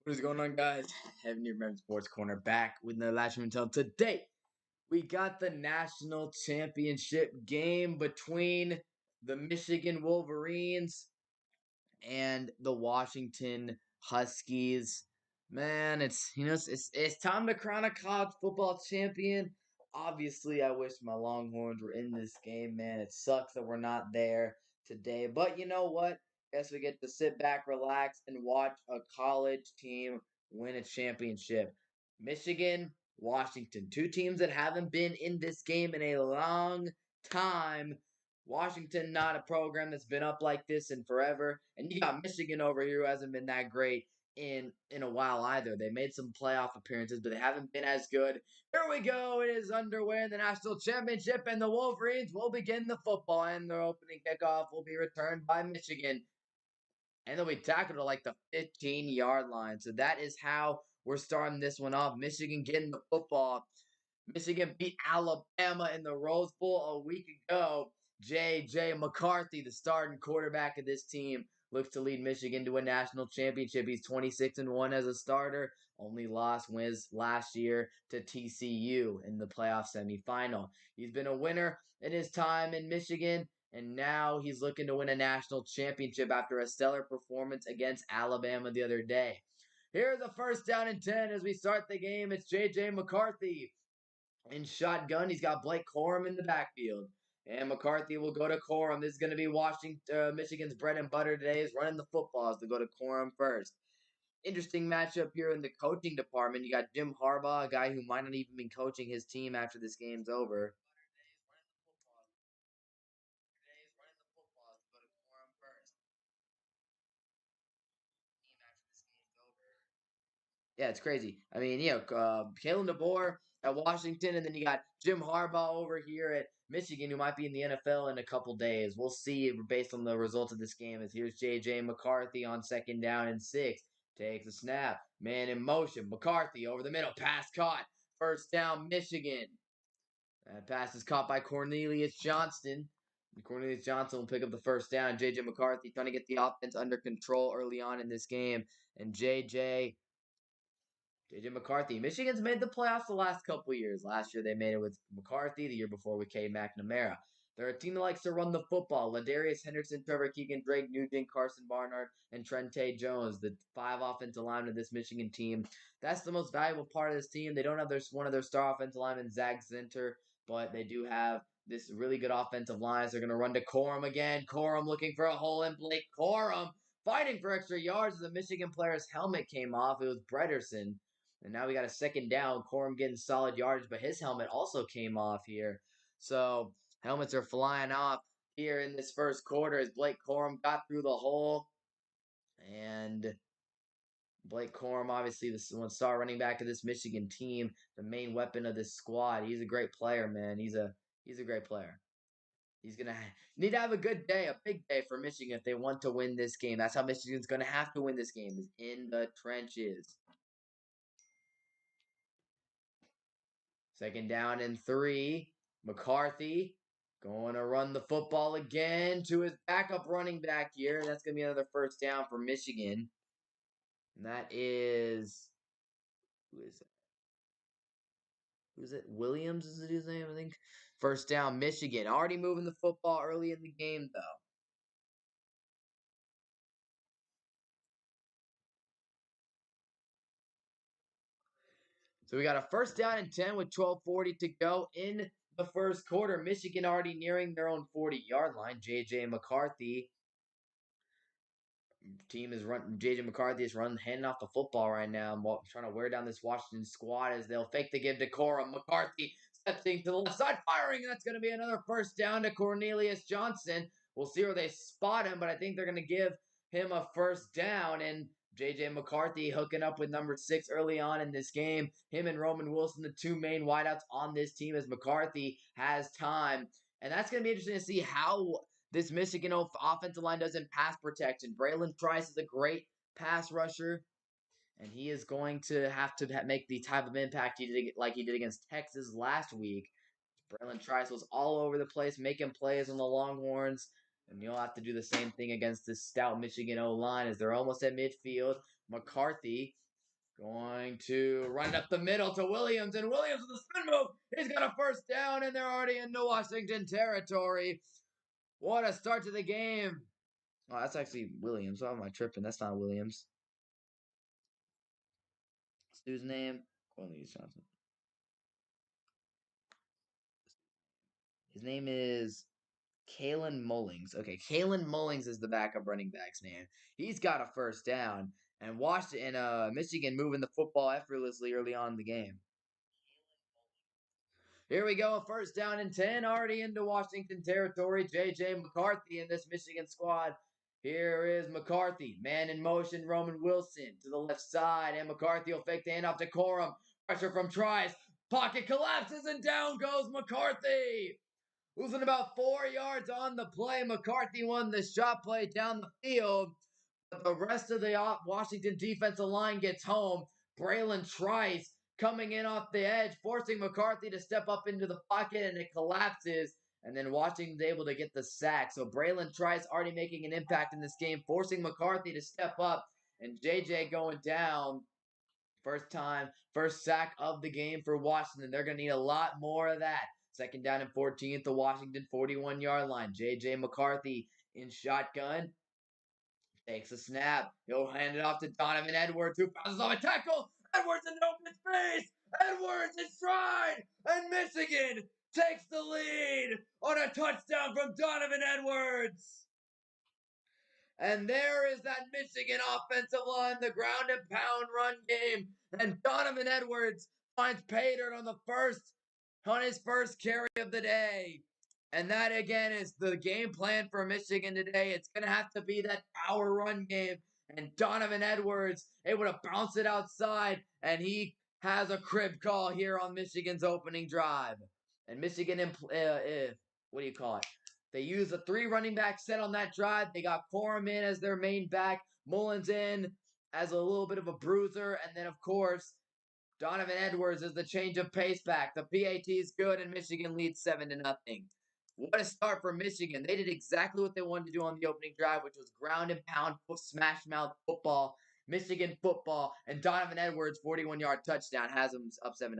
What is going on, guys? Having your Rem Sports Corner back with the last until today. We got the national championship game between the Michigan Wolverines and the Washington Huskies. Man, it's time to crown a college football champion. Obviously, I wish my Longhorns were in this game, man. It sucks that we're not there today. But you know what? Guess we get to sit back, relax, and watch a college team win a championship. Michigan, Washington, two teams that haven't been in this game in a long time. Washington, not a program that's been up like this in forever. And you got Michigan over here who hasn't been that great in a while either. They made some playoff appearances, but they haven't been as good. Here we go. It is underway in the national championship, and the Wolverines will begin the football, and their opening kickoff will be returned by Michigan. And they'll be tackled to like the 15-yard line. So that is how we're starting this one off. Michigan getting the football. Michigan beat Alabama in the Rose Bowl a week ago. J.J. McCarthy, the starting quarterback of this team, looks to lead Michigan to a national championship. He's 26-1 as a starter. Only loss was last year to TCU in the playoff semifinal. He's been a winner in his time in Michigan, and now he's looking to win a national championship after a stellar performance against Alabama the other day. Here's a first down and 10 as we start the game. It's J.J. McCarthy in shotgun. He's got Blake Corum in the backfield. And McCarthy will go to Corum. This is going to be Michigan's bread and butter today is running the footballs to go to Corum first. Interesting matchup here in the coaching department. You got Jim Harbaugh, a guy who might not even be coaching his team after this game's over. Yeah, it's crazy. I mean, Kalen DeBoer at Washington, and then you got Jim Harbaugh over here at Michigan, who might be in the NFL in a couple days. We'll see based on the results of this game. As here's J.J. McCarthy on second down and 6. Takes a snap. Man in motion. McCarthy over the middle. Pass caught. First down, Michigan. That pass is caught by Cornelius Johnston. Cornelius Johnson will pick up the first down. J.J. McCarthy trying to get the offense under control early on in this game. And J.J. McCarthy. Michigan's made the playoffs the last couple years. Last year they made it with McCarthy. The year before with Cade McNamara. They're a team that likes to run the football. Ladarius Henderson, Trevor Keegan, Drake Nugent, Carson Barnard, and Trente Jones, the 5 offensive linemen of this Michigan team. That's the most valuable part of this team. They don't have one of their star offensive linemen, Zach Zinter, but they do have this really good offensive line. They're going to run to Corum again. Corum looking for a hole in Blake Corum. Fighting for extra yards. The Michigan player's helmet came off. It was Brederson. And now we got a second down. Corum getting solid yardage, but his helmet also came off here. So helmets are flying off here in this first quarter as Blake Corum got through the hole. And Blake Corum, obviously, the one star running back of this Michigan team, the main weapon of this squad. He's a great player, man. He's a great player. He's gonna need to have a good day, a big day for Michigan if they want to win this game. That's how Michigan's gonna have to win this game, is in the trenches. Second down and 3. McCarthy going to run the football again to his backup running back here. That's going to be another first down for Michigan. And that is. Who is it? Who's it? Williams is his name, I think. First down, Michigan. Already moving the football early in the game, though. So we got a first down and 10 with 12:40 to go in the first quarter. Michigan already nearing their own 40-yard line. J.J. McCarthy team is running. JJ McCarthy is running, handing off the football right now. Trying to wear down this Washington squad as they'll fake the give to Cora. McCarthy stepping to the left side, firing. That's going to be another first down to Cornelius Johnson. We'll see where they spot him, but I think they're going to give him a first down. And J.J. McCarthy hooking up with number 6 early on in this game. Him and Roman Wilson, the two main wideouts on this team, as McCarthy has time. And that's going to be interesting to see how this Michigan offensive line does in pass protection. Braylon Trice is a great pass rusher, and he is going to have to make the type of impact he did like he did against Texas last week. Braylon Trice was all over the place, making plays on the Longhorns, and you'll have to do the same thing against this stout Michigan O-line as they're almost at midfield. McCarthy Going to run it up the middle to Williams, and Williams with a spin move. He's got a first down, and they're already into Washington territory. What a start to the game. Oh, that's actually Williams. Why am I tripping? That's not Williams. What's dude's name? Cornelius Johnson. His name is Kalen Mullings. Okay, Kalen Mullings is the backup running back's name. He's got a first down, and Washington, Michigan moving the football effortlessly early on in the game. Here we go, first down and 10, already into Washington territory. J.J. McCarthy in this Michigan squad. Here is McCarthy, man in motion, Roman Wilson to the left side, and McCarthy will fake the handoff to Corum. Pressure from Trice. Pocket collapses, and down goes McCarthy. Losing about 4 yards on the play. McCarthy won the shot play down the field. But the rest of the Washington defensive line gets home. Braylon Trice coming in off the edge, forcing McCarthy to step up into the pocket, and it collapses. And then Washington's able to get the sack. So Braylon Trice already making an impact in this game, forcing McCarthy to step up. And JJ going down. First time, first sack of the game for Washington. They're going to need a lot more of that. Second down and 14 at the Washington 41-yard line. J.J. McCarthy in shotgun. Takes a snap. He'll hand it off to Donovan Edwards, who passes off a tackle. Edwards in open space. Edwards in stride. And Michigan takes the lead on a touchdown from Donovan Edwards. And there is that Michigan offensive line, the ground and pound run game. And Donovan Edwards finds pay dirt on his first carry of the day. And that again is the game plan for Michigan today. It's going to have to be that power run game. And Donovan Edwards able to bounce it outside. And he has a crib call here on Michigan's opening drive. And Michigan, what do you call it? They used a 3 running back set on that drive. They got Corum in as their main back, Mullins in as a little bit of a bruiser, and then, of course, Donovan Edwards is the change of pace back. The PAT is good, and Michigan leads 7-0. What a start for Michigan. They did exactly what they wanted to do on the opening drive, which was ground and pound, smash mouth football, Michigan football, and Donovan Edwards' 41-yard touchdown has them up 7-0.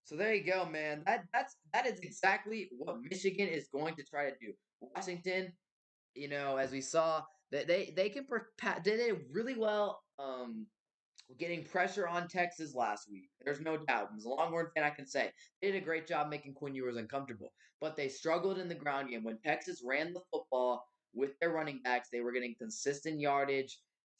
So there you go, man. That is exactly what Michigan is going to try to do. Washington, as we saw, that they can they did really well getting pressure on Texas last week. There's no doubt. As a Longhorn fan, I can say they did a great job making Quinn Ewers uncomfortable. But they struggled in the ground game. When Texas ran the football with their running backs, they were getting consistent yardage.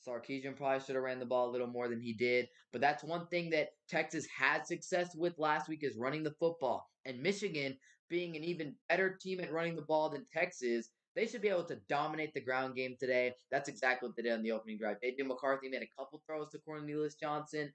Sarkisian probably should have ran the ball a little more than he did. But that's one thing that Texas had success with last week is running the football. And Michigan, being an even better team at running the ball than Texas, they should be able to dominate the ground game today. That's exactly what they did on the opening drive. J.J. McCarthy made a couple throws to Cornelius Johnson,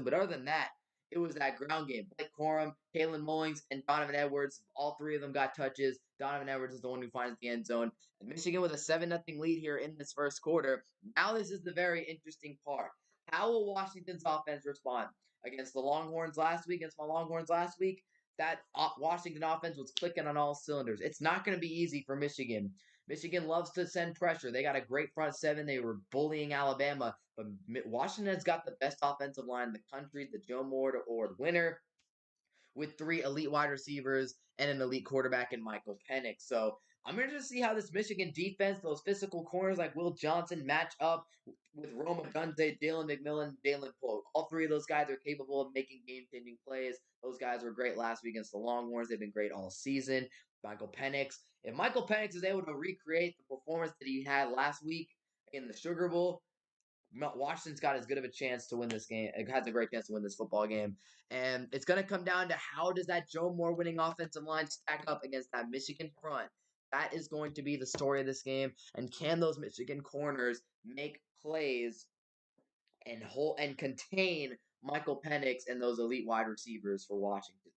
but other than that, it was that ground game. Blake Corum, Kalen Mullings, and Donovan Edwards. All 3 of them got touches. Donovan Edwards is the one who finds the end zone. And Michigan with a 7-0 lead here in this first quarter. Now this is the very interesting part. How will Washington's offense respond? Against the Longhorns last week, against my Longhorns last week, that Washington offense was clicking on all cylinders. It's not going to be easy for Michigan. Michigan loves to send pressure. They got a great front 7. They were bullying Alabama, but Washington's got the best offensive line in the country, the Joe Moore Award winner, with 3 elite wide receivers and an elite quarterback in Michael Penix. So I'm interested to see how this Michigan defense, those physical corners like Will Johnson, match up with Roma Dunze, Jalen McMillan, Jalen Polk. All 3 of those guys are capable of making game-changing plays. Those guys were great last week against the Longhorns. They've been great all season. Michael Penix. If Michael Penix is able to recreate the performance that he had last week in the Sugar Bowl, Washington's got as good of a chance to win this game. It has a great chance to win this football game. And it's going to come down to how does that Joe Moore winning offensive line stack up against that Michigan front? That is going to be the story of this game. And can those Michigan corners make plays and contain Michael Penix and those elite wide receivers for Washington?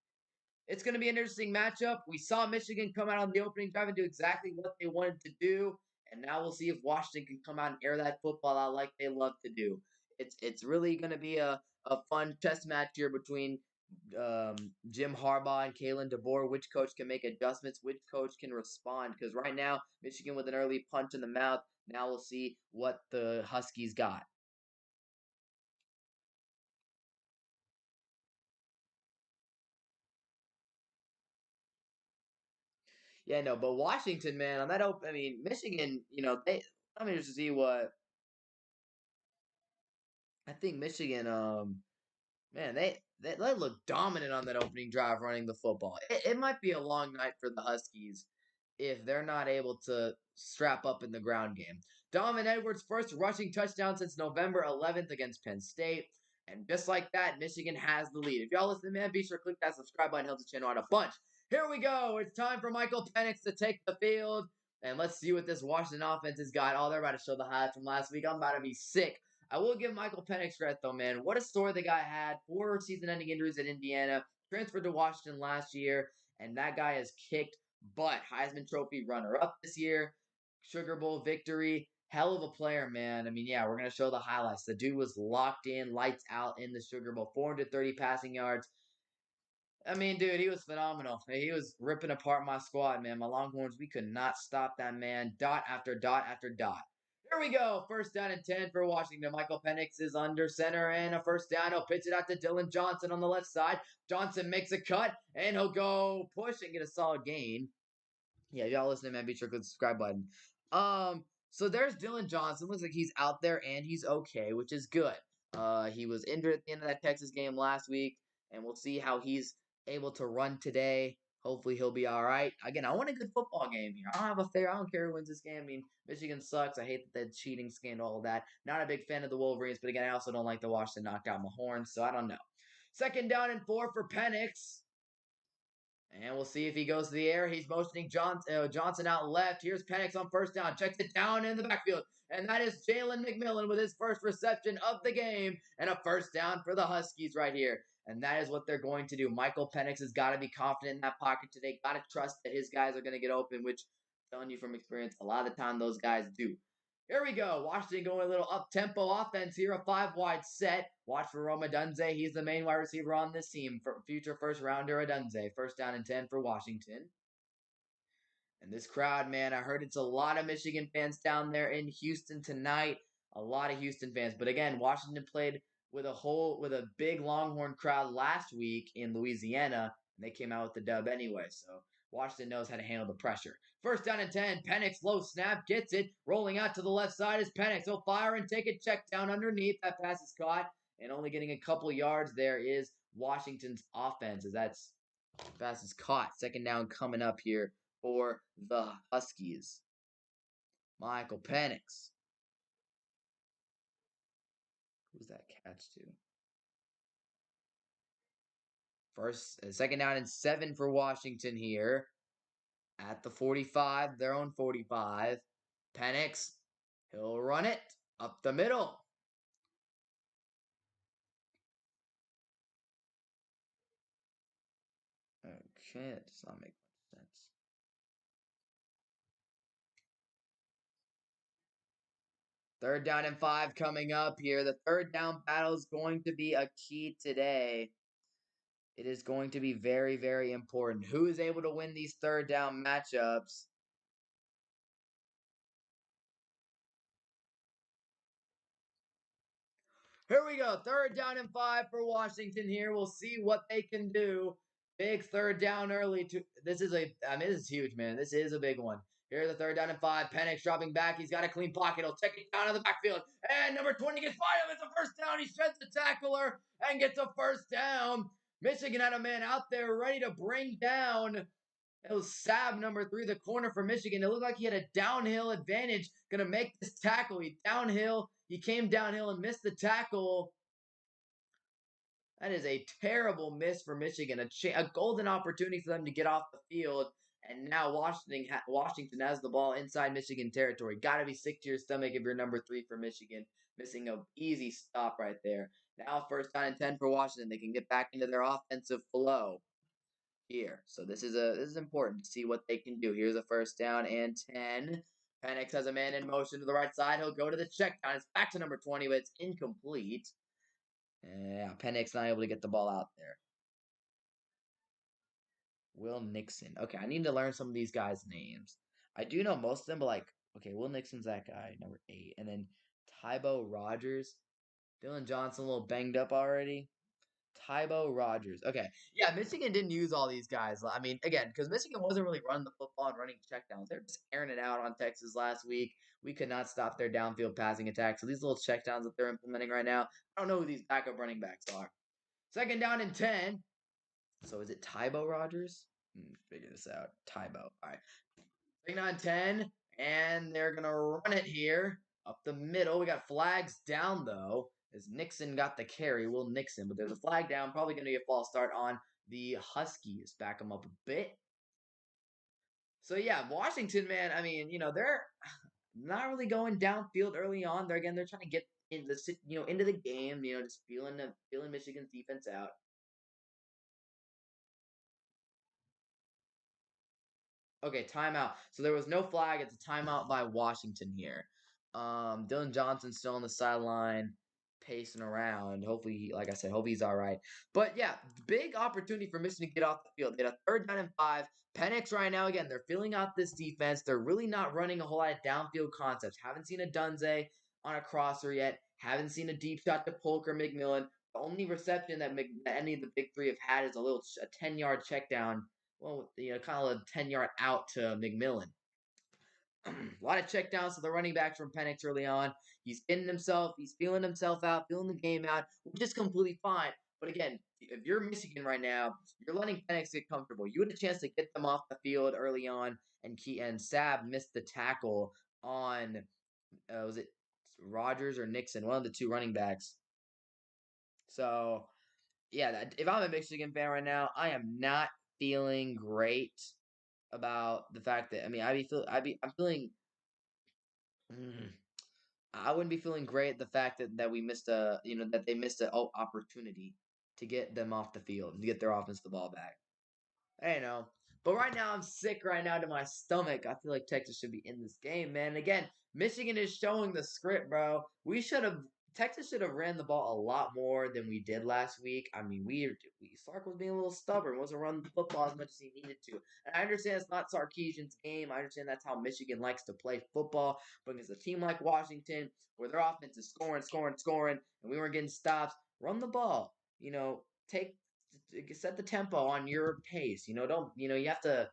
It's going to be an interesting matchup. We saw Michigan come out on the opening drive and do exactly what they wanted to do. And now we'll see if Washington can come out and air that football out like they love to do. It's really going to be a fun test match here between Jim Harbaugh and Kalen DeBoer. Which coach can make adjustments? Which coach can respond? Because right now, Michigan with an early punch in the mouth. Now we'll see what the Huskies got. Yeah, no, but Washington, man, on that open, I mean, Michigan, let me just see what I think Michigan, man, they look dominant on that opening drive running the football. It might be a long night for the Huskies if they're not able to strap up in the ground game. Donovan Edwards' first rushing touchdown since November 11th against Penn State. And just like that, Michigan has the lead. If y'all listen, man, be sure to click that subscribe button. Helps the channel out a bunch. Here we go. It's time for Michael Penix to take the field. And let's see what this Washington offense has got. Oh, they're about to show the highlights from last week. I'm about to be sick. I will give Michael Penix credit, though, man. What a story the guy had. 4 season-ending injuries at Indiana. Transferred to Washington last year. And that guy has kicked butt. Heisman Trophy runner-up this year. Sugar Bowl victory. Hell of a player, man. I mean, yeah, we're going to show the highlights. The dude was locked in, lights out in the Sugar Bowl. 430 passing yards. I mean, dude, he was phenomenal. He was ripping apart my squad, man. My Longhorns, we could not stop that man. Dot after dot after dot. Here we go. First down and 10 for Washington. Michael Penix is under center and a first down. He'll pitch it out to Dillon Johnson on the left side. Johnson makes a cut and he'll go push and get a solid gain. Yeah, y'all listening, man, be sure to click the subscribe button. So there's Dillon Johnson. Looks like he's out there and he's okay, which is good. He was injured at the end of that Texas game last week, and we'll see how he's able to run today. Hopefully he'll be all right. Again, I want a good football game here. I don't care who wins this game. I mean, Michigan sucks. I hate the cheating scandal, all that. Not a big fan of the Wolverines, but again, I also don't like the Washington knocked out my horns, so I don't know. Second down and 4 for Penix. And we'll see if he goes to the air. He's motioning Johnson out left. Here's Penix on first down. Checks it down in the backfield. And that is Jalen McMillan with his first reception of the game. And a first down for the Huskies right here. And that is what they're going to do. Michael Penix has got to be confident in that pocket today. Got to trust that his guys are going to get open, which I'm telling you from experience, a lot of the time those guys do. Here we go. Washington going a little up-tempo offense here. A 5-wide set. Watch for Rome Odunze. He's the main wide receiver on this team. For future first-rounder Odunze. First down and 10 for Washington. And this crowd, man, I heard it's a lot of Michigan fans down there in Houston tonight. A lot of Houston fans. But again, Washington played with a big Longhorn crowd last week in Louisiana, and they came out with the dub anyway. So Washington knows how to handle the pressure. First down and 10. Penix, low snap, gets it. Rolling out to the left side is Penix. He'll fire and take a check down underneath. That pass is caught. And only getting a couple yards there is Washington's offense, as that's pass is caught. Second down coming up here for the Huskies. Michael Penix. Who's that catch to? Second down and 7 for Washington here. At the 45, their own 45. Penix, he'll run it up the middle. Okay, that does not make much sense. Third down and 5 coming up here. The third down battle is going to be a key today. It is going to be very, very important. Who is able to win these third down matchups? Here we go. Third down and 5 for Washington here. We'll see what they can do. Big third down early. This is this is huge, man. This is a big one. Here's the third down and 5. Penix dropping back. He's got a clean pocket. He'll check it down in the backfield. And number 20 gets by him. It's a first down. He shreds the tackler and gets a first down. Michigan had a man out there ready to bring down. It was Sab, number 3, the corner for Michigan. It looked like he had a downhill advantage. Going to make this tackle. He came downhill and missed the tackle. That is a terrible miss for Michigan. A golden opportunity for them to get off the field. And now Washington has the ball inside Michigan territory. Got to be sick to your stomach if you're number 3 for Michigan. Missing an easy stop right there. Now first down and 10 for Washington. They can get back into their offensive flow here. So this is important to see what they can do. Here's a first down and 10. Penix has a man in motion to the right side. He'll go to the check down. It's back to number 20, but it's incomplete. Yeah, Penix not able to get the ball out there. Will Nixon. Okay, I need to learn some of these guys' names. I do know most of them, but like, okay, Will Nixon's that guy, number 8. And then Tybo Rogers. Dylan Johnson a little banged up already. Tybo Rogers. Okay. Yeah, Michigan didn't use all these guys. I mean, again, because Michigan wasn't really running the football and running checkdowns. They're just airing it out on Texas last week. We could not stop their downfield passing attack. So these little checkdowns that they're implementing right now, I don't know who these backup running backs are. Second down and 10. So is it Tybo Rogers? Figure this out. Tybo. All right. Second down and 10. And they're going to run it here up the middle. We got flags down, though, as Nixon got the carry. Will Nixon. But there's a flag down. Probably going to be a false start on the Huskies. Back them up a bit. So, yeah, Washington, man, I mean, they're not really going downfield early on. They're trying to get in the into the game, just feeling Michigan's defense out. Okay, timeout. So there was no flag. It's a timeout by Washington here. Dylan Johnson's still on the sideline, pacing around. Hopefully, like I said, hope he's all right. But yeah, big opportunity for Michigan to get off the field. They had a third down and 5. Penix right now, again, they're filling out this defense. They're really not running a whole lot of downfield concepts. Haven't seen a Dunze on a crosser yet. Haven't seen a deep shot to Polk or McMillan. The only reception that any of the big three have had is a 10-yard check down, well, kind of a 10-yard out to McMillan. A lot of checkdowns to the running backs from Penix early on. He's feeling himself out, feeling the game out, which is completely fine. But again, if you're Michigan right now, you're letting Penix get comfortable. You had a chance to get them off the field early on, and Sab missed the tackle on, was it Rogers or Nixon, one of the two running backs. So, yeah, if I'm a Michigan fan right now, I am not feeling great about the fact that I'm feeling mm, I wouldn't be feeling great the fact that we missed that they missed an opportunity to get them off the field and to get their offense the ball back. I don't know. But right now, I'm sick right now to my stomach. I feel like Texas should be in this game, man. And again, Michigan is showing the script, bro. Texas should have ran the ball a lot more than we did last week. I mean, Sark was being a little stubborn, wasn't running the football as much as he needed to. And I understand it's not Sarkisian's game. I understand that's how Michigan likes to play football. But against a team like Washington, where their offense is scoring, and we weren't getting stops, run the ball. Take set the tempo on your pace. Don't you have to.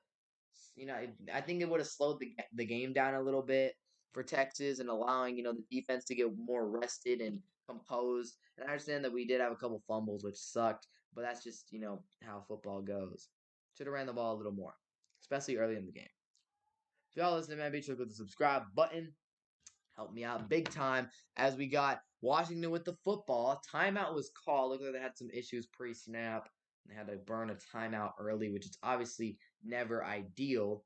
I think it would have slowed the game down a little bit for Texas and allowing the defense to get more rested and composed. And I understand that we did have a couple fumbles, which sucked, but that's just how football goes. Should have ran the ball a little more, especially early in the game. If y'all listening, man, be sure to click the subscribe button. Help me out big time as we got Washington with the football. Timeout was called. Look like they had some issues pre-snap. They had to burn a timeout early, which is obviously never ideal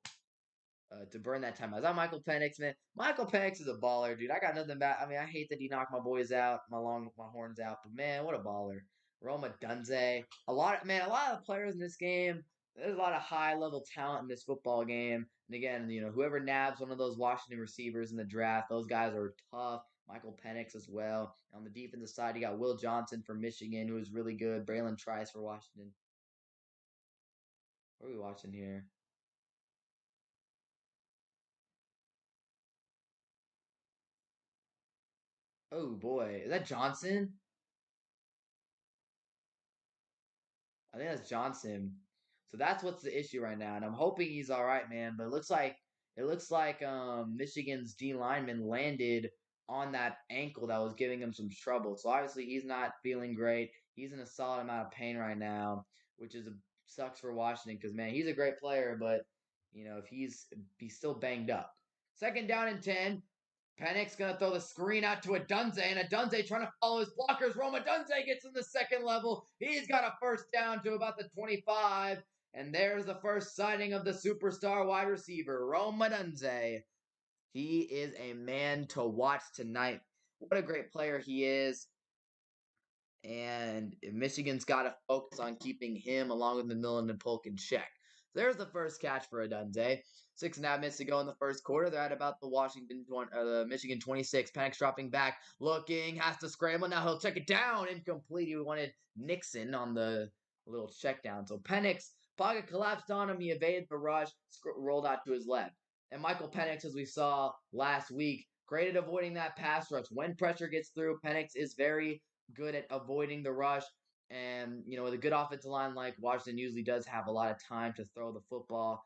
to burn that timeout. Is that Michael Penix, man? Michael Penix is a baller, dude. I got nothing bad. I mean, I hate that he knocked my boys out, my horns out, but man, what a baller. Roma Dunze. A lot of the players in this game. There's a lot of high level talent in this football game. And again, whoever nabs one of those Washington receivers in the draft, those guys are tough. Michael Penix as well. On the defensive side, you got Will Johnson from Michigan, who is really good. Braylon Trice for Washington. What are we watching here? Oh boy, is that Johnson? I think that's Johnson. So that's what's the issue right now, and I'm hoping he's all right, man. But it looks like Michigan's D lineman landed on that ankle that was giving him some trouble. So obviously he's not feeling great. He's in a solid amount of pain right now, which sucks for Washington because man, he's a great player, but if he's still banged up. Second down and 10. Penix gonna throw the screen out to a Dunze, and a Dunze trying to follow his blockers. Roma Dunze gets in the second level. He's got a first down to about the 25. And there's the first sighting of the superstar wide receiver, Roma Dunze. He is a man to watch tonight. What a great player he is. And Michigan's got to focus on keeping him along with McMillan and Polk in check. There's the first catch for Adunze. 6.5 minutes to go in the first quarter. They're at about the Michigan 26. Penix dropping back, looking, has to scramble. Now he'll check it down. Incomplete. He wanted Nixon on the little check down. So Penix, pocket collapsed on him. He evaded the rush, rolled out to his left. And Michael Penix, as we saw last week, great at avoiding that pass rush. When pressure gets through, Penix is very good at avoiding the rush. And, with a good offensive line like Washington usually does have a lot of time to throw the football.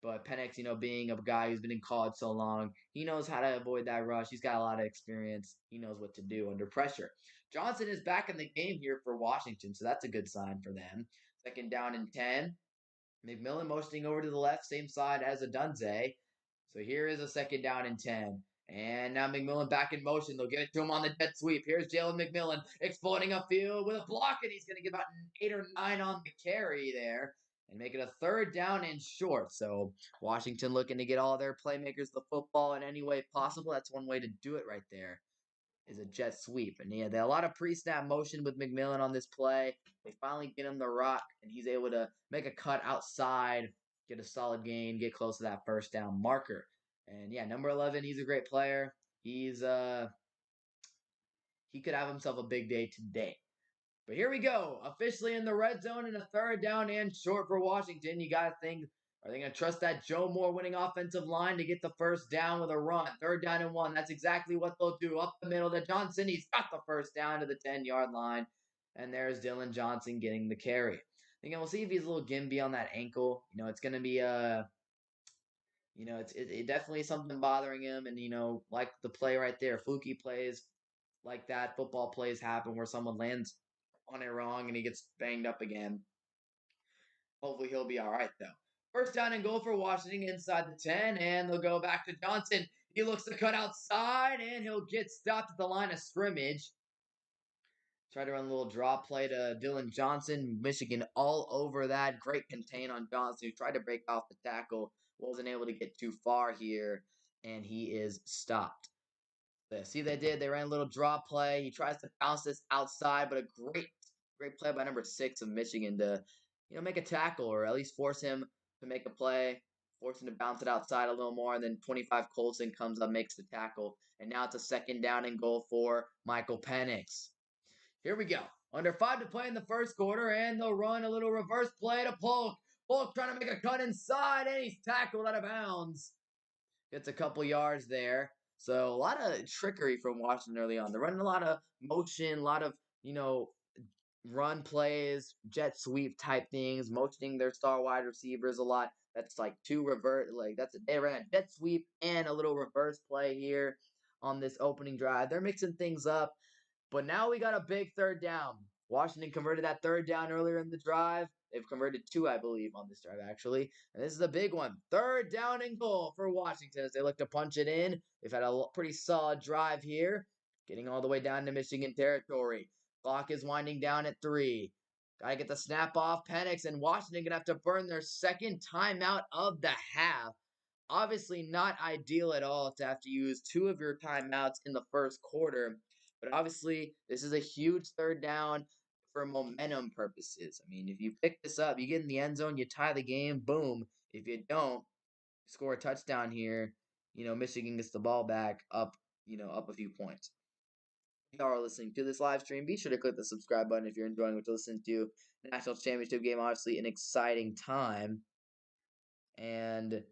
But Penix, being a guy who's been in college so long, he knows how to avoid that rush. He's got a lot of experience. He knows what to do under pressure. Johnson is back in the game here for Washington, so that's a good sign for them. Second down and 10. McMillan motioning over to the left, same side as Adunze. So here is a second down and 10. And now McMillan back in motion. They'll give it to him on the jet sweep. Here's Jalen McMillan exploiting a field with a block, and he's going to get about an 8 or 9 on the carry there and make it a third down and short. So Washington looking to get all their playmakers the football in any way possible. That's one way to do it right there, is a jet sweep. And yeah, a lot of pre-snap motion with McMillan on this play. They finally get him the rock, and he's able to make a cut outside, get a solid gain, get close to that first down marker. And yeah, number 11, he's a great player. He could have himself a big day today. But here we go, officially in the red zone and a third down and short for Washington. You got to think, are they going to trust that Joe Moore winning offensive line to get the first down with a run? Third down and 1. That's exactly what they'll do. Up the middle to Johnson. He's got the first down to the 10-yard line. And there's Dillon Johnson getting the carry. Again, we'll see if he's a little gimpy on that ankle. It's going to be it definitely something bothering him. And, like the play right there, fluky plays like that, football plays happen where someone lands on it wrong and he gets banged up again. Hopefully he'll be all right, though. First down and goal for Washington inside the 10, and they'll go back to Johnson. He looks to cut outside, and he'll get stopped at the line of scrimmage. Try to run a little draw play to Dillon Johnson. Michigan all over that. Great contain on Johnson, who tried to break off the tackle. Wasn't able to get too far here, and he is stopped. See, they did. They ran a little draw play. He tries to bounce this outside, but a great play by number 6 of Michigan to, make a tackle or at least force him to make a play, force him to bounce it outside a little more. And then 25 Colson comes up, makes the tackle. And now it's a second down and goal for Michael Penix. Here we go. Under 5 to play in the first quarter, and they'll run a little reverse play to Polk. Polk trying to make a cut inside, and he's tackled out of bounds. Gets a couple yards there. So a lot of trickery from Washington early on. They're running a lot of motion, a lot of, run plays, jet sweep type things, motioning their star wide receivers a lot. That's like they ran a jet sweep and a little reverse play here on this opening drive. They're mixing things up. But now we got a big third down. Washington converted that third down earlier in the drive. They've converted 2, I believe, on this drive, actually. And this is a big one. Third down and goal for Washington as they look to punch it in. They've had a pretty solid drive here, getting all the way down to Michigan territory. Clock is winding down at 3. Got to get the snap off. Penix and Washington going to have to burn their second timeout of the half. Obviously not ideal at all to have to use 2 of your timeouts in the first quarter. But obviously, this is a huge third down for momentum purposes. I mean, if you pick this up, you get in the end zone, you tie the game, boom. If you don't, score a touchdown here, Michigan gets the ball back up, up a few points. If you are listening to this live stream, be sure to click the subscribe button if you're enjoying what you listen to. The National Championship game, obviously an exciting time. And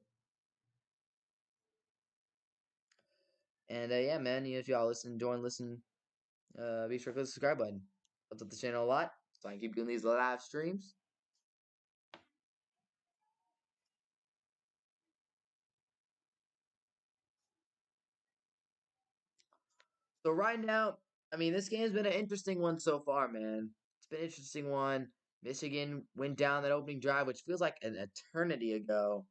yeah, man, if y'all listen, be sure to click the subscribe button. Helps out the channel a lot, so I can keep doing these live streams. So right now, I mean, this game's been an interesting one so far, man. It's been an interesting one. Michigan went down that opening drive, which feels like an eternity ago.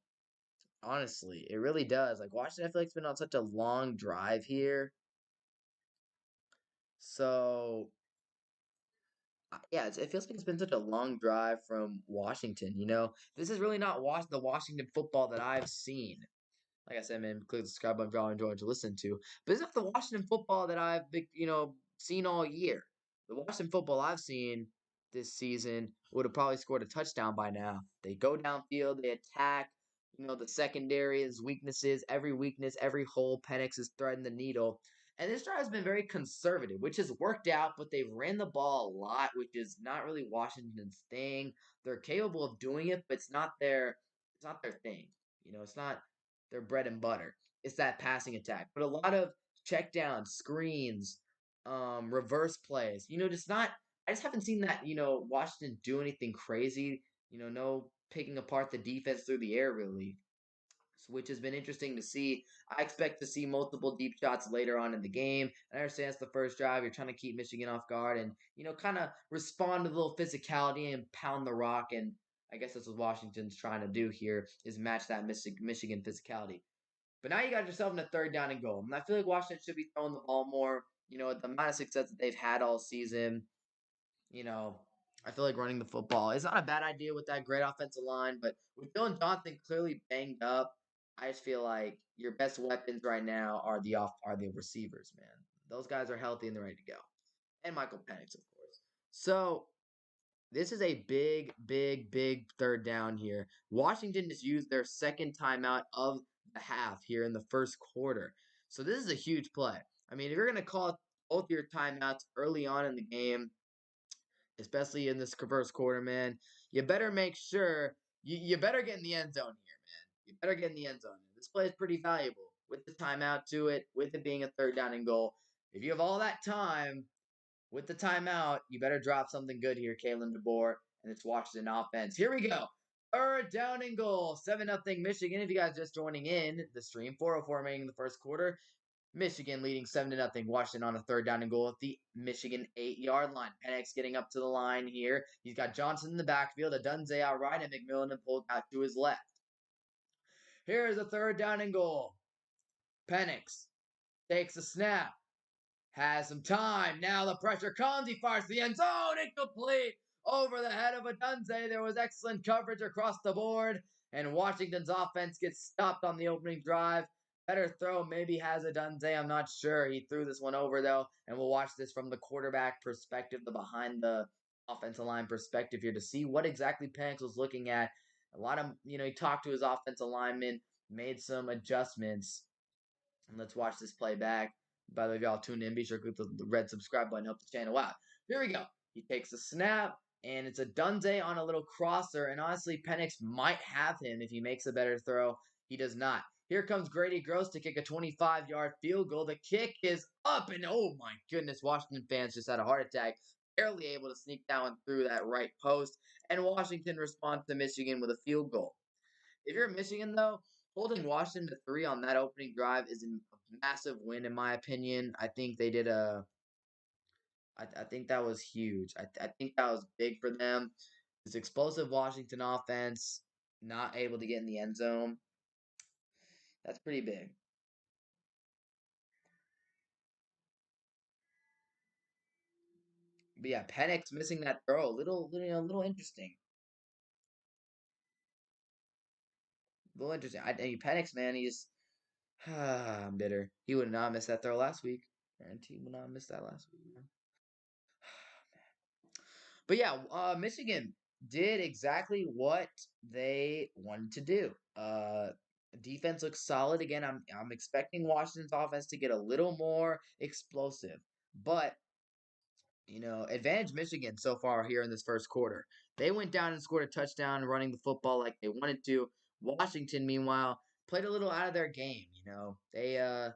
Honestly, it really does. Like, Washington, I feel like it's been on such a long drive here. So, yeah, it feels like it's been such a long drive from Washington. This is really not the Washington football that I've seen. Like I said, man, click the subscribe button if y'all enjoying to listen to. But it's not the Washington football that I've, seen all year. The Washington football I've seen this season would have probably scored a touchdown by now. They go downfield, they attack, the secondary's weaknesses, every weakness, every hole. Penix is threading the needle. And this drive has been very conservative, which has worked out, but they ran the ball a lot, which is not really Washington's thing. They're capable of doing it, but it's not their thing. It's not their bread and butter. It's that passing attack. But a lot of check downs, screens, reverse plays. Just not I just haven't seen that, Washington do anything crazy. No picking apart the defense through the air really, which has been interesting to see. I expect to see multiple deep shots later on in the game. I understand it's the first drive. You're trying to keep Michigan off guard and, kind of respond to the little physicality and pound the rock. And I guess that's what Washington's trying to do here is match that Michigan physicality. But now you got yourself in a third down and goal. And I feel like Washington should be throwing the ball more. The amount of success that they've had all season, you know, I feel like running the football is not a bad idea with that great offensive line, but with Dylan Johnson clearly banged up, I just feel like your best weapons right now are the receivers, man. Those guys are healthy and they're ready to go. And Michael Penix, of course. So this is a big, big, big third down here. Washington just used their second timeout of the half here in the first quarter. So this is a huge play. I mean, if you're going to call both your timeouts early on in the game, especially in this first quarter, man, you better make sure you better get in the end zone here, man. You better get in the end zone. This play is pretty valuable with the timeout to it, with it being a third down and goal. If you have all that time with the timeout, you better drop something good here, Kalen DeBoer, and it's Washington offense. Here we go. Third down and goal. 7-0 Michigan. If you guys just joining in the stream, 4:04 remaining in the first quarter. Michigan leading 7-0. Washington on a third down and goal at the Michigan 8-yard line. Penix getting up to the line here. He's got Johnson in the backfield, Adunze out right, and McMillan and Polk out to his left. Here's a third down and goal. Penix takes a snap. Has some time. Now the pressure comes. He fires the end zone. Incomplete. Over the head of Adunze. There was excellent coverage across the board. And Washington's offense gets stopped on the opening drive. Better throw maybe has Adunze. I'm not sure. He threw this one over, though. And we'll watch this from the quarterback perspective, the behind the offensive line perspective here to see what exactly Penix was looking at. A lot of, he talked to his offensive lineman, made some adjustments. And let's watch this play back. By the way, if y'all tuned in, be sure to click the red subscribe button, help the channel out. Here we go. He takes a snap, and it's Adunze on a little crosser. And honestly, Penix might have him if he makes a better throw. He does not. Here comes Grady Gross to kick a 25-yard field goal. The kick is up, and oh my goodness, Washington fans just had a heart attack. Barely able to sneak down through that right post. And Washington responds to Michigan with a field goal. If you're Michigan, though, holding Washington to 3 on that opening drive is a massive win, in my opinion. I think they did I think that was huge. I think that was big for them. This explosive Washington offense, not able to get in the end zone, that's pretty big. But yeah, Penix missing that throw, a little interesting. A little interesting. Penix, man, I'm bitter. He would not miss that throw last week. And he would not miss that last week, man. But yeah, Michigan did exactly what they wanted to do. Defense looks solid again. I'm expecting Washington's offense to get a little more explosive, but advantage Michigan so far here in this first quarter. They went down and scored a touchdown running the football like they wanted to. Washington, meanwhile, played a little out of their game. The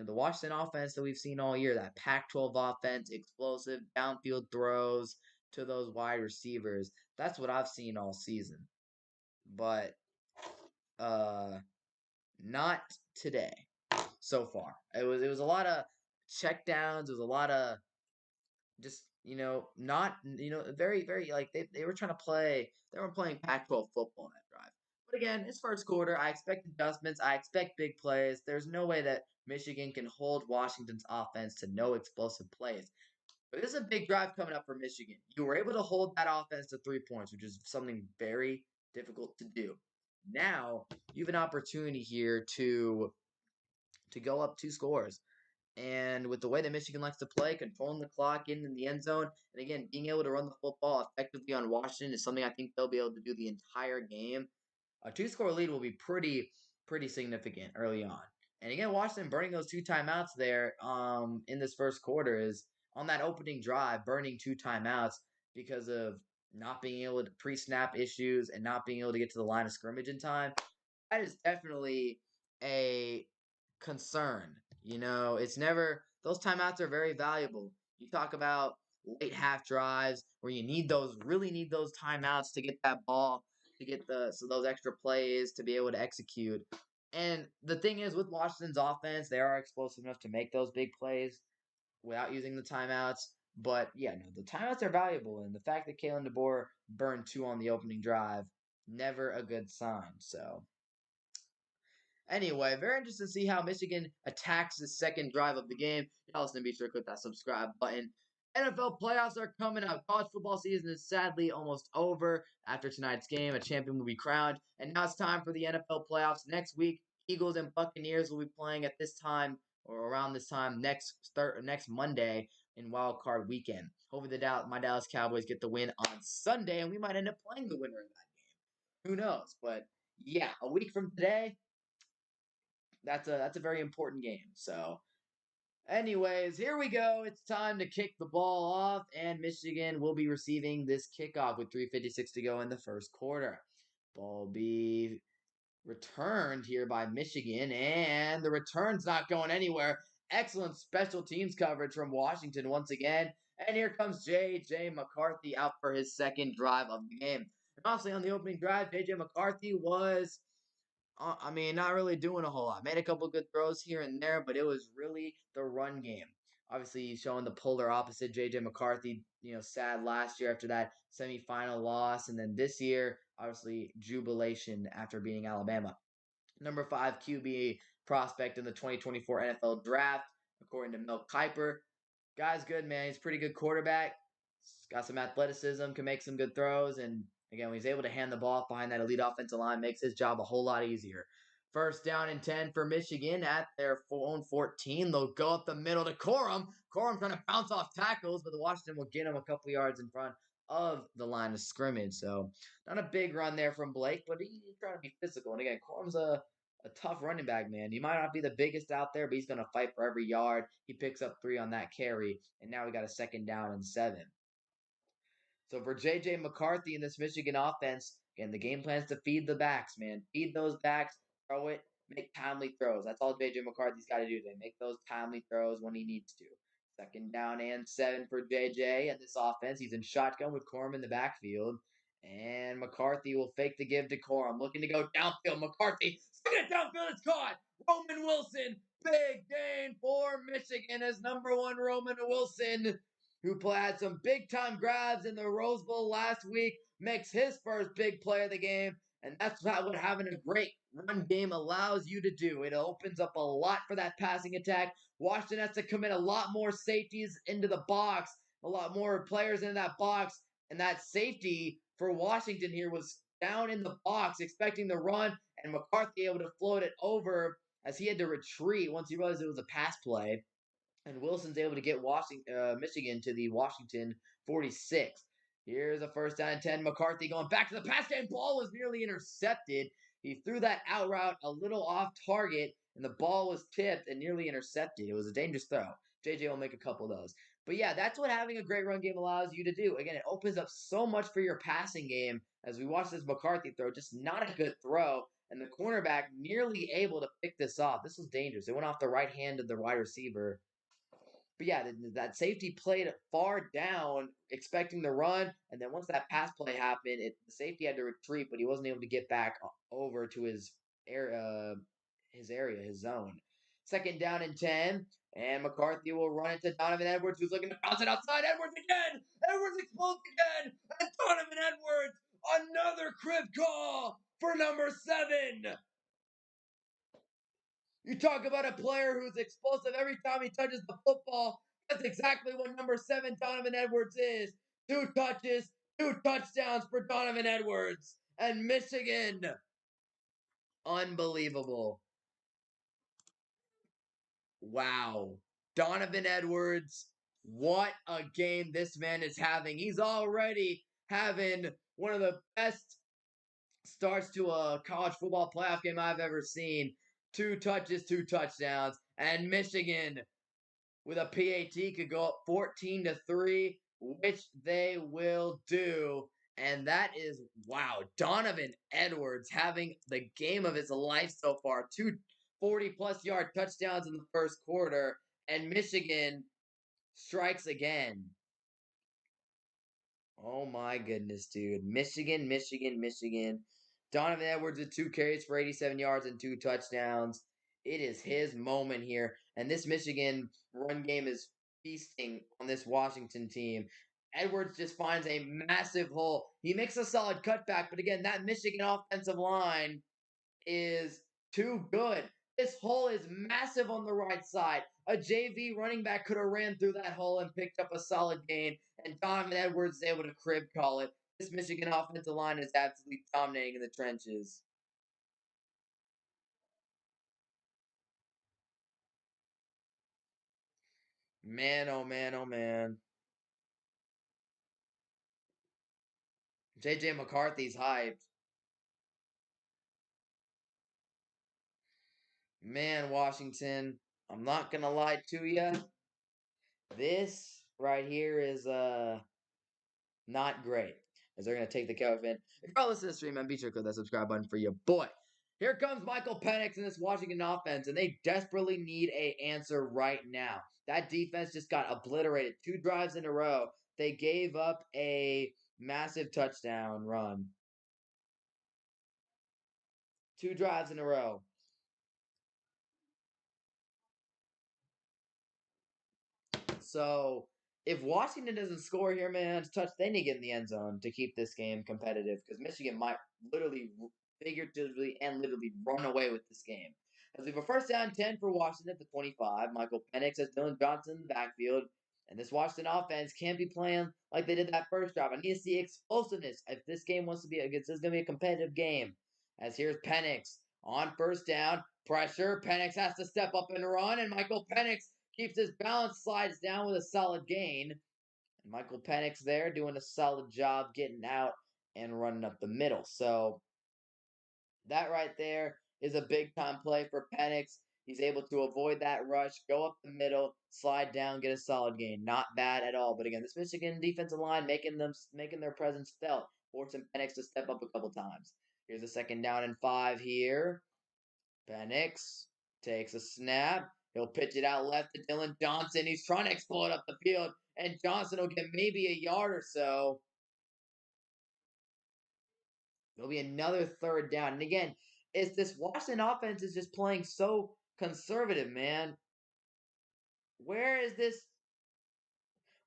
Washington offense that we've seen all year, that Pac-12 offense, explosive downfield throws to those wide receivers. That's what I've seen all season. But not today so far. It was a lot of checkdowns. It was a lot of just not very very like they were trying to play. They were playing Pac-12 football in that drive. But again, it's first quarter. I expect adjustments. I expect big plays. There's no way that Michigan can hold Washington's offense to no explosive plays. But this is a big drive coming up for Michigan. You were able to hold that offense to 3 points, which is something very difficult to do. Now you have an opportunity here to go up 2 scores And with the way that Michigan likes to play, controlling the clock in the end zone, and again, being able to run the football effectively on Washington is something I think they'll be able to do the entire game. A two-score lead will be pretty significant early on. And again, Washington burning those two timeouts there in this first quarter is on that opening drive, burning two timeouts because of not being able to pre-snap issues and not being able to get to the line of scrimmage in time. That is definitely a concern. It's never those timeouts are very valuable. You talk about late half drives where you really need those timeouts to get that ball, to get those extra plays to be able to execute. And the thing is with Washington's offense, they are explosive enough to make those big plays without using the timeouts. But yeah, no, the timeouts are valuable, and the fact that Kalen DeBoer burned two on the opening drive, never a good sign. So anyway, very interested to see how Michigan attacks the second drive of the game. Y'all listen, be sure to click that subscribe button. NFL playoffs are coming up. College football season is sadly almost over. After tonight's game, a champion will be crowned. And now it's time for the NFL playoffs. Next week, Eagles and Buccaneers will be playing at this time or around this time next Monday in Wild Card Weekend. Hopefully, my Dallas Cowboys get the win on Sunday, and we might end up playing the winner of that game. Who knows? But yeah, a week from today, that's a very important game. So, anyways, here we go. It's time to kick the ball off, and Michigan will be receiving this kickoff with 3:56 to go in the first quarter. Ball be returned here by Michigan, and the return's not going anywhere. Excellent special teams coverage from Washington once again. And here comes J.J. McCarthy out for his second drive of the game. And obviously, on the opening drive, J.J. McCarthy was not really doing a whole lot. Made a couple good throws here and there, but it was really the run game. Obviously, showing the polar opposite. J.J. McCarthy, sad last year after that semifinal loss, and then this year, obviously, jubilation after beating Alabama. Number 5 QB prospect in the 2024 NFL Draft, according to Mel Kiper. Guy's good, man. He's a pretty good quarterback. He's got some athleticism, can make some good throws, and again, when he's able to hand the ball off behind that elite offensive line, makes his job a whole lot easier. First down and 10 for Michigan at their own 14. They'll go up the middle to Corum. Corum trying to bounce off tackles, but the Washington will get him a couple yards in front of the line of scrimmage. So not a big run there from Blake, but he's trying to be physical. And again, Corum's a tough running back, man. He might not be the biggest out there, but he's going to fight for every yard. He picks up 3 on that carry, and now we got a second down and 7. So for J.J. McCarthy in this Michigan offense, again, the game plan is to feed the backs, man. Feed those backs, throw it, make timely throws. That's all J.J. McCarthy's got to do today. Make those timely throws when he needs to. Second down and 7 for J.J. and this offense. He's in shotgun with Corum in the backfield. And McCarthy will fake the give to Corum. Looking to go downfield. McCarthy, second downfield, it's caught. Roman Wilson, big gain for Michigan as number 1 Roman Wilson, who had some big-time grabs in the Rose Bowl last week, makes his first big play of the game, and that's what having a great run game allows you to do. It opens up a lot for that passing attack. Washington has to commit a lot more safeties into the box, a lot more players in that box, and that safety for Washington here was down in the box, expecting the run, and McCarthy able to float it over as he had to retreat once he realized it was a pass play. And Wilson's able to get Michigan to the Washington 46. Here's a first down and 10. McCarthy going back to the pass game. Ball was nearly intercepted. He threw that out route a little off target, and the ball was tipped and nearly intercepted. It was a dangerous throw. JJ will make a couple of those. But yeah, that's what having a great run game allows you to do. Again, it opens up so much for your passing game. As we watch this McCarthy throw, just not a good throw. And the cornerback nearly able to pick this off. This was dangerous. It went off the right hand of the wide receiver. But yeah, that safety played far down, expecting the run, and then once that pass play happened, the safety had to retreat, but he wasn't able to get back over to his area, his zone. Second down and 10, and McCarthy will run it to Donovan Edwards, who's looking to bounce it outside. Edwards again! Edwards explodes again! And Donovan Edwards, another crib call for number 7! You talk about a player who's explosive every time he touches the football. That's exactly what number 7 Donovan Edwards is. 2 touches, 2 touchdowns for Donovan Edwards. And Michigan, unbelievable. Wow. Donovan Edwards, what a game this man is having. He's already having one of the best starts to a college football playoff game I've ever seen. 2 touches, 2 touchdowns, and Michigan with a PAT could go up 14-3, which they will do. And that is wow. Donovan Edwards having the game of his life so far. 240+ yard touchdowns in the first quarter, and Michigan strikes again. Oh my goodness, dude. Michigan, Michigan, Michigan. Donovan Edwards with 2 carries for 87 yards and 2 touchdowns. It is his moment here. And this Michigan run game is feasting on this Washington team. Edwards just finds a massive hole. He makes a solid cutback, but again, that Michigan offensive line is too good. This hole is massive on the right side. A JV running back could have ran through that hole and picked up a solid gain, and Donovan Edwards is able to crib call it. This Michigan offensive line is absolutely dominating in the trenches. Man, oh man, oh man. JJ McCarthy's hyped. Man, Washington, I'm not gonna lie to you. This right here is not great. As they're going to take the Cowboys. If you're listening to the stream, man, be sure to click that subscribe button for your boy. Here comes Michael Penix in this Washington offense, and they desperately need an answer right now. That defense just got obliterated 2 drives in a row. They gave up a massive touchdown run. 2 drives in a row. So if Washington doesn't score here, man, they need to get in the end zone to keep this game competitive because Michigan might literally, figuratively, and literally run away with this game. As we have a first down 10 for Washington at the 25. Michael Penix has Dillon Johnson in the backfield. And this Washington offense can't be playing like they did that first drive. I need to see explosiveness if this game wants to be this is going to be a competitive game. As here's Penix on first down. Pressure. Penix has to step up and run. And Michael Penix keeps his balance, slides down with a solid gain. And Michael Penix there doing a solid job getting out and running up the middle. So that right there is a big time play for Penix. He's able to avoid that rush, go up the middle, slide down, get a solid gain. Not bad at all. But again, this Michigan defensive line making their presence felt, forcing Penix to step up a couple times. Here's a second down and 5 here. Penix takes a snap. He'll pitch it out left to Dillon Johnson. He's trying to explode up the field, and Johnson will get maybe a yard or so. There'll be another third down. And again, it's this Washington offense is just playing so conservative, man. Where is this?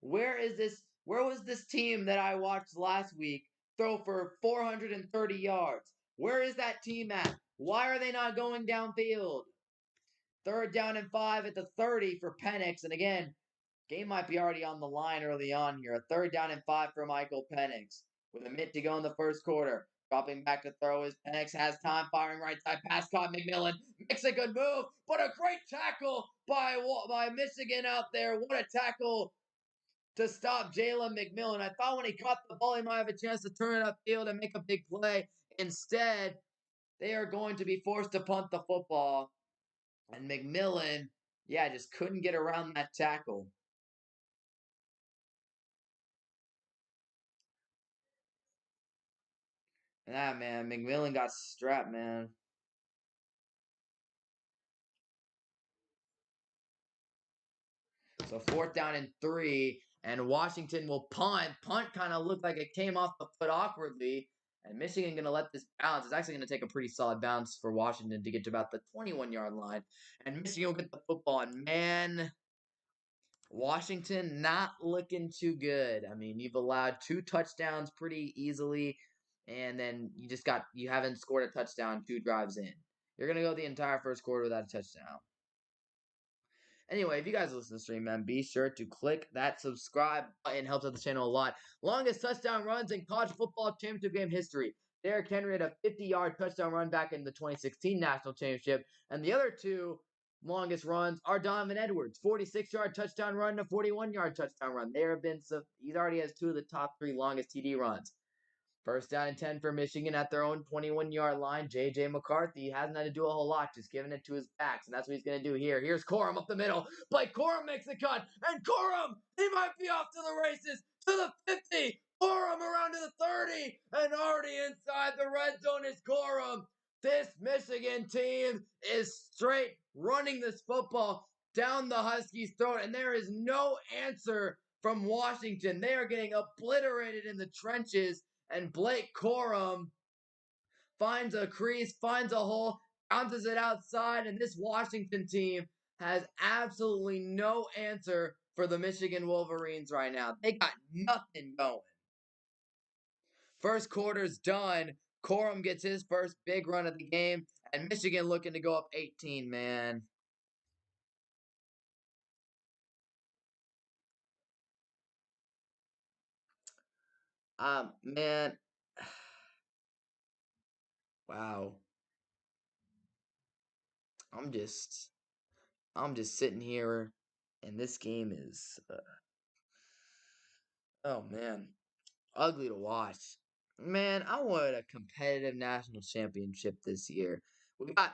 Where is this? Where was this team that I watched last week throw for 430 yards? Where is that team at? Why are they not going downfield? Third down and 5 at the 30 for Penix. And again, game might be already on the line early on here. A third down and 5 for Michael Penix. With a minute to go in the first quarter. Dropping back to throw as Penix has time, firing right side pass caught McMillan. Makes a good move, but a great tackle by Michigan out there. What a tackle to stop Jalen McMillan. I thought when he caught the ball, he might have a chance to turn it upfield and make a big play. Instead, they are going to be forced to punt the football. And McMillan, yeah, just couldn't get around that tackle. Nah, man, McMillan got strapped, man. So fourth down and 3, and Washington will punt. Punt kind of looked like it came off the foot awkwardly, and Michigan going to let this bounce. It's actually going to take a pretty solid bounce for Washington to get to about the 21-yard line, and Michigan will get the football. And man, Washington not looking too good. I mean, you've allowed 2 touchdowns pretty easily, and then you haven't scored a touchdown 2 drives in. You're gonna go the entire first quarter without a touchdown. Anyway, if you guys listen to the stream, man, be sure to click that subscribe button. Helps out the channel a lot. Longest touchdown runs in college football championship game history. Derrick Henry had a 50-yard touchdown run back in the 2016 national championship, and the other two longest runs are Donovan Edwards, 46-yard touchdown run to 41-yard touchdown run. There have been some. He already has two of the top three longest TD runs. First down and 10 for Michigan at their own 21-yard line. J.J. McCarthy hasn't had to do a whole lot, just giving it to his backs, and that's what he's going to do here. Here's Corum up the middle. Blake Corum makes the cut, and Corum, he might be off to the races, to the 50. Corum around to the 30, and already inside the red zone is Corum. This Michigan team is straight running this football down the Huskies' throat, and there is no answer from Washington. They are getting obliterated in the trenches. And Blake Corum finds a crease, finds a hole, bounces it outside, and this Washington team has absolutely no answer for the Michigan Wolverines right now. They got nothing going. First quarter's done. Corum gets his first big run of the game, and Michigan looking to go up 18, man. Man, wow. I'm just, I'm just sitting here, and this game is, oh man, ugly to watch. Man, I wanted a competitive national championship this year. We got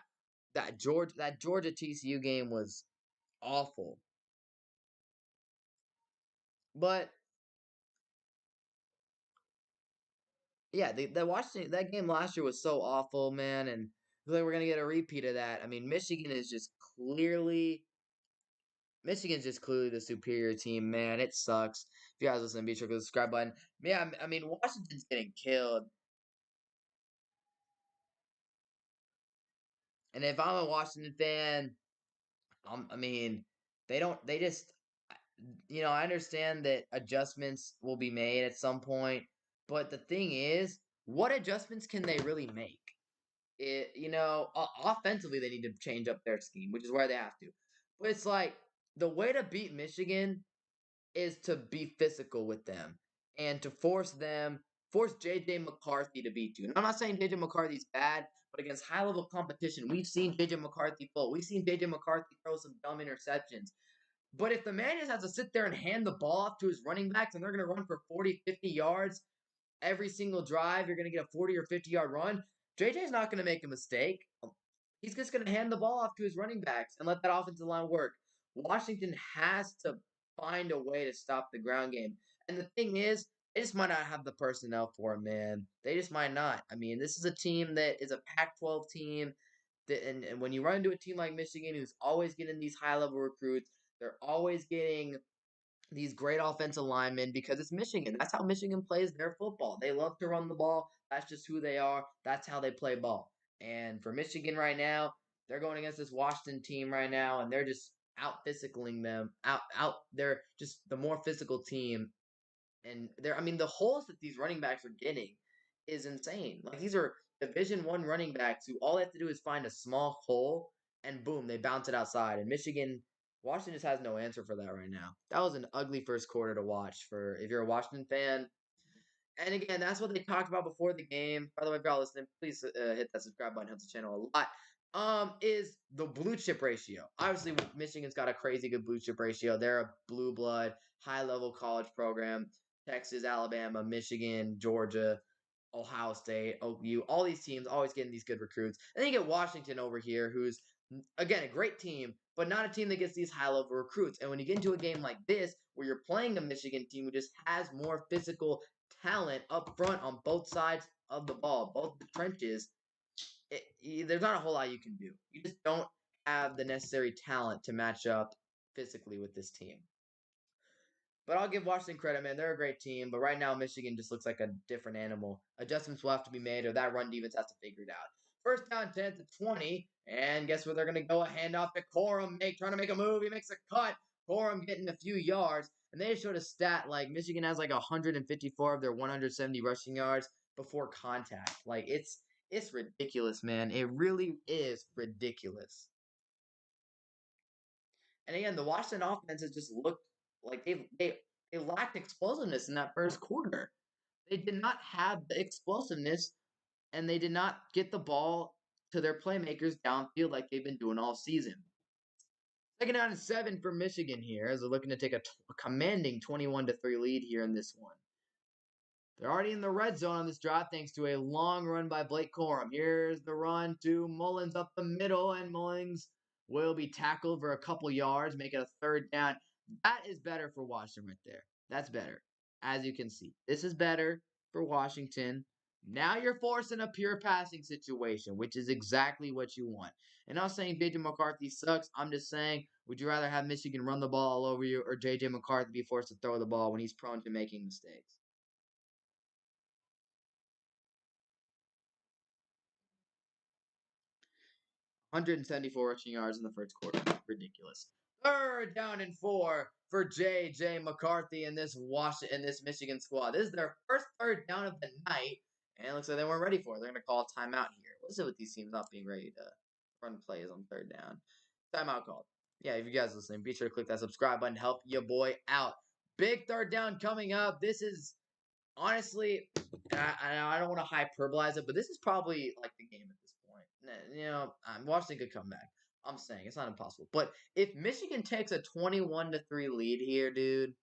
that Georgia TCU game was awful. But yeah, the Washington that game last year was so awful, man, and I feel like we're gonna get a repeat of that. I mean, Michigan's just clearly the superior team, man. It sucks. If you guys listen, be sure to click the subscribe button. Yeah, I mean, Washington's getting killed. And if I'm a Washington fan, I mean, they just, I understand that adjustments will be made at some point, but the thing is, what adjustments can they really make? Offensively, they need to change up their scheme, which is where they have to. But it's like the way to beat Michigan is to be physical with them and to force JJ McCarthy to beat you. And I'm not saying JJ McCarthy's bad, but against high level competition, we've seen JJ McCarthy fall. We've seen JJ McCarthy throw some dumb interceptions. But if the man just has to sit there and hand the ball off to his running backs and they're going to run for 40, 50 yards every single drive, you're going to get a 40 or 50-yard run. JJ's not going to make a mistake. He's just going to hand the ball off to his running backs and let that offensive line work. Washington has to find a way to stop the ground game. And the thing is, they just might not have the personnel for it, man. They just might not. I mean, this is a team that is a Pac 12 team. And when you run into a team like Michigan, who's always getting these high level recruits, they're always getting these great offensive linemen because it's Michigan. That's how Michigan plays their football. They love to run the ball. That's just who they are. That's how they play ball. And for Michigan right now, they're going against this Washington team right now, and they're just out physicaling them. They're just the more physical team. And I mean, the holes that these running backs are getting is insane. Like these are Division 1 running backs who all they have to do is find a small hole and boom, they bounce it outside. And Washington just has no answer for that right now. That was an ugly first quarter to watch for if you're a Washington fan. And again, that's what they talked about before the game. By the way, if y'all listening, please hit that subscribe button. Helps the channel a lot. Is the blue chip ratio. Obviously, Michigan's got a crazy good blue chip ratio. They're a blue blood, high level college program. Texas, Alabama, Michigan, Georgia, Ohio State, OU, all these teams always getting these good recruits. And then you get Washington over here, who's again a great team, but not a team that gets these high level recruits. And when you get into a game like this, where you're playing a Michigan team who just has more physical talent up front on both sides of the ball, both the trenches, there's not a whole lot you can do. You just don't have the necessary talent to match up physically with this team. But I'll give Washington credit, man. They're a great team. But right now, Michigan just looks like a different animal. Adjustments will have to be made, or that run defense has to figure it out. First down, 10 to 20. And guess where they're going to go? A handoff to Corum, trying to make a move. He makes a cut. Corum getting a few yards. And they showed a stat like Michigan has like 154 of their 170 rushing yards before contact. Like it's ridiculous, man. It really is ridiculous. And again, the Washington offense has just looked like they lacked explosiveness in that first quarter. They did not have the explosiveness, and they did not get the ball to their playmakers downfield like they've been doing all season. Second down and 7 for Michigan here as they're looking to take a commanding 21-3 lead here in this one. They're already in the red zone on this drive thanks to a long run by Blake Corum. Here's the run to Mullins up the middle, and Mullins will be tackled for a couple yards, make it a third down. That is better for Washington right there. That's better, as you can see. This is better for Washington. Now you're forcing a pure passing situation, which is exactly what you want. And I'm not saying J.J. McCarthy sucks. I'm just saying, would you rather have Michigan run the ball all over you or J.J. McCarthy be forced to throw the ball when he's prone to making mistakes? 174 rushing yards in the first quarter. Ridiculous. Third down and 4 for J.J. McCarthy in this Michigan squad. This is their first third down of the night, and it looks like they weren't ready for it. They're going to call a timeout here. What's it with these teams not being ready to run plays on third down? Timeout called. Yeah, if you guys are listening, be sure to click that subscribe button. Help your boy out. Big third down coming up. This is honestly, I don't want to hyperbolize it, but this is probably like the game at this point. You know, Washington could come back. I'm saying it's not impossible. But if Michigan takes a 21-3 lead here, dude,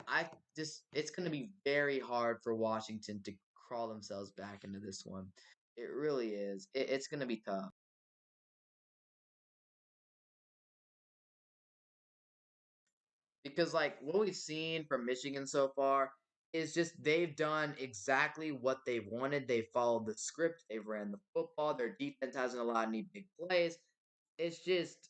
I just it's going to be very hard for Washington to crawl themselves back into this one. It really is. It's going to be tough. Because like what we've seen from Michigan so far is just they've done exactly what they wanted. They followed the script. They ran the football. Their defense hasn't allowed any big plays. It's just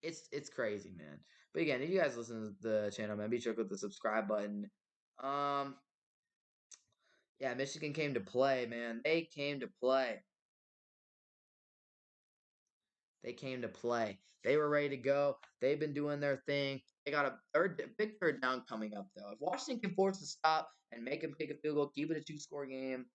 it's crazy, man. But again, if you guys listen to the channel, man, be sure to click the subscribe button. Um, yeah, Michigan came to play, man. They came to play. They came to play. They were ready to go. They've been doing their thing. They got a big third down coming up though. If Washington can force a stop and make them kick a field goal, keep it a two-score game,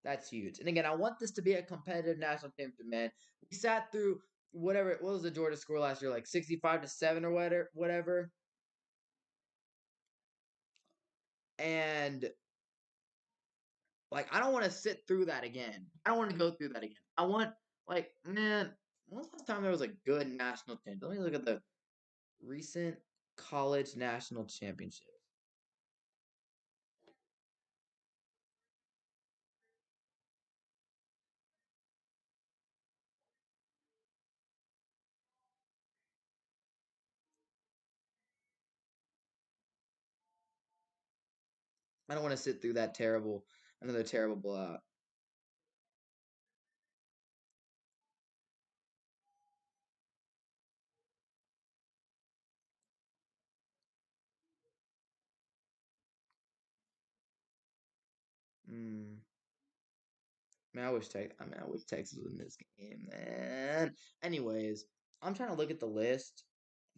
that's huge. And again, I want this to be a competitive national championship, man. We sat through what was the Georgia score last year, like 65-7 or whatever. And like I don't want to sit through that again. I don't want to go through that again. I want like man, when was the last time there was a good national championship? Let me look at the recent college national championship. I don't want to sit through that another terrible blowout. Mm. I wish Texas was in this game, man. Anyways, I'm trying to look at the list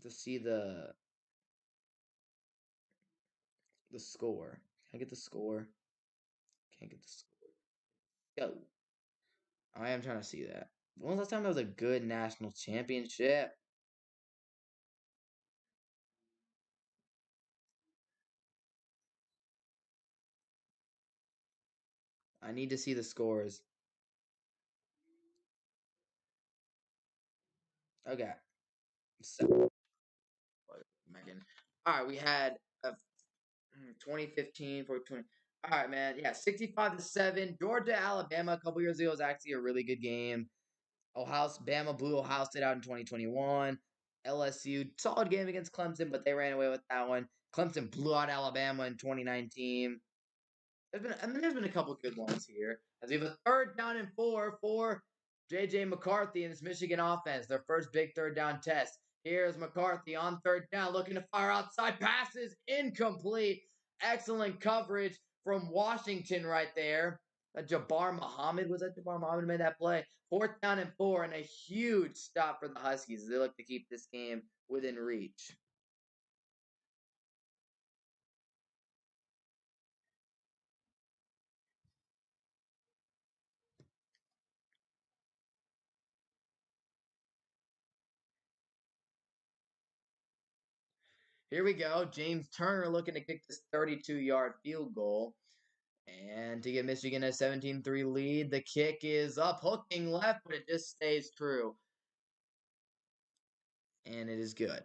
to see the score. Can I get the score? Can't get the score. Go. I am trying to see that. When was the last time there was a good national championship? I need to see the scores. Okay. So, Megan. All right, we had a 2015 for 20. All right, man. Yeah, 65-7. Georgia, Alabama a couple years ago was actually a really good game. Bama blew Ohio State out in 2021. LSU, solid game against Clemson, but they ran away with that one. Clemson blew out Alabama in 2019. There's been a couple good ones here. As we have a third down and 4 for J.J. McCarthy and this Michigan offense, their first big third down test. Here's McCarthy on third down, looking to fire outside passes, incomplete. Excellent coverage from Washington right there. Jabbar Muhammad was that Jabbar Muhammad made that play. Fourth down and 4, and a huge stop for the Huskies as they look to keep this game within reach. Here we go. James Turner looking to kick this 32-yard field goal. And to give Michigan a 17-3 lead, the kick is up, hooking left, but it just stays true. and it is good.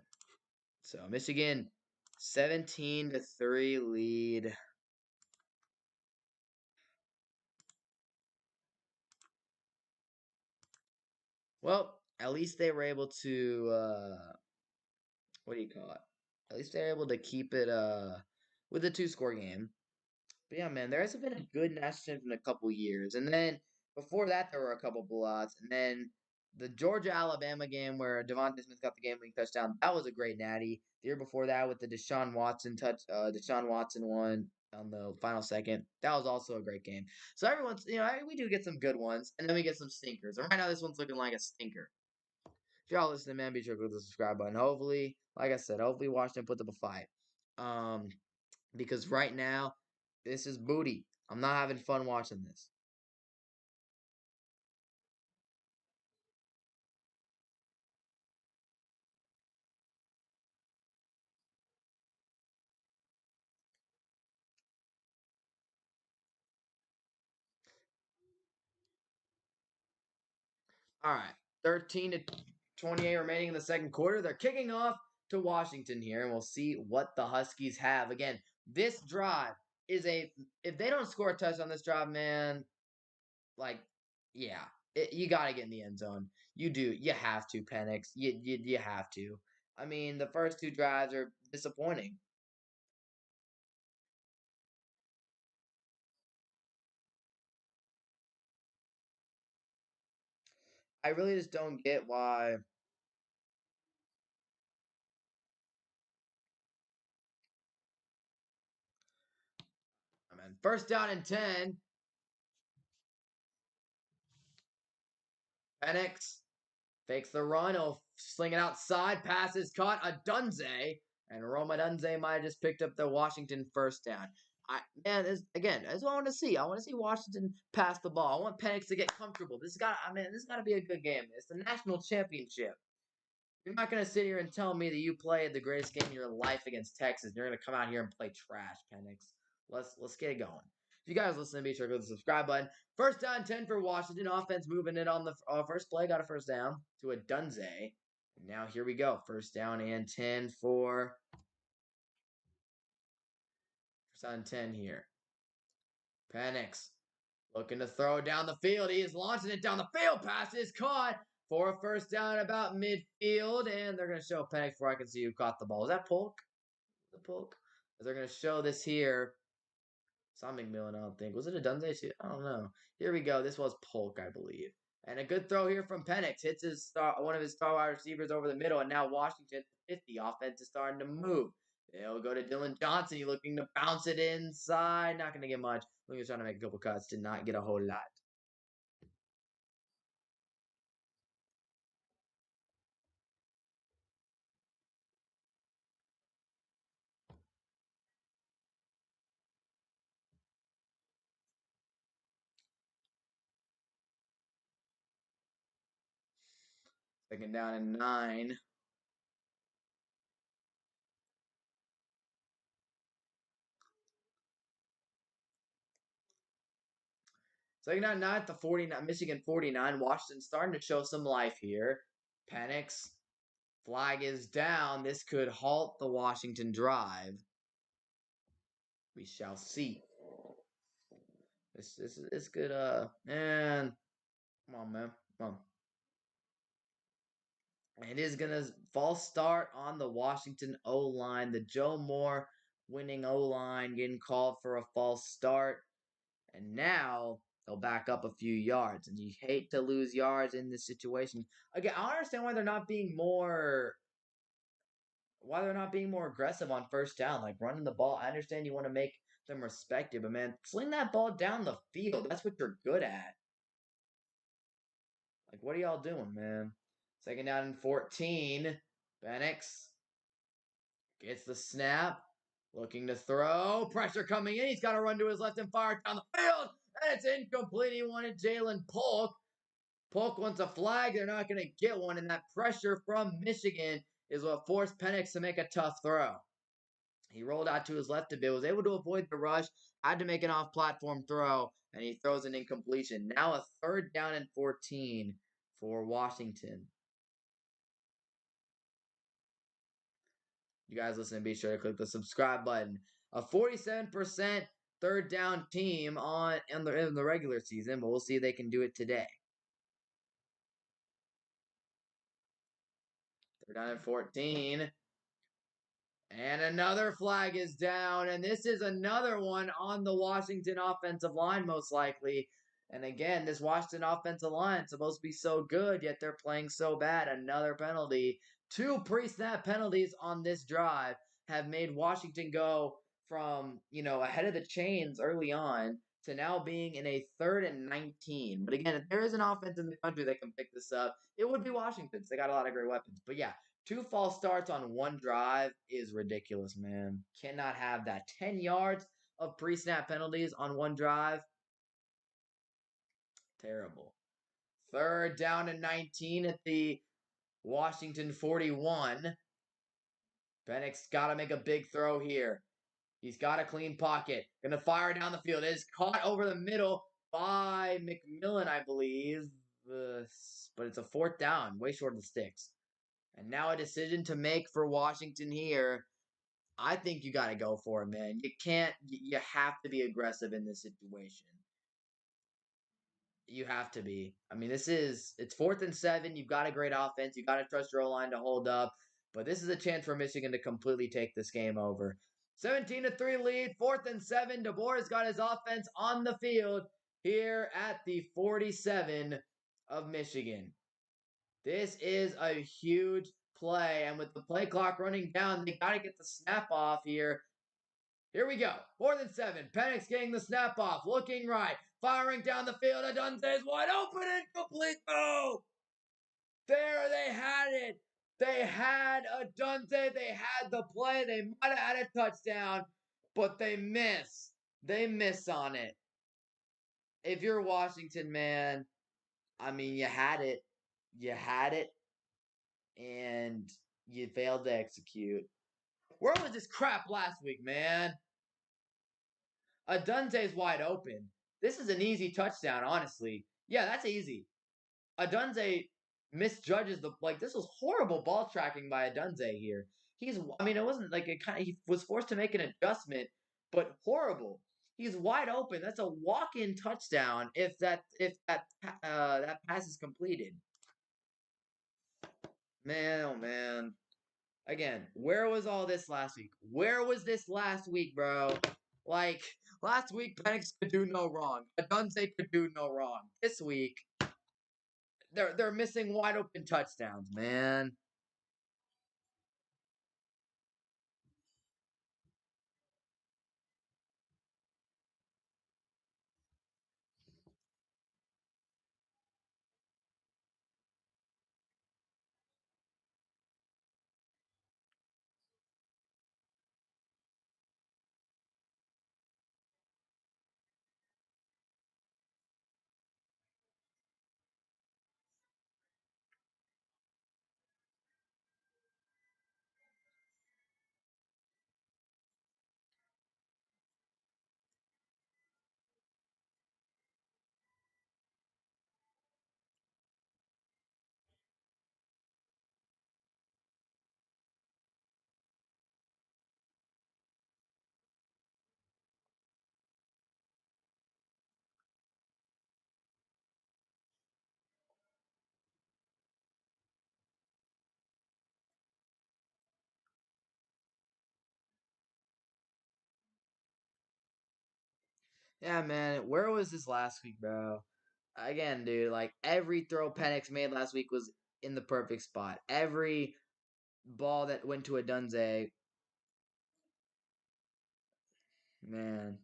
So Michigan 17-3 lead. Well, at least they were able to what do you call it? At least they're able to keep it with a two-score game. But yeah, man, there hasn't been a good national championship in a couple years. And then before that, there were a couple blowouts. And then the Georgia Alabama game where Devontae Smith got the game-winning touchdown, that was a great natty. The year before that, with the Deshaun Watson Deshaun Watson one on the final second, that was also a great game. So everyone's, we do get some good ones, and then we get some stinkers. And right now, this one's looking like a stinker. If y'all listening, man, be sure to click the subscribe button. Hopefully, like I said, hopefully Washington puts up a fight. Because right now, this is booty. I'm not having fun watching this. All right, 13-28 remaining in the second quarter. They're kicking off to Washington here, and we'll see what the Huskies have. Again, this drive is if they don't score a touchdown on this drive, man, like, yeah, you got to get in the end zone. You do. You have to, Penix. You have to. I mean, the first two drives are disappointing. I really just don't get why. I mean, first down and 10. Penix fakes the run. He'll sling it outside. Passes caught. Odunze. And Rome Odunze might have just picked up the Washington first down. Again, that's what I want to see. I want to see Washington pass the ball. I want Penix to get comfortable. This has got to be a good game. It's the national championship. You're not gonna sit here and tell me that you played the greatest game of your life against Texas. And you're gonna come out here and play trash, Penix. Let's get it going. If you guys listen, be sure to click the subscribe button. First down 10 for Washington. Offense moving it on the first play. Got a first down to Odunze. Now here we go. First down and 10 for first down 10 here. Penix looking to throw down the field. He is launching it down the field. Pass is caught for a first down about midfield. And they're going to show Penix before I can see who caught the ball. Is that Polk? The Polk? They're going to show this here. It's not McMillan, I don't think. Was it a Dunze? I don't know. Here we go. This was Polk, I believe. And a good throw here from Penix. Hits one of his star wide receivers over the middle. And now Washington 50. Offense is starting to move. They'll go to Dillon Johnson. He's looking to bounce it inside. Not going to get much. Looking trying to make a couple cuts. Did not get a whole lot. Second down and 9. Second down and 9 at the 49. Michigan 49. Washington starting to show some life here. Penix. Flag is down. This could halt the Washington drive. We shall see. This could man. Come on, man. Come on. It is gonna false start on the Washington O line. The Joe Moore winning O line getting called for a false start. And now they'll back up a few yards. And you hate to lose yards in this situation. Again, I don't understand why they're not being more aggressive on first down, like running the ball. I understand you want to make them respect you, but man, sling that ball down the field. That's what you're good at. Like, what are y'all doing, man? Second down and 14. Penix gets the snap. Looking to throw. Pressure coming in. He's got to run to his left and fire down the field. And it's incomplete. He wanted Jalen Polk. Polk wants a flag. They're not going to get one. And that pressure from Michigan is what forced Penix to make a tough throw. He rolled out to his left a bit, was able to avoid the rush, had to make an off platform throw, and he throws an incompletion. Now a third down and 14 for Washington. You guys listen, be sure to click the subscribe button. A 47% third down team in the regular season, but we'll see if they can do it today. Third down and 14. And another flag is down, and this is another one on the Washington offensive line, most likely. And again, this Washington offensive line is supposed to be so good, yet they're playing so bad. Another penalty. Two pre-snap penalties on this drive have made Washington go from, ahead of the chains early on to now being in a 3rd and 19. But again, if there is an offense in the country that can pick this up, it would be Washington's. They got a lot of great weapons. But yeah, 2 false starts on one drive is ridiculous, man. Cannot have that. 10 yards of pre-snap penalties on one drive. Terrible. Third down and 19 at the Washington 41. Penix got to make a big throw here. He's got a clean pocket. Gonna fire down the field. It is caught over the middle by McMillan, I believe. But it's a 4th down, way short of the sticks. And now a decision to make for Washington here. I think you got to go for it, man. You can't, you have to be aggressive in this situation. You have to be. I mean, it's 4th and 7. You've got a great offense. You got to trust your O-line to hold up. But this is a chance for Michigan to completely take this game over. 17-3 lead, 4th and 7. DeBoer's got his offense on the field here at the 47 of Michigan. This is a huge play, and with the play clock running down, they got to get the snap off here. Here we go. 4th and 7. Penix getting the snap off, looking right, firing down the field. Adunze is wide open and complete. Oh! There they had it. They had Adunze. They had the play. They might have had a touchdown, but they miss. They miss on it. If you're Washington, man, I mean, you had it. You had it, and you failed to execute. Where was this crap last week, man? Adunze's wide open. This is an easy touchdown, honestly. Yeah, that's easy. Adunze misjudges this was horrible ball tracking by Adunze here. It wasn't like he was forced to make an adjustment, but horrible. He's wide open. That's a walk-in touchdown if that pass is completed. Man, oh man. Again, where was all this last week? Where was this last week, bro? Like, last week, Penix could do no wrong. Adunze could do no wrong. This week, they're missing wide open touchdowns, man. Yeah, man. Where was this last week, bro? Again, dude, like every throw Penix made last week was in the perfect spot. Every ball that went to Adunze, man.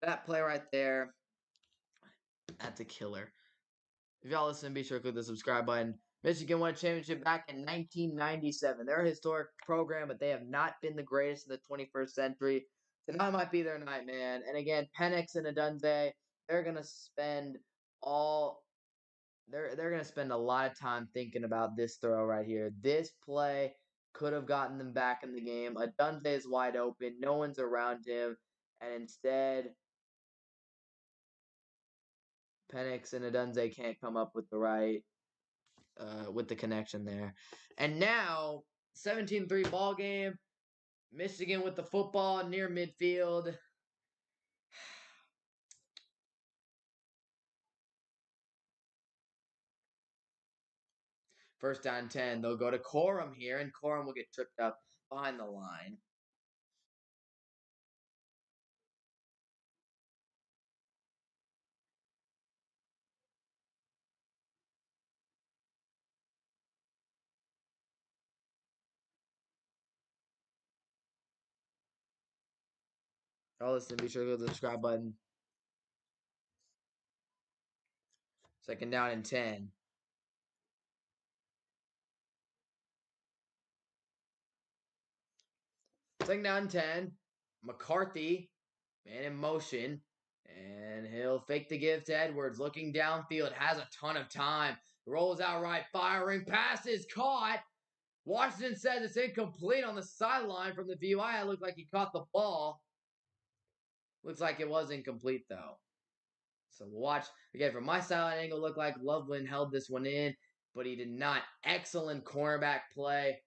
That play right there, that's a killer. If y'all listen, be sure to click the subscribe button. Michigan won a championship back in 1997. They're a historic program, but they have not been the greatest in the 21st century. Tonight might be their night, man. And again, Penix and Adunze, they're gonna spend all they're gonna spend a lot of time thinking about this throw right here. This play could have gotten them back in the game. Adunze is wide open, no one's around him, and instead Penix and Adunze can't come up with the right with the connection there. And now 17-3 ball game. Michigan with the football near midfield. First down 10. They'll go to Corum here, and Corum will get tripped up behind the line. Y'all listen, be sure to hit the subscribe button. Second down and 10. Second down and 10. McCarthy, man in motion. And he'll fake the give to Edwards. Looking downfield, has a ton of time. Rolls out right, firing, passes caught. Washington says it's incomplete on the sideline from the view I had. Looked like he caught the ball. Looks like it was incomplete, though. So we'll watch. Again, from my sideline angle, looked like Loveland held this one in, but he did not. Excellent cornerback play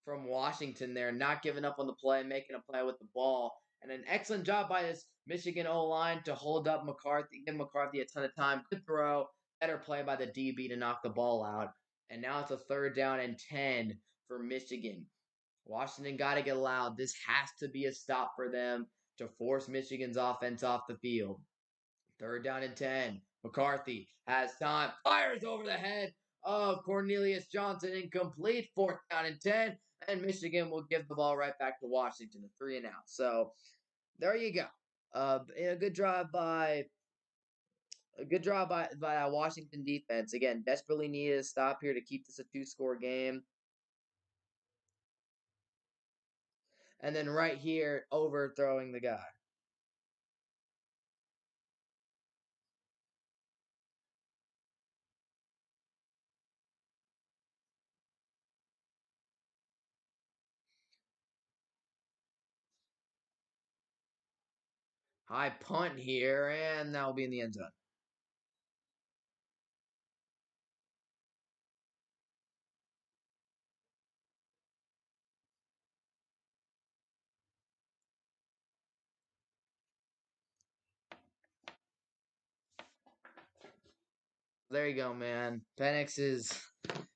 from Washington there, not giving up on the play, making a play with the ball. And an excellent job by this Michigan O-line to hold up McCarthy, give McCarthy a ton of time. Good throw, better play by the DB to knock the ball out. And now it's a third down and 10 for Michigan. Washington got to get loud. This has to be a stop for them to force Michigan's offense off the field. Third down and 10. McCarthy has time, fires over the head of Cornelius Johnson, incomplete. Fourth down and 10. And Michigan will give the ball right back to Washington, a 3-and-out. So there you go. A good drive by Washington defense. Again, desperately needed a stop here to keep this a 2-score game. And then right here, overthrowing the guy. High punt here, and that will be in the end zone. There you go, man. Penix is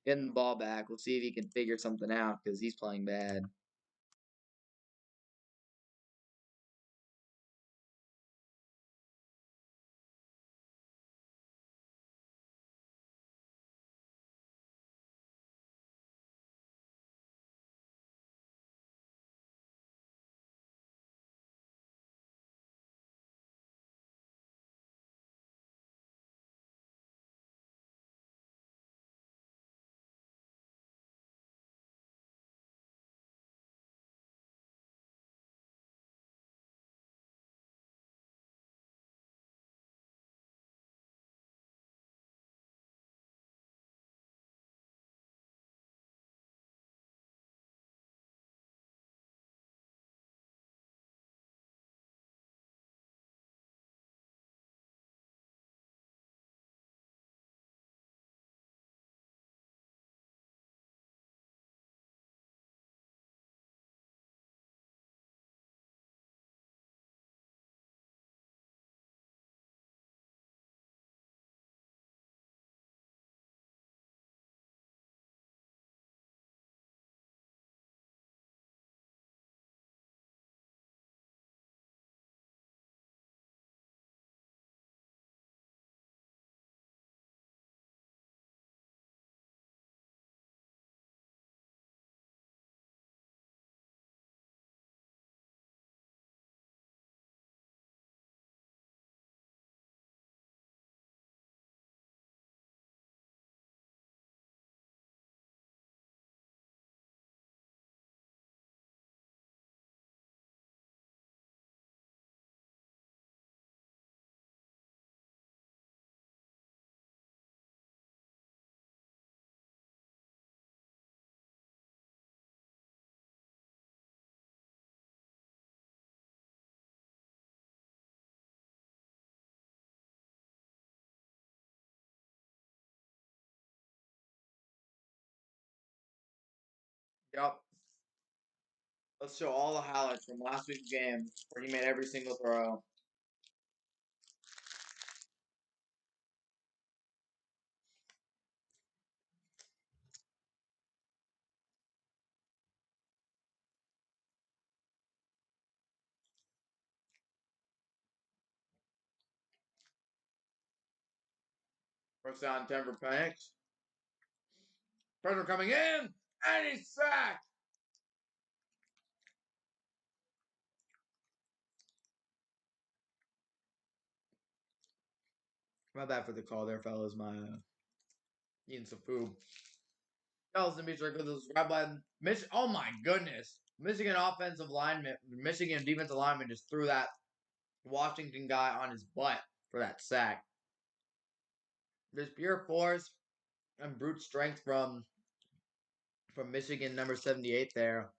getting the ball back. We'll see if he can figure something out because he's playing bad. Yep. Let's show all the highlights from last week's game where he made every single throw. First down, 10 for Penix. Pressure coming in, and he's sacked. My bad for the call there, fellas. My eating some food. Y'all be sure to subscribe button. Oh my goodness. Michigan offensive lineman, Michigan defensive lineman just threw that Washington guy on his butt for that sack. There's pure force and brute strength from Michigan number 78 there.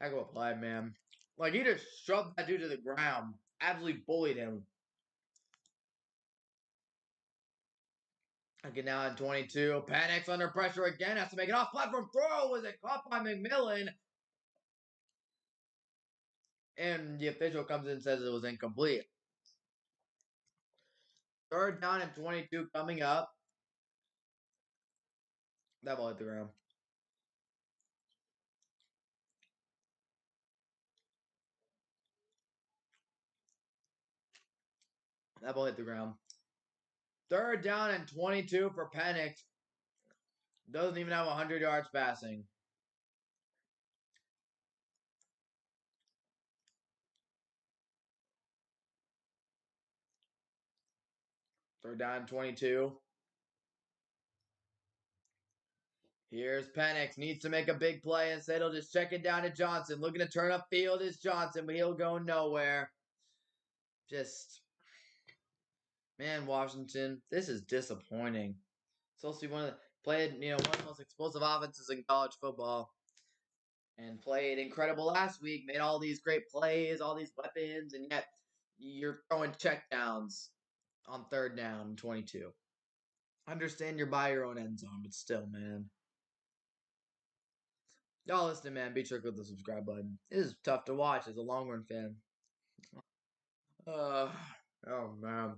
Heck of a play, man. Like, he just shoved that dude to the ground. Absolutely bullied him. Okay, now in 22. Penix under pressure again. Has to make an off-platform throw. Was it caught by McMillan? And the official comes in and says it was incomplete. Third down and 22 coming up. That ball hit the ground. That ball hit the ground. Third down and 22 for Penix. Doesn't even have 100 yards passing. Third down and 22. Here's Penix. Needs to make a big play. Instead, he'll just check it down to Johnson. Looking to turn up field is Johnson, but he'll go nowhere. Just, man, Washington, this is disappointing. Supposed to be one of one of the most explosive offenses in college football. And played incredible last week. Made all these great plays, all these weapons, and yet you're throwing checkdowns on third down and 22. Understand you're by your own end zone, but still, man. Y'all listen, man. Be sure to click the subscribe button. It is tough to watch as a Longhorn fan. Oh man,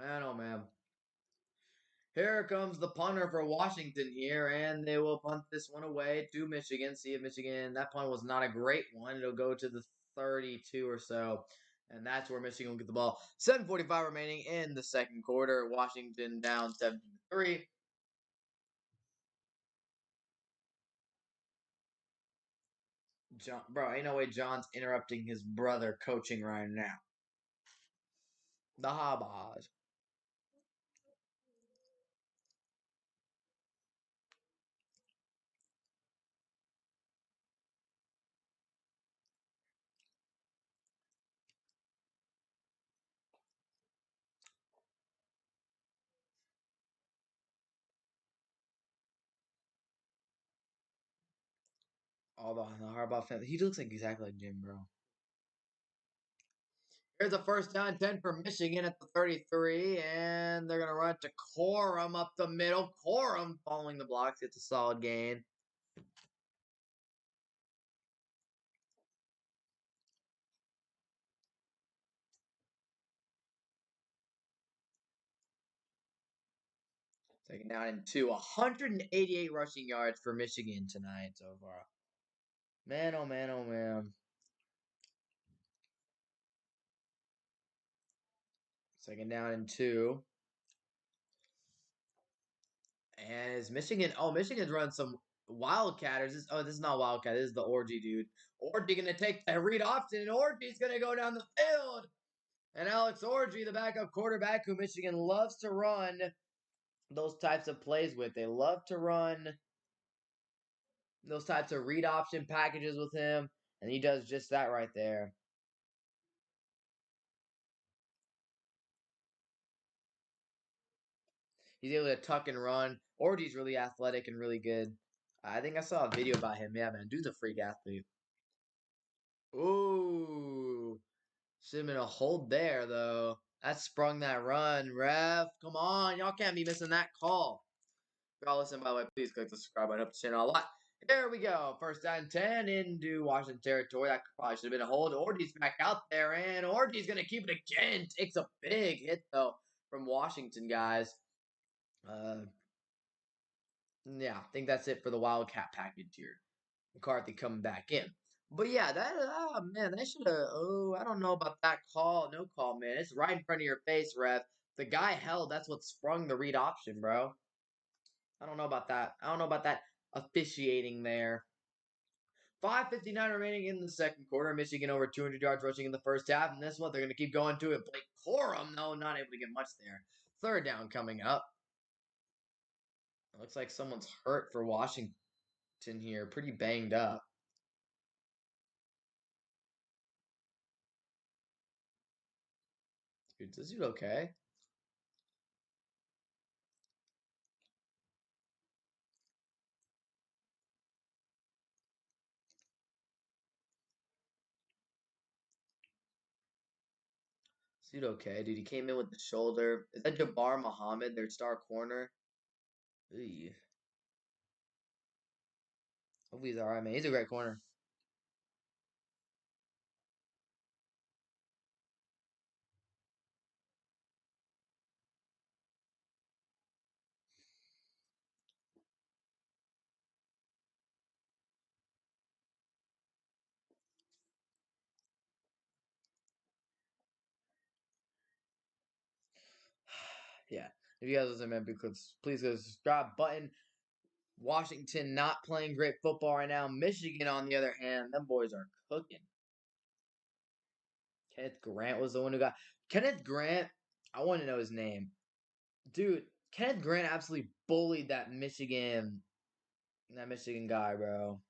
oh man. Here comes the punter for Washington here, and they will punt this one away to Michigan. See if Michigan. That punt was not a great one. It'll go to the 32 or so. And that's where Michigan will get the ball. 7:45 remaining in the second quarter. Washington down 7-3. Bro, ain't no way John's interrupting his brother coaching right now. The Hobos. All the Harbaugh family. He looks like exactly like Jim, bro. Here's a first down 10 for Michigan at the 33, and they're going to run to Corum up the middle. Corum following the blocks gets a solid gain. Taking down into 188 rushing yards for Michigan tonight so far. Man, oh man, oh man. Second down and 2. And is Michigan? Oh, Michigan's run some Wildcatters. This is not Wildcat. This is the Orgy dude. Orgy gonna take the read option, and Orgy's gonna go down the field. And Alex Orgy, the backup quarterback, who Michigan loves to run those types of plays with. They love to run those types of read option packages with him, and he does just that right there. He's able to tuck and run. Orgy's really athletic and really good. I think I saw a video about him. Yeah, man, dude's a freak athlete. Ooh, should have been a hold there though. That sprung that run, ref. Come on, y'all can't be missing that call. If y'all listen, by the way, please click the subscribe button. Help the channel a lot. There we go. First down 10 into Washington territory. That probably should have been a hold. Ortiz back out there, and Ortiz going to keep it again. Takes a big hit, though, from Washington, guys. Yeah, I think that's it for the Wildcat package here. McCarthy coming back in. But yeah, that man, they should have. Oh, I don't know about that call. No call, man. It's right in front of your face, ref. The guy held. That's what sprung the read option, bro. I don't know about that. I don't know about that officiating there. 5:59 remaining in the second quarter. Michigan over 200 yards rushing in the first half, and this one they're going to keep going to it. Blake Corum, no, not able to get much there. Third down coming up. It looks like someone's hurt for Washington here, pretty banged up. Dude, is dude okay? Is dude okay? Dude, he came in with the shoulder. Is that Jabbar Muhammad, their star corner? Eey. Hope he's alright, man. He's a great corner. Yeah. If you guys remember, please go to the subscribe button. Washington not playing great football right now. Michigan, on the other hand, them boys are cooking. Kenneth Grant was the one who got. Kenneth Grant, I want to know his name. Dude, Kenneth Grant absolutely bullied that Michigan guy, bro.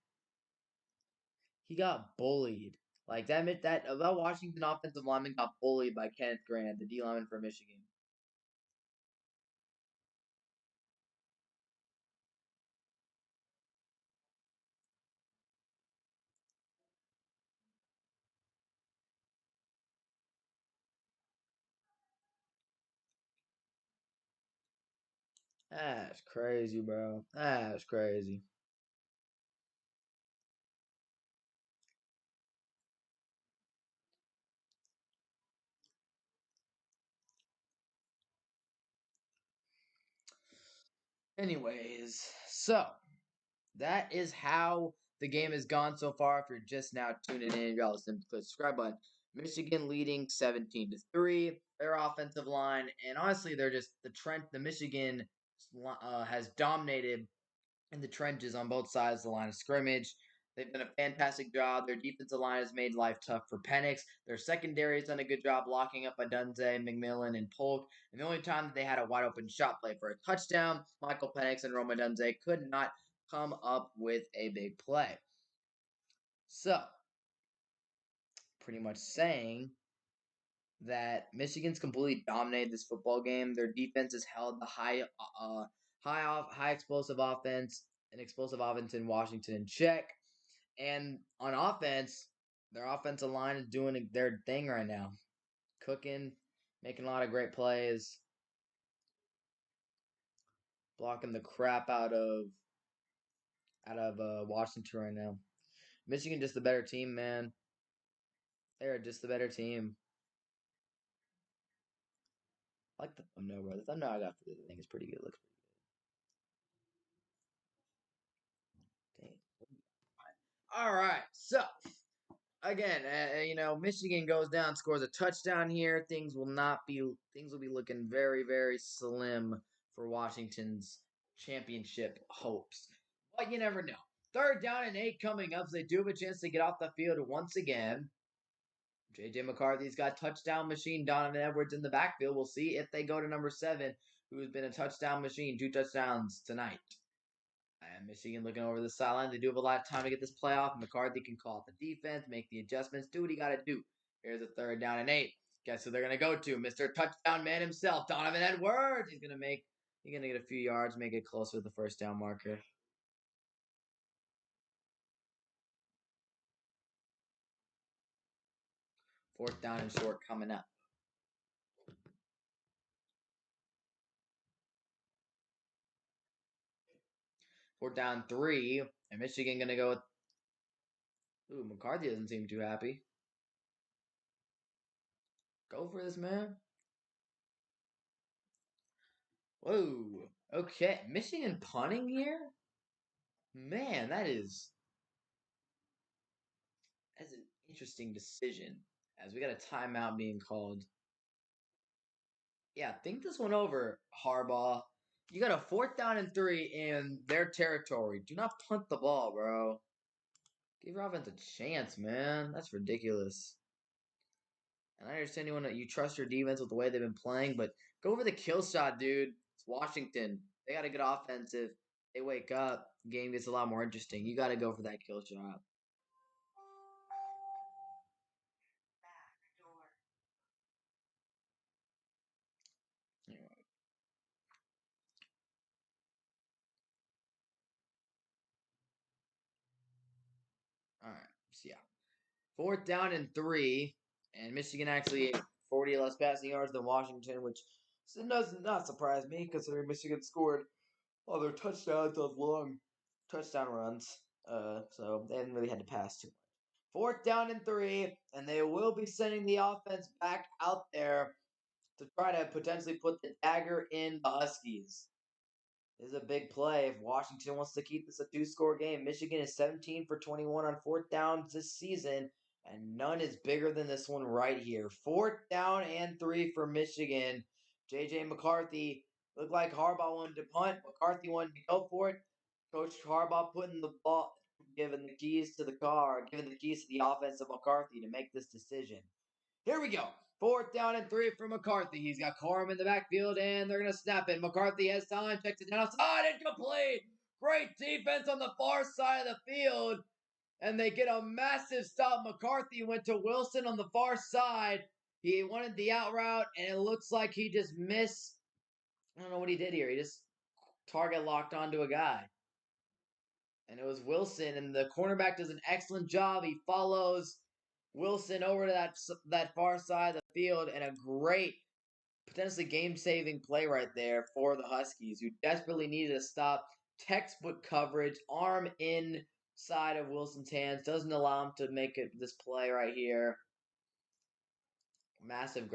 He got bullied. Like that Washington offensive lineman got bullied by Kenneth Grant, the D lineman from Michigan. That's crazy, bro. That's crazy. Anyways, so that is how the game has gone so far. If you're just now tuning in, y'all listen to the subscribe button. Michigan leading 17-3. Their offensive line, and honestly, they're just the Michigan has dominated in the trenches on both sides of the line of scrimmage. They've done a fantastic job. Their defensive line has made life tough for Penix. Their secondary has done a good job blocking up Adunze, McMillan, and Polk. And the only time that they had a wide open shot play for a touchdown, Michael Penix and Rome Odunze could not come up with a big play. So, pretty much saying that Michigan's completely dominated this football game. Their defense has held the high explosive offense and explosive offense in Washington in check. And on offense, their offensive line is doing their thing right now, cooking, making a lot of great plays, blocking the crap out of Washington right now. Michigan just the better team, man. They're just the better team. I like the thumbnail, bro. The thumbnail I got for this thing is pretty good. It looks pretty good. Dang. All right, so again, Michigan goes down, scores a touchdown here. Things will be looking very, very slim for Washington's championship hopes. But you never know. Third down and 8 coming up, so they do have a chance to get off the field once again. JJ McCarthy's got touchdown machine Donovan Edwards in the backfield. We'll see if they go to number 7, who has been a touchdown machine, 2 touchdowns tonight. And Michigan looking over the sideline. They do have a lot of time to get this playoff. McCarthy can call out the defense, make the adjustments, do what he got to do. Here's a third down and 8. Guess who they're going to go to? Mr. Touchdown Man himself, Donovan Edwards. He's going to get a few yards, make it closer to the first down marker. Fourth down and short coming up. Fourth down 3. And Michigan going to go with. Ooh, McCarthy doesn't seem too happy. Go for this, man. Whoa. Okay. Michigan punting here? Man, that's an interesting decision. As we got a timeout being called. Yeah, think this one over, Harbaugh. You got a fourth down and 3 in their territory. Do not punt the ball, bro. Give your offense a chance, man. That's ridiculous. And I understand you trust your defense with the way they've been playing, but go for the kill shot, dude. It's Washington. They got to get offensive. They wake up, game gets a lot more interesting. You got to go for that kill shot. Anyway. All right. So yeah, fourth down and 3, and Michigan actually 40 less passing yards than Washington, which does not surprise me considering Michigan scored all their touchdowns on long touchdown runs. So they haven't really had to pass too much. Fourth down and 3, and they will be sending the offense back out there to try to potentially put the dagger in the Huskies. This is a big play if Washington wants to keep this a two-score game. Michigan is 17 for 21 on fourth downs this season, and none is bigger than this one right here. Fourth down and 3 for Michigan. J.J. McCarthy looked like Harbaugh wanted to punt. McCarthy wanted to go for it. Coach Harbaugh putting the ball, giving the keys to the car, giving the keys to the offense of McCarthy to make this decision. Here we go. Fourth down and 3 for McCarthy. He's got Corum in the backfield, and they're going to snap it. McCarthy has time, checks it down outside, incomplete. Great defense on the far side of the field, and they get a massive stop. McCarthy went to Wilson on the far side. He wanted the out route, and it looks like he just missed. I don't know what he did here. He just target locked onto a guy. And it was Wilson, and the cornerback does an excellent job. He follows Wilson over to that far side of the field, and a great, potentially game-saving play right there for the Huskies, who desperately needed a stop. Textbook coverage, arm inside of Wilson's hands, doesn't allow him to make this play right here. Massive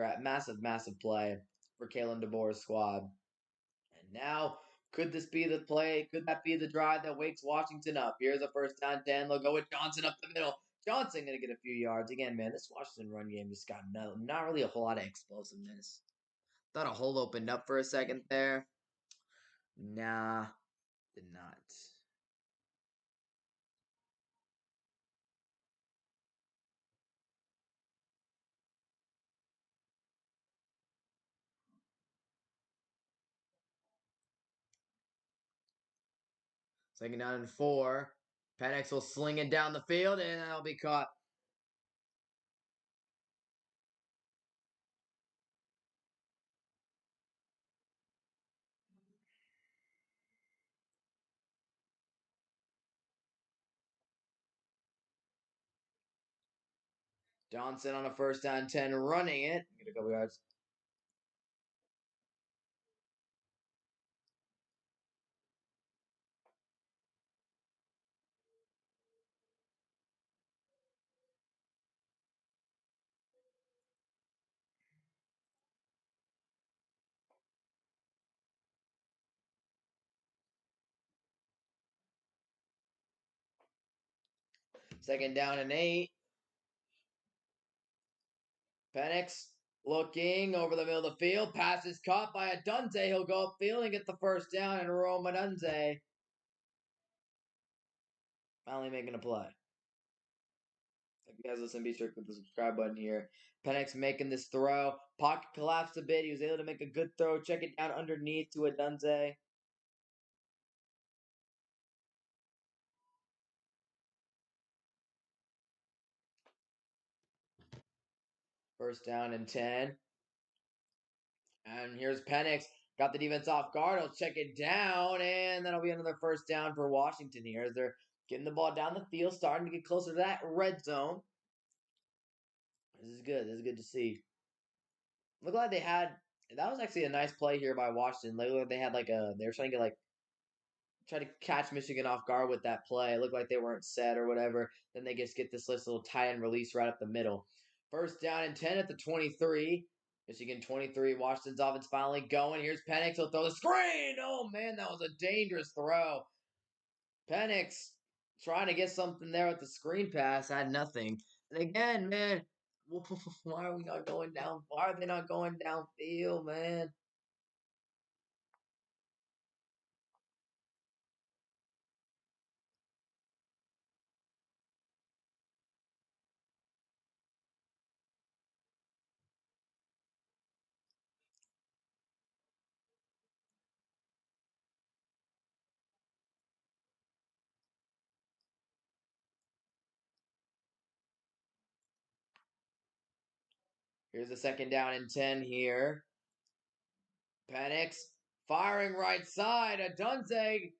play for Kalen DeBoer's squad. And now, could this be the play? Could that be the drive that wakes Washington up? Here's a first down 10. They'll go with Johnson up the middle. Johnson going to get a few yards. Again, man, this Washington run game just got not really a whole lot of explosiveness. Thought a hole opened up for a second there. Nah, did not. Second down and 4. Penix will sling it down the field, and that'll be caught. Johnson on a first down 10 running it. Get a couple yards. Second down and 8. Penix looking over the middle of the field. Pass is caught by Odunze. He'll go upfield and get the first down. And Rome Odunze finally making a play. If you guys listen, be sure to click the subscribe button here. Penix making this throw. Pocket collapsed a bit. He was able to make a good throw. Check it down underneath to Odunze. First down and 10. And here's Penix. Got the defense off guard. He'll check it down. And that'll be another first down for Washington here as they're getting the ball down the field, starting to get closer to that red zone. This is good. This is good to see. Looked like they had. That was actually a nice play here by Washington. They had they were trying to get try to catch Michigan off guard with that play. It looked like they weren't set or whatever. Then they just get this little tight end release right up the middle. First down and 10 at the 23. Michigan 23. Washington's offense finally going. Here's Penix. He'll throw the screen. Oh, man, that was a dangerous throw. Penix trying to get something there with the screen pass. Had nothing. And again, man, why are we not going down? Why are they not going downfield, man? Here's a second down and 10 here. Penix firing right side. Odunze.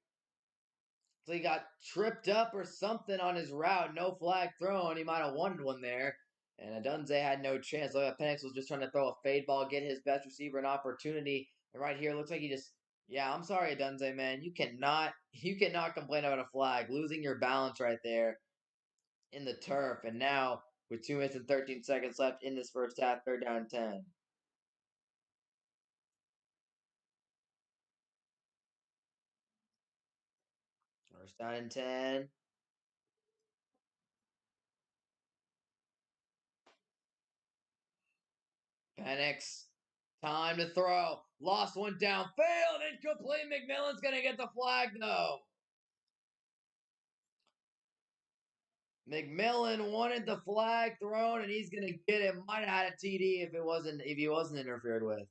So he got tripped up or something on his route. No flag thrown. He might have wanted one there. And Odunze had no chance. Look at Penix was just trying to throw a fade ball, get his best receiver an opportunity. And right here, looks like he just, yeah, I'm sorry, Odunze, man. You cannot complain about a flag. Losing your balance right there in the turf. And now, with 2 minutes and 13 seconds left in this first half, third down and 10. First down and 10. Penix. Time to throw. Lost one downfield. Incomplete. McMillan's going to get the flag, though. McMillan wanted the flag thrown, and he's going to get it. Might have had a TD if he wasn't interfered with.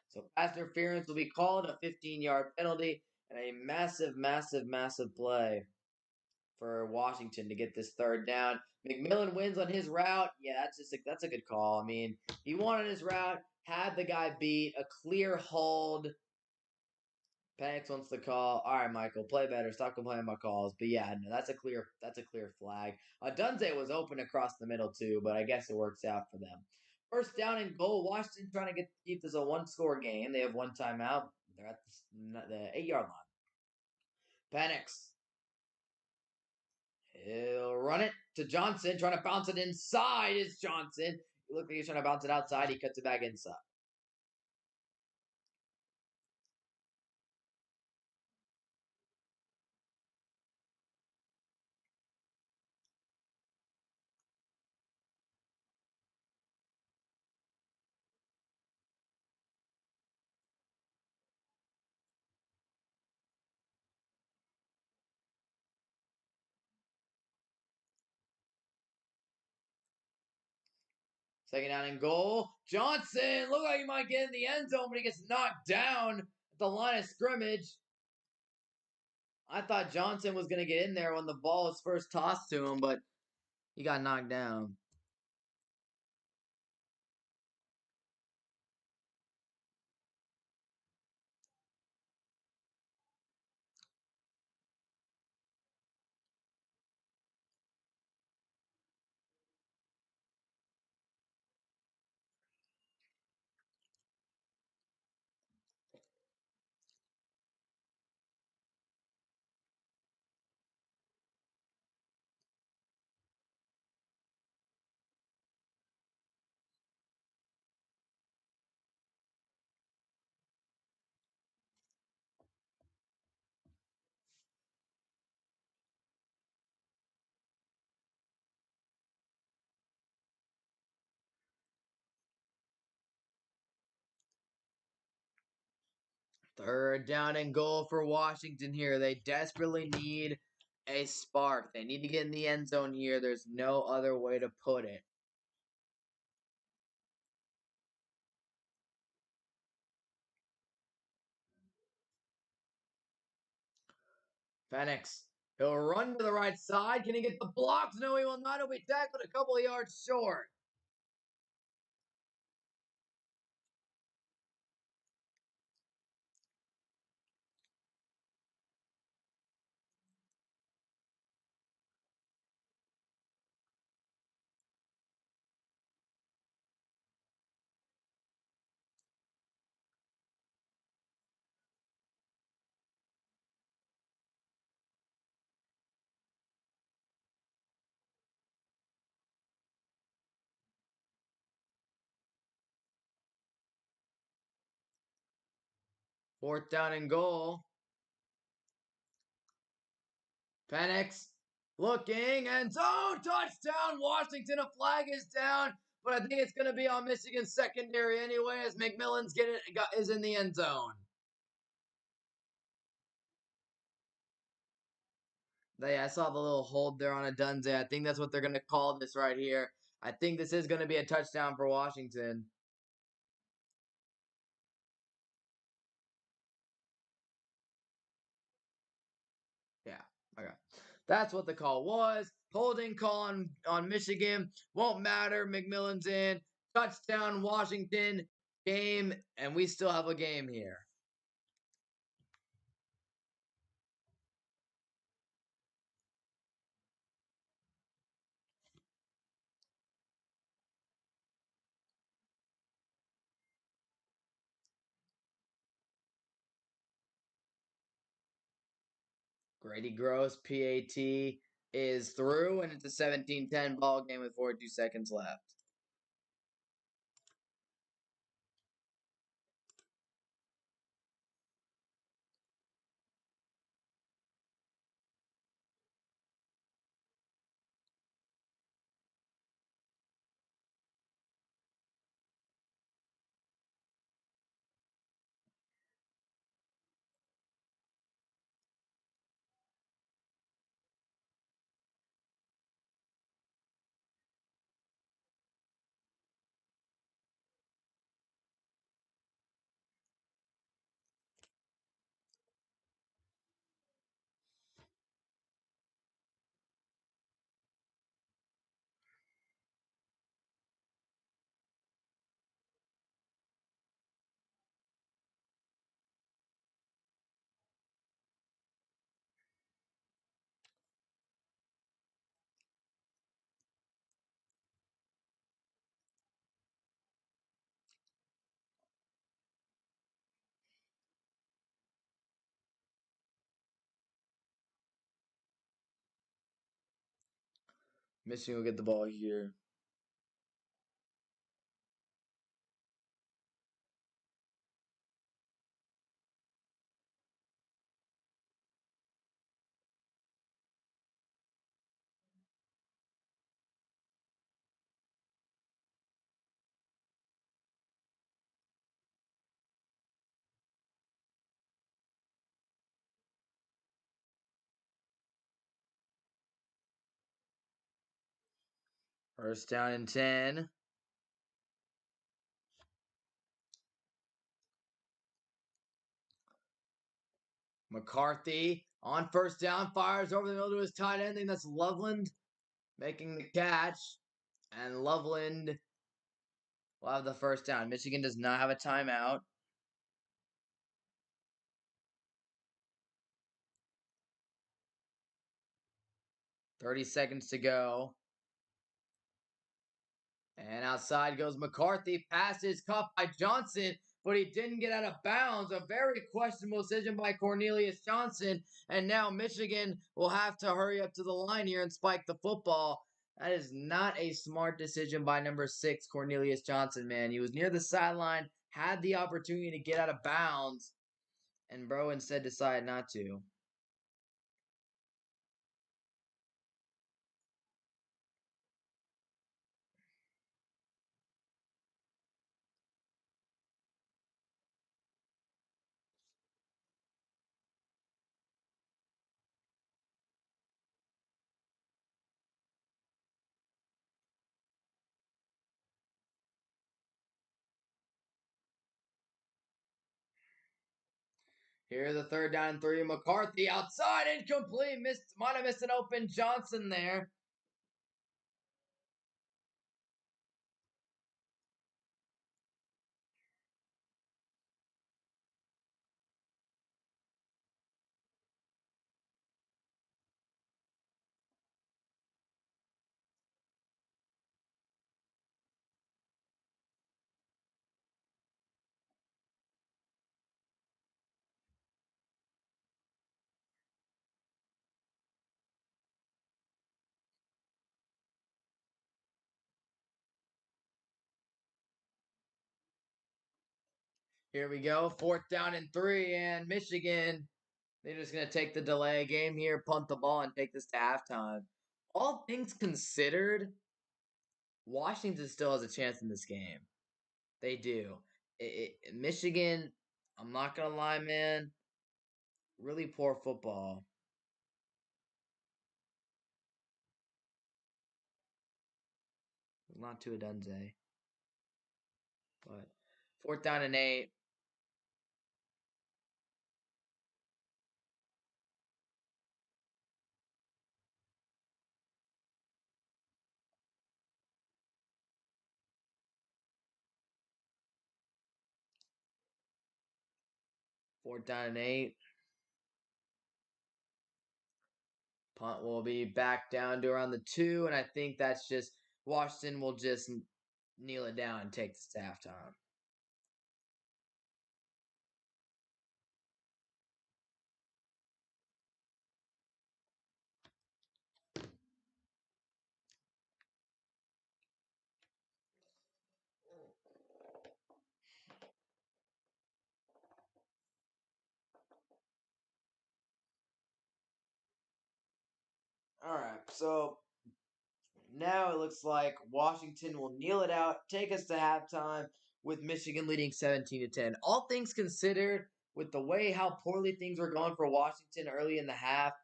So pass interference will be called, a 15-yard penalty, and a massive, massive, massive play for Washington to get this third down. McMillan wins on his route. Yeah, that's a good call. I mean, he won on his route, had the guy beat, a clear hold. Penix wants the call. All right, Michael, play better. Stop complaining about calls. But yeah, no, that's a clear flag. Dunze was open across the middle too, but I guess it works out for them. First down and goal. Washington trying to keep this a one-score game. They have one timeout. They're at the 8-yard line. Penix. He'll run it to Johnson, trying to bounce it inside. Is Johnson. He looked like he's trying to bounce it outside. He cuts it back inside. Second down and goal. Johnson looked like he might get in the end zone, but he gets knocked down at the line of scrimmage. I thought Johnson was going to get in there when the ball was first tossed to him, but he got knocked down. Third down and goal for Washington here. They desperately need a spark. They need to get in the end zone here. There's no other way to put it. Penix. He'll run to the right side. Can he get the blocks? No, he will not. He'll be tackled a couple of yards short. 4th down and goal. Penix looking and zone touchdown Washington. A flag is down, but I think it's going to be on Michigan's secondary anyway as McMillan's is in the end zone. I saw the little hold there on Odunze. I think that's what they're going to call this right here. I think this is going to be a touchdown for Washington. Yeah, okay. That's what the call was. Holding call on Michigan. Won't matter. McMillan's in. Touchdown, Washington. Game, and we still have a game here. Grady Gross, PAT, is through, and it's a 17-10 ball game with 42 seconds left. Michigan will get the ball here. First down and 10. McCarthy on first down, fires over the middle to his tight end. I think that's Loveland making the catch. And Loveland will have the first down. Michigan does not have a timeout. 30 seconds to go. And outside goes McCarthy. Pass is caught by Johnson, but he didn't get out of bounds. A very questionable decision by Cornelius Johnson. And now Michigan will have to hurry up to the line here and spike the football. That is not a smart decision by number 6, Cornelius Johnson, man. He was near the sideline, had the opportunity to get out of bounds, and bro instead decided not to. Here, the 3rd down and 3. McCarthy outside, incomplete. Might have missed an open Johnson there. Here we go. 4th down and 3, and Michigan, they're just going to take the delay game here, punt the ball, and take this to halftime. All things considered, Washington still has a chance in this game. They do. Michigan, I'm not going to lie, man, really poor football. Not to a Dunze. But 4th down and 8. Fourth down and 8. Punt will be back down to around the 2, and I think that's just Washington will just kneel it down and take this to halftime. All right, so now it looks like Washington will kneel it out, take us to halftime with Michigan leading 17-10. All things considered, with the way how poorly things were going for Washington early in the half,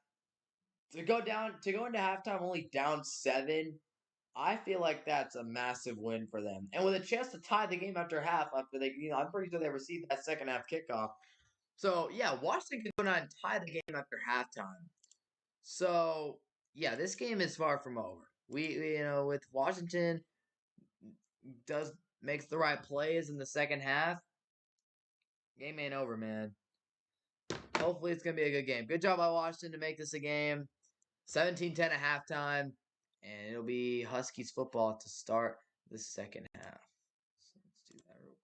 to go into halftime only down 7, I feel like that's a massive win for them. And with a chance to tie the game after half, after they, I'm pretty sure they received that second half kickoff. So yeah, Washington could go on and tie the game after halftime. So yeah, this game is far from over. We with Washington does makes the right plays in the second half. Game ain't over, man. Hopefully it's gonna be a good game. Good job by Washington to make this a game. 17-10 at halftime, and it'll be Huskies football to start the second half. So let's do that real quick.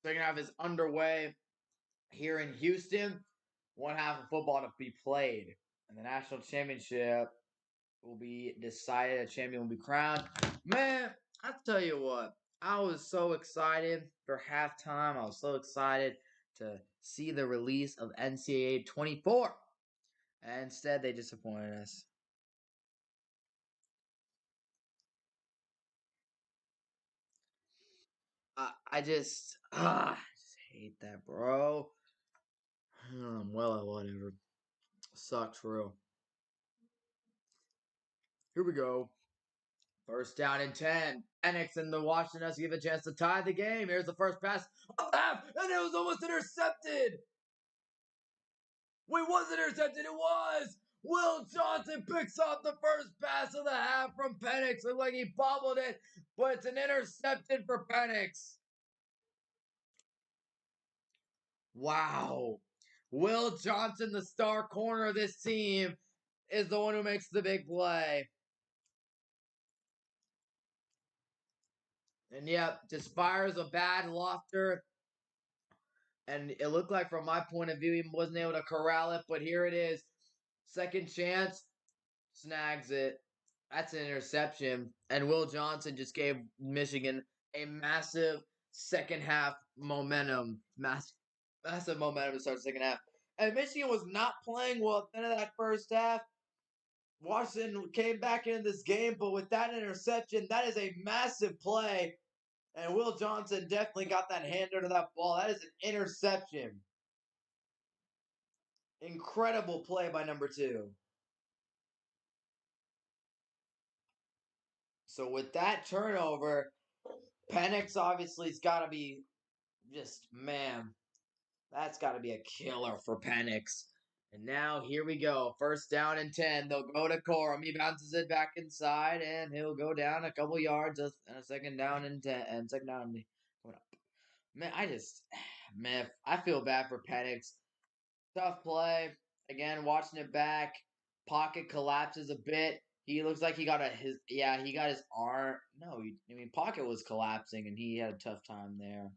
Second half is underway here in Houston. One half of football to be played. And the national championship will be decided. A champion will be crowned. Man, I tell you what, I was so excited for halftime. I was so excited to see the release of NCAA 24. And instead, they disappointed us. I just hate that, bro. Well, whatever. Sucks for real. Here we go. First down and 10. Penix and the Washington give a chance to tie the game. Here's the first pass of the half, and it was almost intercepted. Wait, was it intercepted? It was! Will Johnson picks off the first pass of the half from Penix. Looked like he bobbled it, but it's an interception for Penix. Wow. Will Johnson, the star corner of this team, is the one who makes the big play. And yep, just fires a bad lofter. And it looked like, from my point of view, he wasn't able to corral it. But here it is. Second chance, snags it. That's an interception. And Will Johnson just gave Michigan a massive second half momentum. Massive momentum to start the second half. And Michigan was not playing well at the end of that first half. Washington came back into this game, but with that interception, that is a massive play. And Will Johnson definitely got that hand under that ball. That is an interception. Incredible play by number 2. So with that turnover, Penix obviously has got to be just, man, that's got to be a killer for Penix. And now here we go. First down and 10. They'll go to Corum. He bounces it back inside, and he'll go down a couple yards. And a second down and 10. And second down and coming up. Man, man, I feel bad for Penix. Tough play. Again, watching it back. Pocket collapses a bit. He looks like he got he got his arm. No, Pocket was collapsing, and he had a tough time there.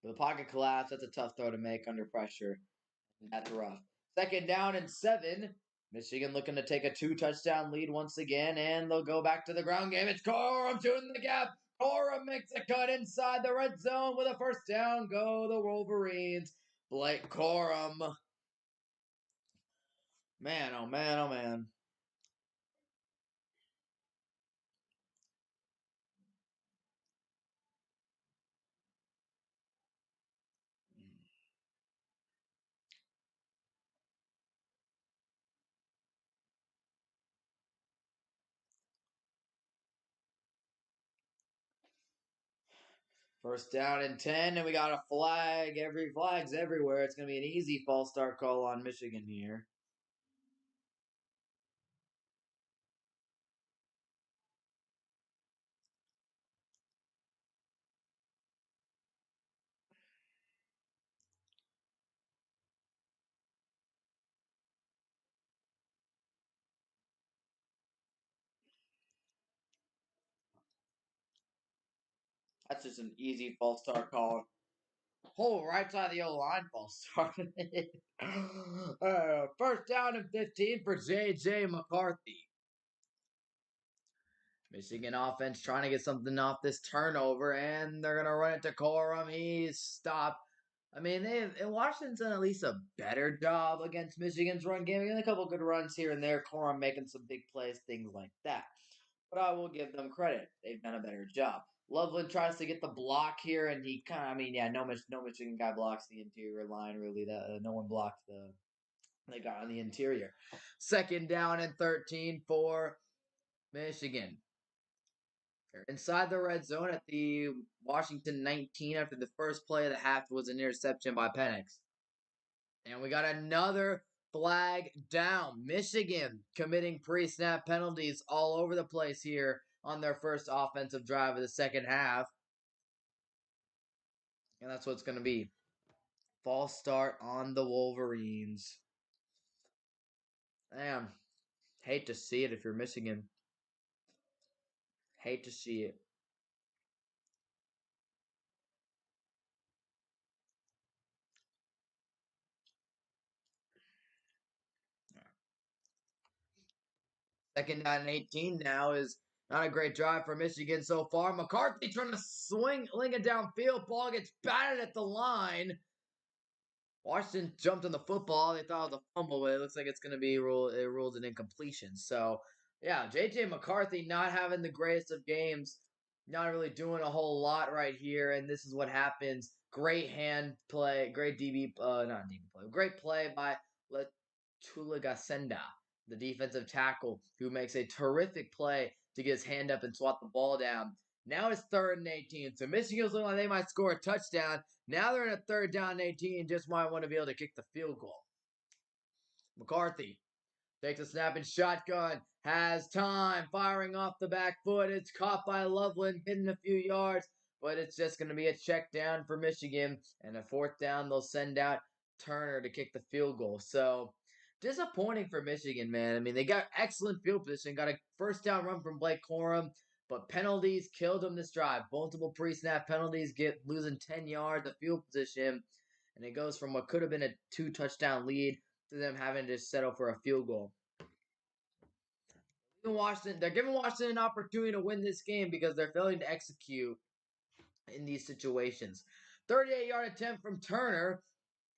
The pocket collapse, that's a tough throw to make under pressure. That's rough. Second down and 7. Michigan looking to take a 2-touchdown lead once again, and they'll go back to the ground game. It's Corum shooting the gap. Corum makes a cut inside the red zone with a first down. Go the Wolverines. Blake Corum. Man, oh man, oh man. First down and 10, and we got a flag. Flag's everywhere. It's going to be an easy false start call on Michigan here. That's just an easy false start call. Whole right side of the O line false start. First down and 15 for J.J. McCarthy. Michigan offense trying to get something off this turnover, and they're gonna run it to Corum. He's stopped. I mean, Washington's done at least a better job against Michigan's run game. A couple good runs here and there. Corum making some big plays, things like that. But I will give them credit; they've done a better job. Loveland tries to get the block here, and he kind of, no Michigan guy blocks the interior line really. That no one blocked they got on the interior. Second down and 13 for Michigan. They're inside the red zone at the Washington 19 after the first play of the half was an interception by Penix. And we got another flag down. Michigan committing pre-snap penalties all over the place here on their first offensive drive of the second half. And that's what it's going to be. False start on the Wolverines. Damn. Hate to see it if you're Michigan. Hate to see it. Second down and 18 now is not a great drive for Michigan so far. McCarthy trying to ling it downfield. Ball gets batted at the line. Washington jumped on the football. They thought it was a fumble, but it looks like it's going to be ruled an incompletion. So, yeah, J.J. McCarthy not having the greatest of games, not really doing a whole lot right here, and this is what happens. Great hand play, great not DB play, great play by Letuligasenda, the defensive tackle, who makes a terrific play to get his hand up and swat the ball down. Now it's 3rd and 18, so Michigan's looking like they might score a touchdown. Now they're in a 3rd down and 18 and just might want to be able to kick the field goal. McCarthy takes a snap and shotgun, has time, firing off the back foot. It's caught by Loveland, hidden a few yards, but it's just going to be a check down for Michigan. And a 4th down, they'll send out Turner to kick the field goal. So, disappointing for Michigan, man. I mean, they got excellent field position, got a 1st down run from Blake Corum, but penalties killed them this drive. Multiple pre-snap penalties, losing 10 yards of field position, and it goes from what could have been a 2-touchdown lead to them having to settle for a field goal. They're giving Washington an opportunity to win this game because they're failing to execute in these situations. 38-yard attempt from Turner.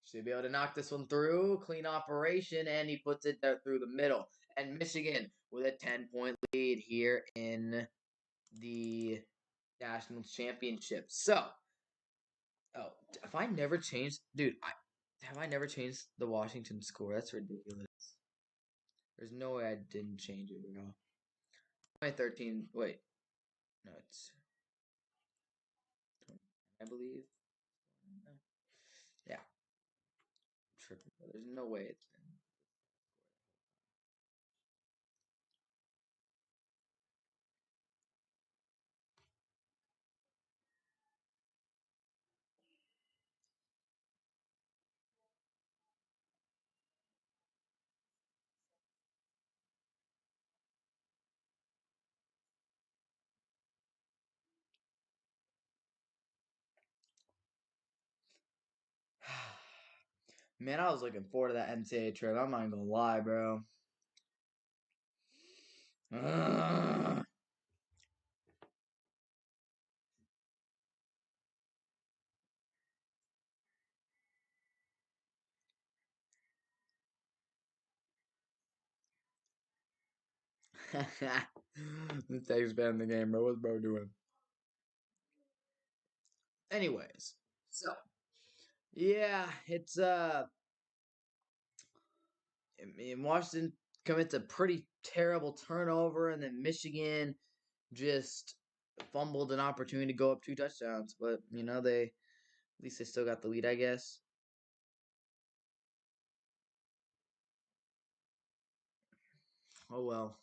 Should be able to knock this one through. Clean operation, and he puts it there through the middle. And Michigan with a 10-point lead here in the national championship. So, have I never changed, dude? Have I never changed the Washington score? That's ridiculous. There's no way I didn't change it, bro. 2013. Wait, no, it's I believe. Yeah, I'm tripping. There's no way it's been. Man, I was looking forward to that NCAA trip. I'm not gonna lie, bro. The takes bad in the game, bro. What's bro doing? Anyways, so yeah, it's I mean, Washington commits a pretty terrible turnover, and then Michigan just fumbled an opportunity to go up 2 touchdowns. But they at least they still got the lead, I guess. Oh well.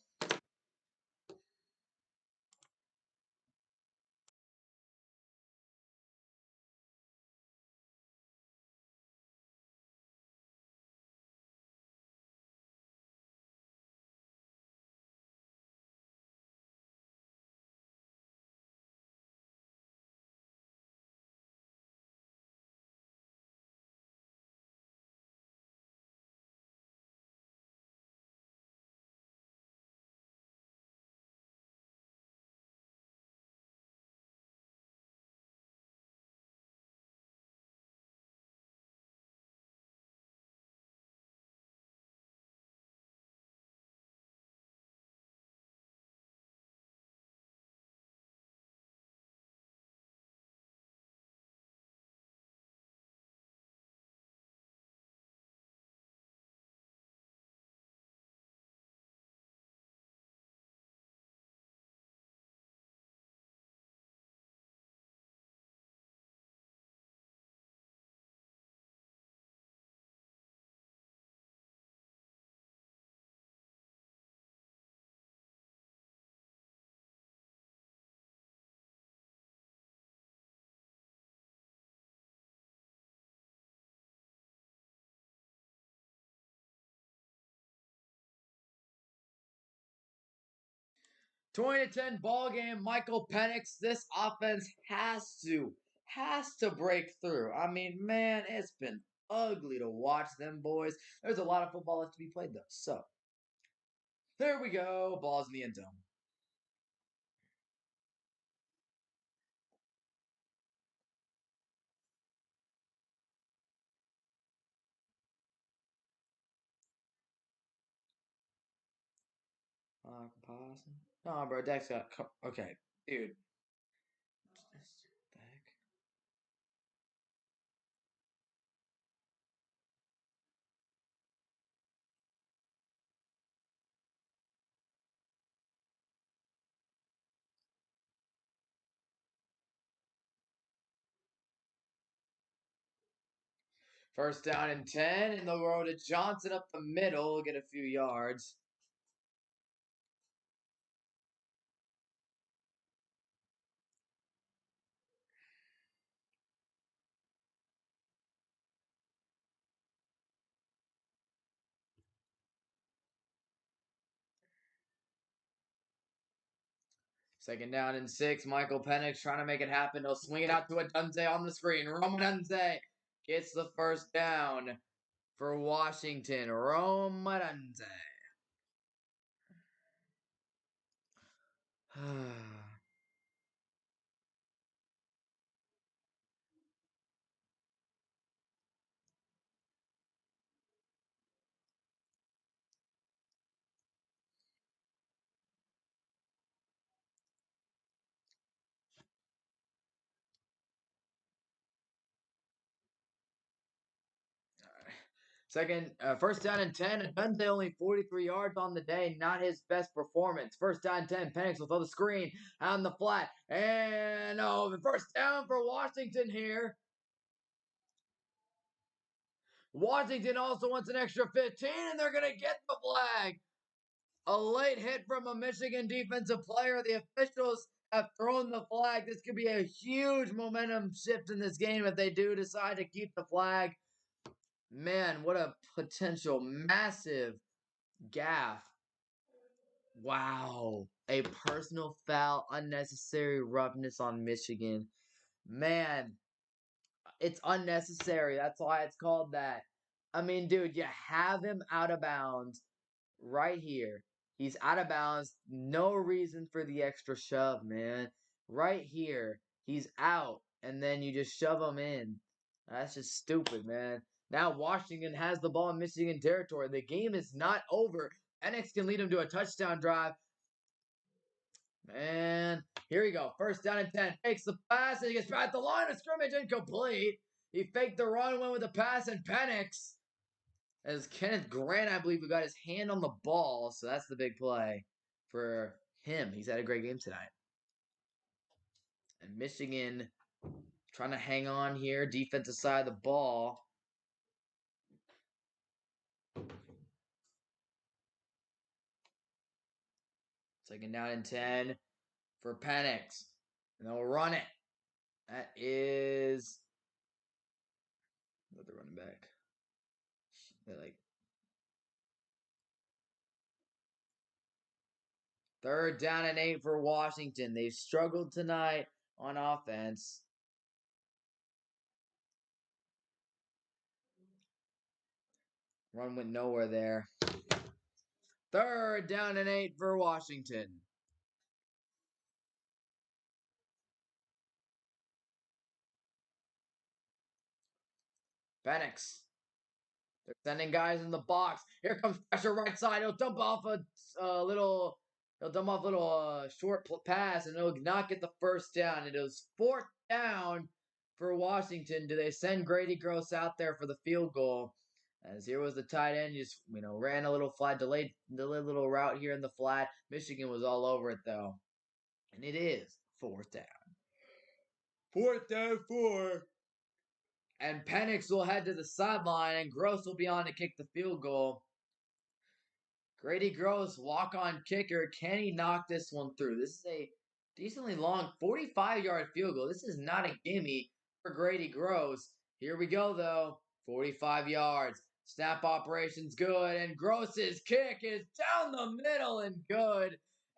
20-10 ball game. Michael Penix. This offense has to break through. I mean, man, it's been ugly to watch them boys. There's a lot of football left to be played though. So there we go. Balls in the end zone. No, bro, Dex got okay, dude. The heck? First down and 10, and they'll go to Johnson up the middle, get a few yards. Second down and 6. Michael Penix trying to make it happen. He'll swing it out to Odunze on the screen. Rome Odunze gets the first down for Washington. Rome Odunze. First down and 10. Odunze only 43 yards on the day. Not his best performance. First down and 10. Penix will throw the screen on the flat. And the first down for Washington here. Washington also wants an extra 15, and they're going to get the flag. A late hit from a Michigan defensive player. The officials have thrown the flag. This could be a huge momentum shift in this game if they do decide to keep the flag. Man, what a potential massive gaffe. Wow. A personal foul, unnecessary roughness on Michigan. Man, it's unnecessary. That's why it's called that. I mean, dude, you have him out of bounds right here. He's out of bounds. No reason for the extra shove, man. Right here. He's out. And then you just shove him in. That's just stupid, man. Now Washington has the ball in Michigan territory. The game is not over. Penix can lead him to a touchdown drive. And here we go. First down and 10. Takes the pass and he gets at the line of scrimmage incomplete. He faked the run, went with the pass, and Penix, as Kenneth Grant, I believe, who got his hand on the ball. So that's the big play for him. He's had a great game tonight. And Michigan trying to hang on here. Defensive side of the ball. Second down and 10 for Penix. And they'll run it. That is another running back. They're like third down and 8 for Washington. They've struggled tonight on offense. Run went nowhere there. Third down and 8 for Washington. Penix. They're sending guys in the box. Here comes pressure right side. He'll dump off a little. He'll dump off a little short pass, and it'll not get the first down. It was fourth down for Washington. Do they send Grady Gross out there for the field goal? As here was the tight end, just ran a little flat, delayed little route here in the flat. Michigan was all over it though, and it is fourth down. Fourth down 4. And Penix will head to the sideline, and Gross will be on to kick the field goal. Grady Gross, walk-on kicker. Can he knock this one through? This is a decently long 45-yard field goal. This is not a gimme for Grady Gross. Here we go, though. 45 yards. Snap operation's good, and Gross's kick is down the middle and good.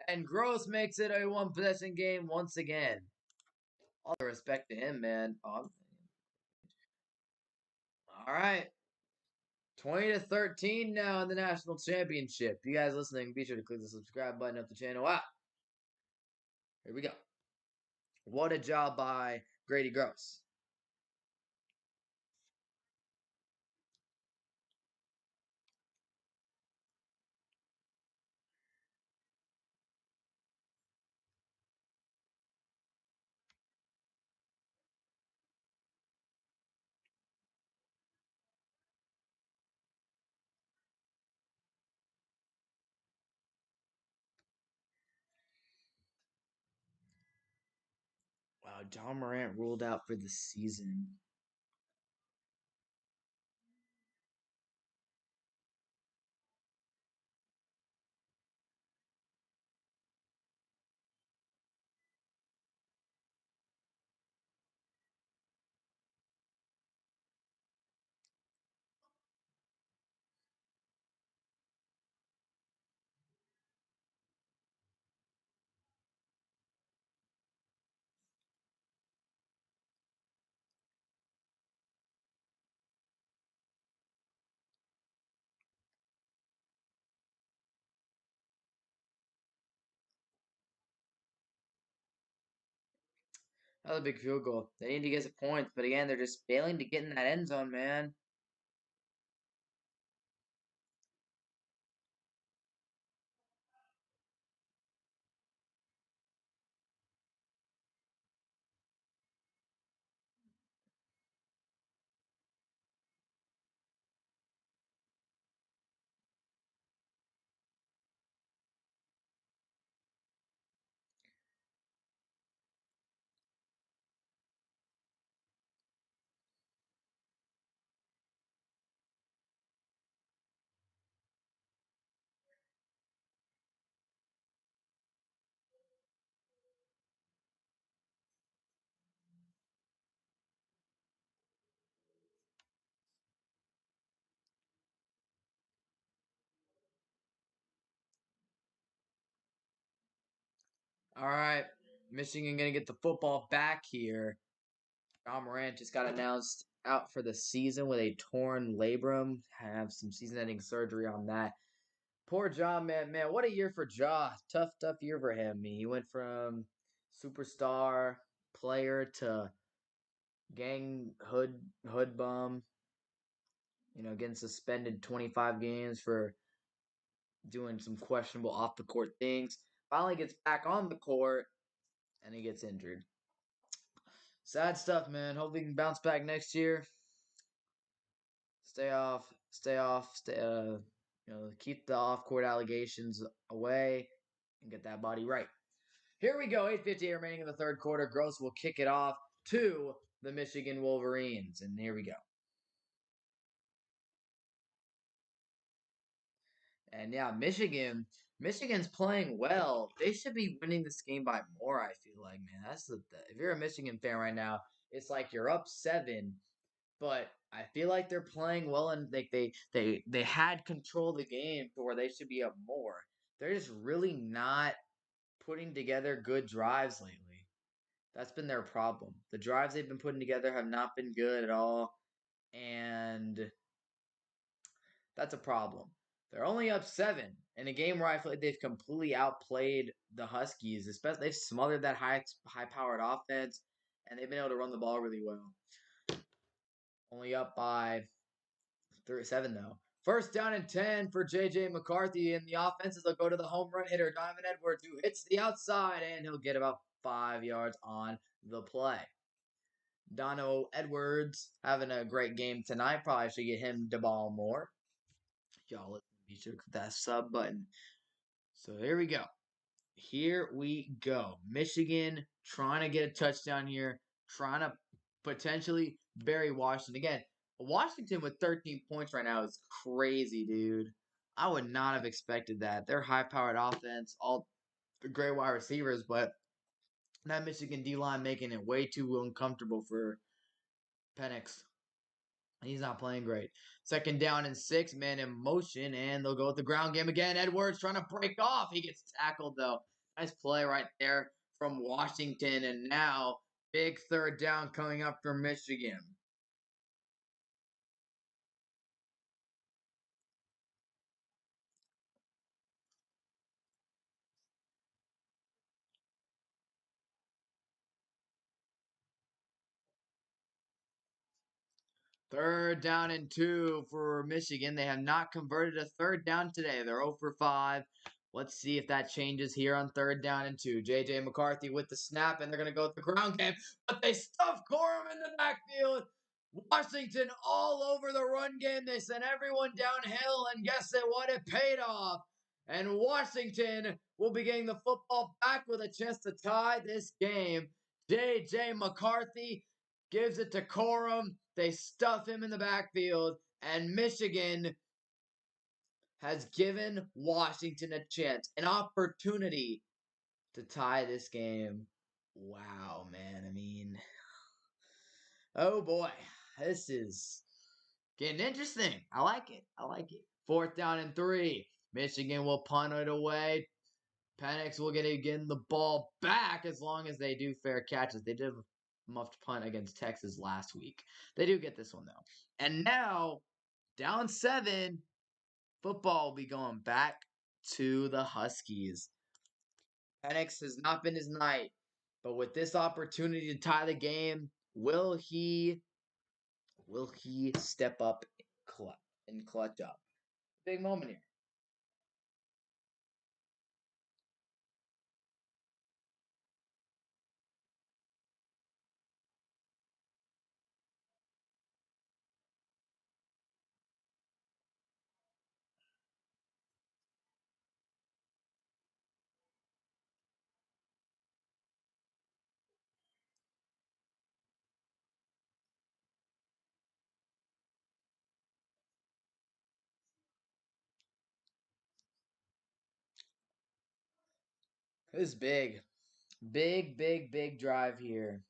And Gross makes it a one possession game once again. All the respect to him, man. All right. 20-13 now in the national championship. You guys listening, be sure to click the subscribe button up the channel. Wow. Here we go. What a job by Grady Gross. Wow, John Morant ruled out for the season. That was a big field goal. They need to get some points, but again, they're just failing to get in that end zone, man. All right. Michigan going to get the football back here. John Morant just got announced out for the season with a torn labrum. Have some season-ending surgery on that. Poor John, man. Man, what a year for Ja. Tough year for him. I mean, he went from superstar player to gang hood bum. Getting suspended 25 games for doing some questionable off the court things. Finally gets back on the court and he gets injured. Sad stuff, man. Hope we can bounce back next year. Keep the off court allegations away and get that body right. Here we go. 8:58 remaining in the third quarter. Gross will kick it off to the Michigan Wolverines. And here we go. And yeah, Michigan's playing well. They should be winning this game by more, I feel like, man. If you're a Michigan fan right now, it's like you're up 7, but I feel like they're playing well and like they had control of the game to where they should be up more. They're just really not putting together good drives lately. That's been their problem. The drives they've been putting together have not been good at all, and that's a problem. They're only up 7 in a game where I feel like they've completely outplayed the Huskies. Especially they've smothered that high powered offense, and they've been able to run the ball really well. Only up by 7 though. First down and 10 for J.J. McCarthy, and the offenses will go to the home run hitter Donovan Edwards, who hits the outside, and he'll get about 5 yards on the play. Dono Edwards having a great game tonight. Probably should get him the ball more. Y'all be sure to click that sub button. So here we go. Here we go. Michigan trying to get a touchdown here, trying to potentially bury Washington. Again, Washington with 13 points right now is crazy, dude. I would not have expected that. They're high-powered offense, all great wide receivers, but that Michigan D-line making it way too uncomfortable for Penix. He's not playing great. Second down and 6, man in motion, and they'll go with the ground game again. Edwards trying to break off. He gets tackled, though. Nice play right there from Washington. And now, big third down coming up for Michigan. Third down and 2 for Michigan. They have not converted a third down today. They're 0 for 5. Let's see if that changes here on third down and 2. J.J. McCarthy with the snap, and they're going to go with the ground game, but they stuff Corum in the backfield. Washington all over the run game. They sent everyone downhill, and guess what? It paid off. And Washington will be getting the football back with a chance to tie this game. J.J. McCarthy gives it to Corum. They stuff him in the backfield, and Michigan has given Washington a chance, an opportunity to tie this game. Wow, man. I mean, oh boy, this is getting interesting. I like it. I like it. Fourth down and 3. Michigan will punt it away. Penix will get again the ball back as long as they do fair catches. They did a muffed punt against Texas last week. They do get this one though. And now, down 7, football will be going back to the Huskies. Penix has not been his night, but with this opportunity to tie the game, will he step up and clutch up? Big moment here. This is big. Big, big, big drive here.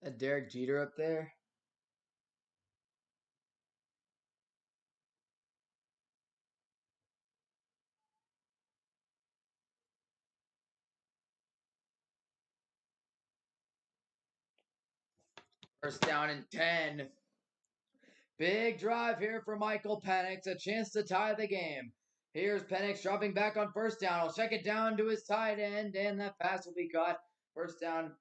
That Derek Jeter up there. First down and 10. Big drive here for Michael Penix. A chance to tie the game. Here's Penix dropping back on first down. He'll check it down to his tight end, and that pass will be caught. First down,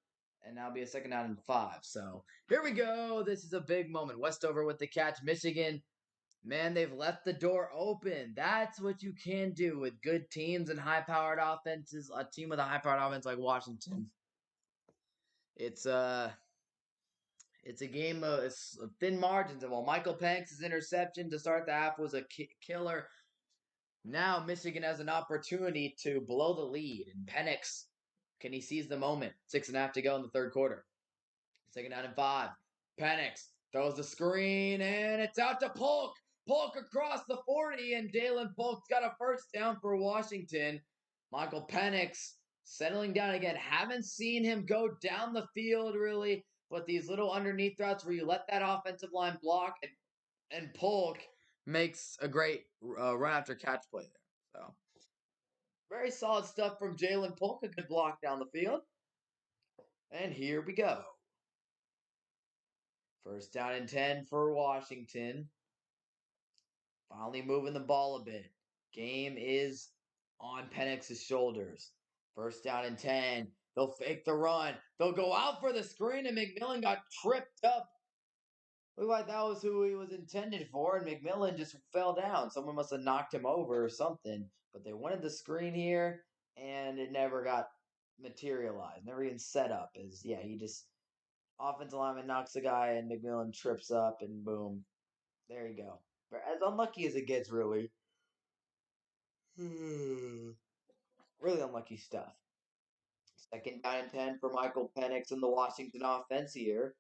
and now be a second down and 5. So here we go. This is a big moment. Westover with the catch. Michigan Man, they've left the door open. That's what you can do with good teams and high-powered offenses. A team with a high-powered offense like Washington. It's it's a game of it's thin margins. And while Michael Penix's interception to start the half was a killer, now Michigan has an opportunity to blow the lead. And Penix, can he seize the moment? 6.5 to go in the third quarter. Second down and 5. Penix throws the screen, and it's out to Polk. Polk across the 40, and Jalen Polk's got a first down for Washington. Michael Penix settling down again. Haven't seen him go down the field really, but these little underneath routes where you let that offensive line block, and Polk makes a great run after catch play there. So very solid stuff from Jalen Polk. A good block down the field. And here we go. First down and 10 for Washington. Finally moving the ball a bit. Game is on Penix's shoulders. First down and 10. They'll fake the run. They'll go out for the screen, and McMillan got tripped up. Looked like that was who he was intended for, and McMillan just fell down. Someone must have knocked him over or something. But they wanted the screen here, and it never got materialized. Never even set up. He just offensive lineman knocks the guy, and McMillan trips up, and boom, there you go. As unlucky as it gets, really. Really unlucky stuff. Second down and 10 for Michael Penix and the Washington offense here.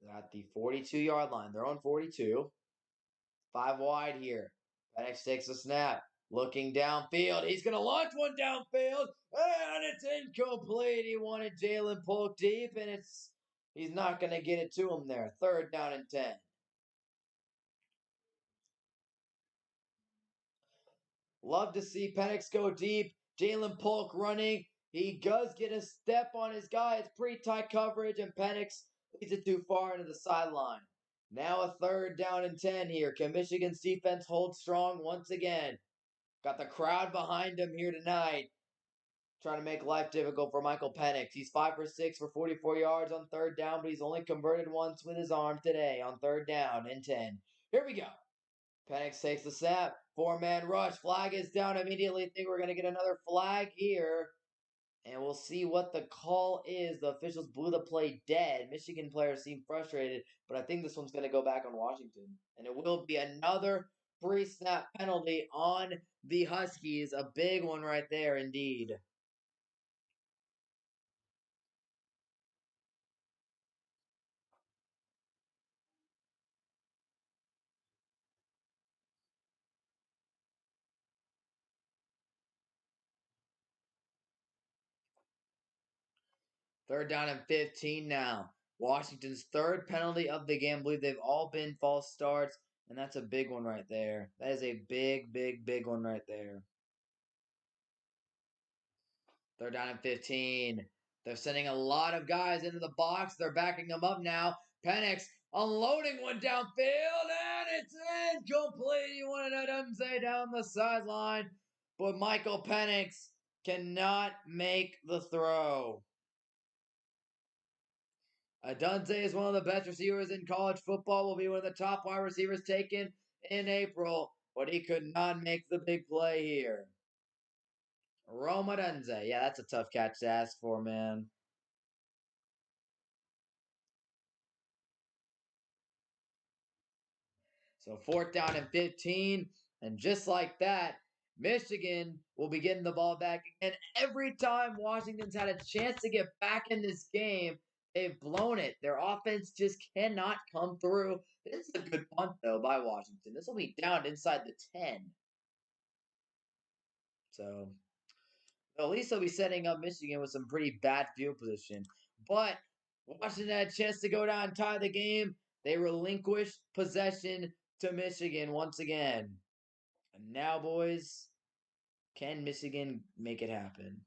They're at the 42-yard line. They're on 42. 5 wide here. Penix takes a snap. Looking downfield. He's going to launch one downfield. And it's incomplete. He wanted Jalen Polk deep, and he's not going to get it to him there. Third down and 10. Love to see Penix go deep. Jalen Polk running. He does get a step on his guy. It's pretty tight coverage, and Penix leads it too far into the sideline. Now a third down and 10 here. Can Michigan's defense hold strong once again? Got the crowd behind him here tonight. Trying to make life difficult for Michael Penix. He's 5 for 6 for 44 yards on third down, but he's only converted once with his arm today on third down and 10. Here we go. Penix takes the snap. 4-man rush. Flag is down immediately. Think we're going to get another flag here. And we'll see what the call is. The officials blew the play dead. Michigan players seem frustrated, but I think this one's going to go back on Washington. And it will be another pre-snap penalty on the Huskies. A big one right there indeed. Third down and 15 now. Washington's third penalty of the game. I believe they've all been false starts, and that's a big one right there. That is a big, big, big one right there. Third down and 15. They're sending a lot of guys into the box. They're backing them up now. Penix unloading one downfield, and it's incomplete. He wanted Adunze down the sideline, but Michael Penix cannot make the throw. Adunze is one of the best receivers in college football, will be one of the top wide receivers taken in April, but he could not make the big play here. Rome Odunze. Yeah, that's a tough catch to ask for, man. So fourth down and 15. And just like that, Michigan will be getting the ball back. And every time Washington's had a chance to get back in this game, they've blown it. Their offense just cannot come through. This is a good punt, though, by Washington. This will be down inside the 10. So at least they'll be setting up Michigan with some pretty bad field position. But Washington had a chance to go down and tie the game. They relinquished possession to Michigan once again. And now, boys, can Michigan make it happen?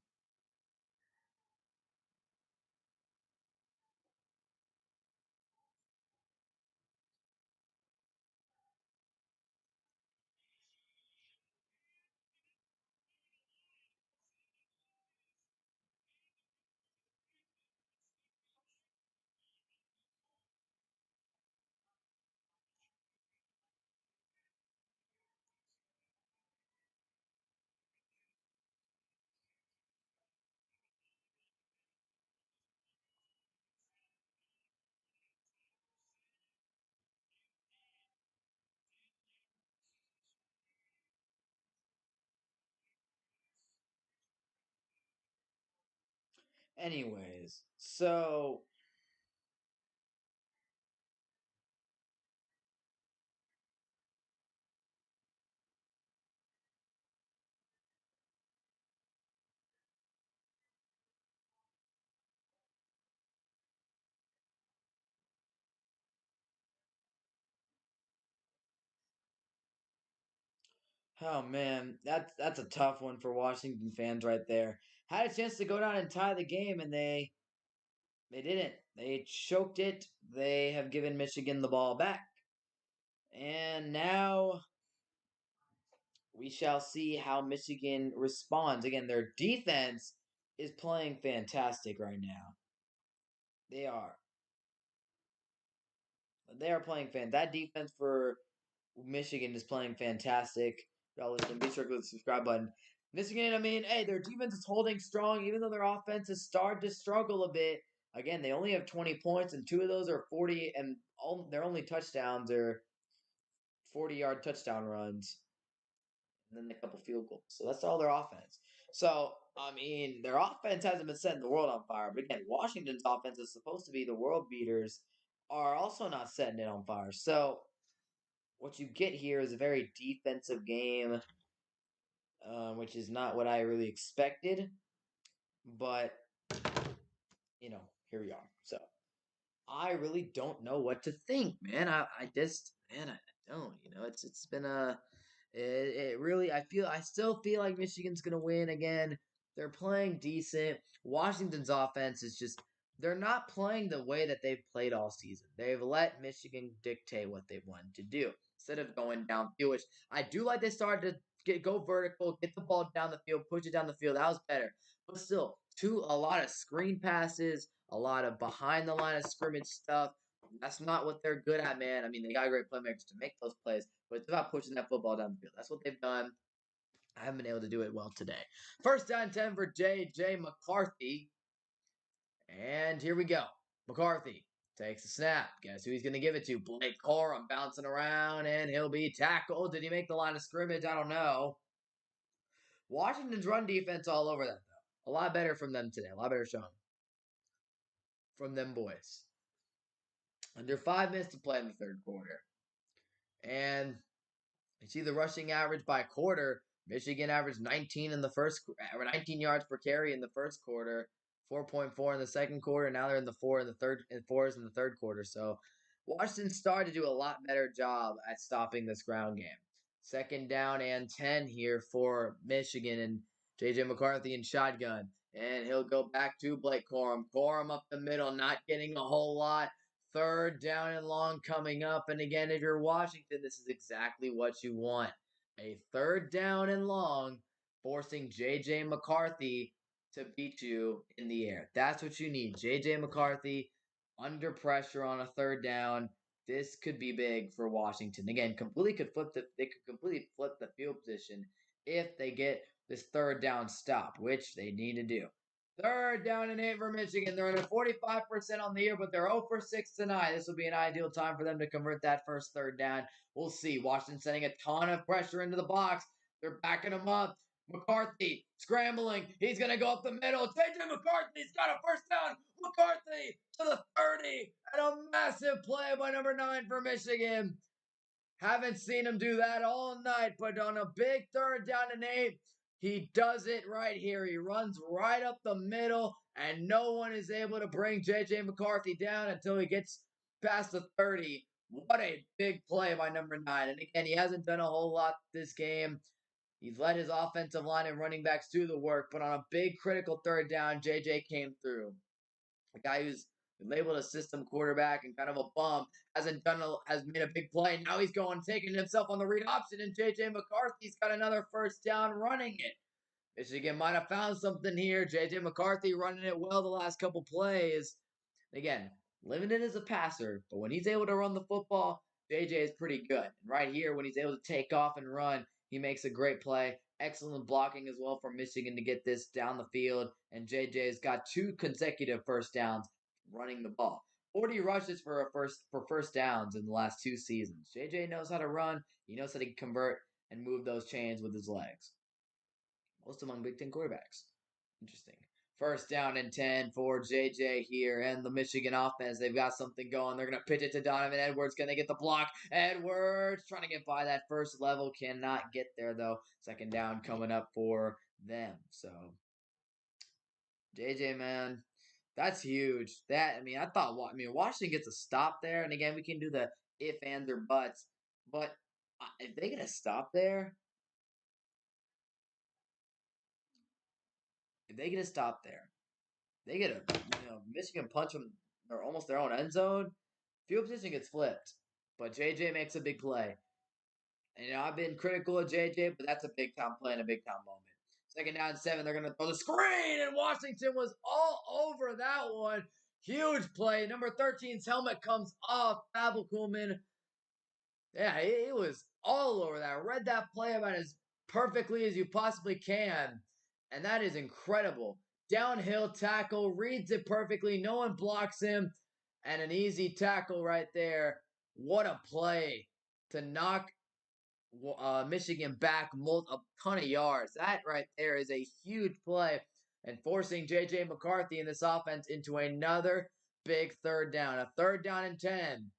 Anyways, so oh man, that's a tough one for Washington fans right there. Had a chance to go down and tie the game, and they didn't. They choked it. They have given Michigan the ball back, and now we shall see how Michigan responds. Again, their defense is playing fantastic right now. They are. They are playing fan. That defense for Michigan is playing fantastic. Y'all listen, be sure to click the subscribe button. Michigan, I mean, hey, their defense is holding strong, even though their offense has started to struggle a bit. Again, they only have 20 points, and two of those are 40, and their only touchdowns are 40-yard touchdown runs, and then a couple field goals. So that's all their offense. So, I mean, their offense hasn't been setting the world on fire. But again, Washington's offense is supposed to be the world beaters, are also not setting it on fire. So, what you get here is a very defensive game, which is not what I really expected. But, here we are. So, I really don't know what to think, man. I don't. It's been it really I still feel like Michigan's gonna win again. They're playing decent. Washington's offense is just they're not playing the way that they've played all season. They've let Michigan dictate what they want to do instead of going downfield. Which I do like they started to go vertical, get the ball down the field, push it down the field. That was better, but still, a lot of screen passes, a lot of behind the line of scrimmage stuff. That's not what they're good at, man. I mean, they got great playmakers to make those plays, but it's about pushing that football down the field. That's what they've done. I haven't been able to do it well today. First down 10 for J.J. McCarthy. And here we go. McCarthy takes a snap. Guess who he's going to give it to? Blake Corum bouncing around, and he'll be tackled. Did he make the line of scrimmage? I don't know. Washington's run defense all over that, though. A lot better from them today. A lot better showing from them boys. Under 5 minutes to play in the third quarter. And you see the rushing average by quarter. Michigan averaged 19 in the first, or 19 yards per carry in the first quarter, 4.4 in the second quarter. Now they're in the fours in the third quarter. So Washington started to do a lot better job at stopping this ground game. Second down and 10 here for Michigan and JJ McCarthy in shotgun. And he'll go back to Blake Corum. Corum up the middle, not getting a whole lot. Third down and long coming up. And again, if you're Washington, this is exactly what you want. A third down and long, forcing J.J. McCarthy to beat you in the air. That's what you need. J.J. McCarthy under pressure on a third down. This could be big for Washington. Again, they could completely flip the field position if they get this third down stop, which they need to do. Third down and 8 for Michigan. They're at 45% on the year, but they're 0 for 6 tonight. This will be an ideal time for them to convert that first third down. We'll see. Washington sending a ton of pressure into the box. They're backing him up. McCarthy scrambling. He's going to go up the middle. JJ McCarthy's got a first down. McCarthy to the 30. And a massive play by number 9 for Michigan. Haven't seen him do that all night, but on a big third down and 8, he does it right here. He runs right up the middle, and no one is able to bring J.J. McCarthy down until he gets past the 30. What a big play by number 9. And again, he hasn't done a whole lot this game. He's led his offensive line and running backs do the work, but on a big critical third down, J.J. came through. A guy who's been labeled a system quarterback and kind of a bum has made a big play. Now he's taking himself on the read option, and JJ McCarthy's got another first down running it. Michigan might have found something here. JJ McCarthy running it well the last couple plays. Again, limited as a passer, but when he's able to run the football, JJ is pretty good. And right here, when he's able to take off and run, he makes a great play. Excellent blocking as well for Michigan to get this down the field. And JJ's got 2 consecutive first downs running the ball. 40 rushes for first downs in the last 2 seasons. JJ knows how to run. He knows how to convert and move those chains with his legs. Most among Big Ten quarterbacks. Interesting. First down and 10 for JJ here and the Michigan offense. They've got something going. They're going to pitch it to Donovan Edwards. Can they get the block? Edwards trying to get by that first level. Cannot get there, though. Second down coming up for them. So, JJ, man, that's huge. Washington gets a stop there. And again, we can do the if, ands, or buts. But if they get a stop there, if they get a stop there, they get a Michigan punch them or almost their own end zone. Field position gets flipped, but JJ makes a big play. And I've been critical of JJ, but that's a big time play and a big time moment. Second down 7, they're gonna throw the screen, and Washington was all over that one. Huge play. Number 13's helmet comes off. Pavel Kuhlman. Yeah, he was all over that. Read that play about as perfectly as you possibly can. And that is incredible. Downhill tackle, reads it perfectly. No one blocks him. And an easy tackle right there. What a play to knock Michigan back a ton of yards. That right there is a huge play. And forcing J.J. McCarthy in this offense into another big third down. A third down and 10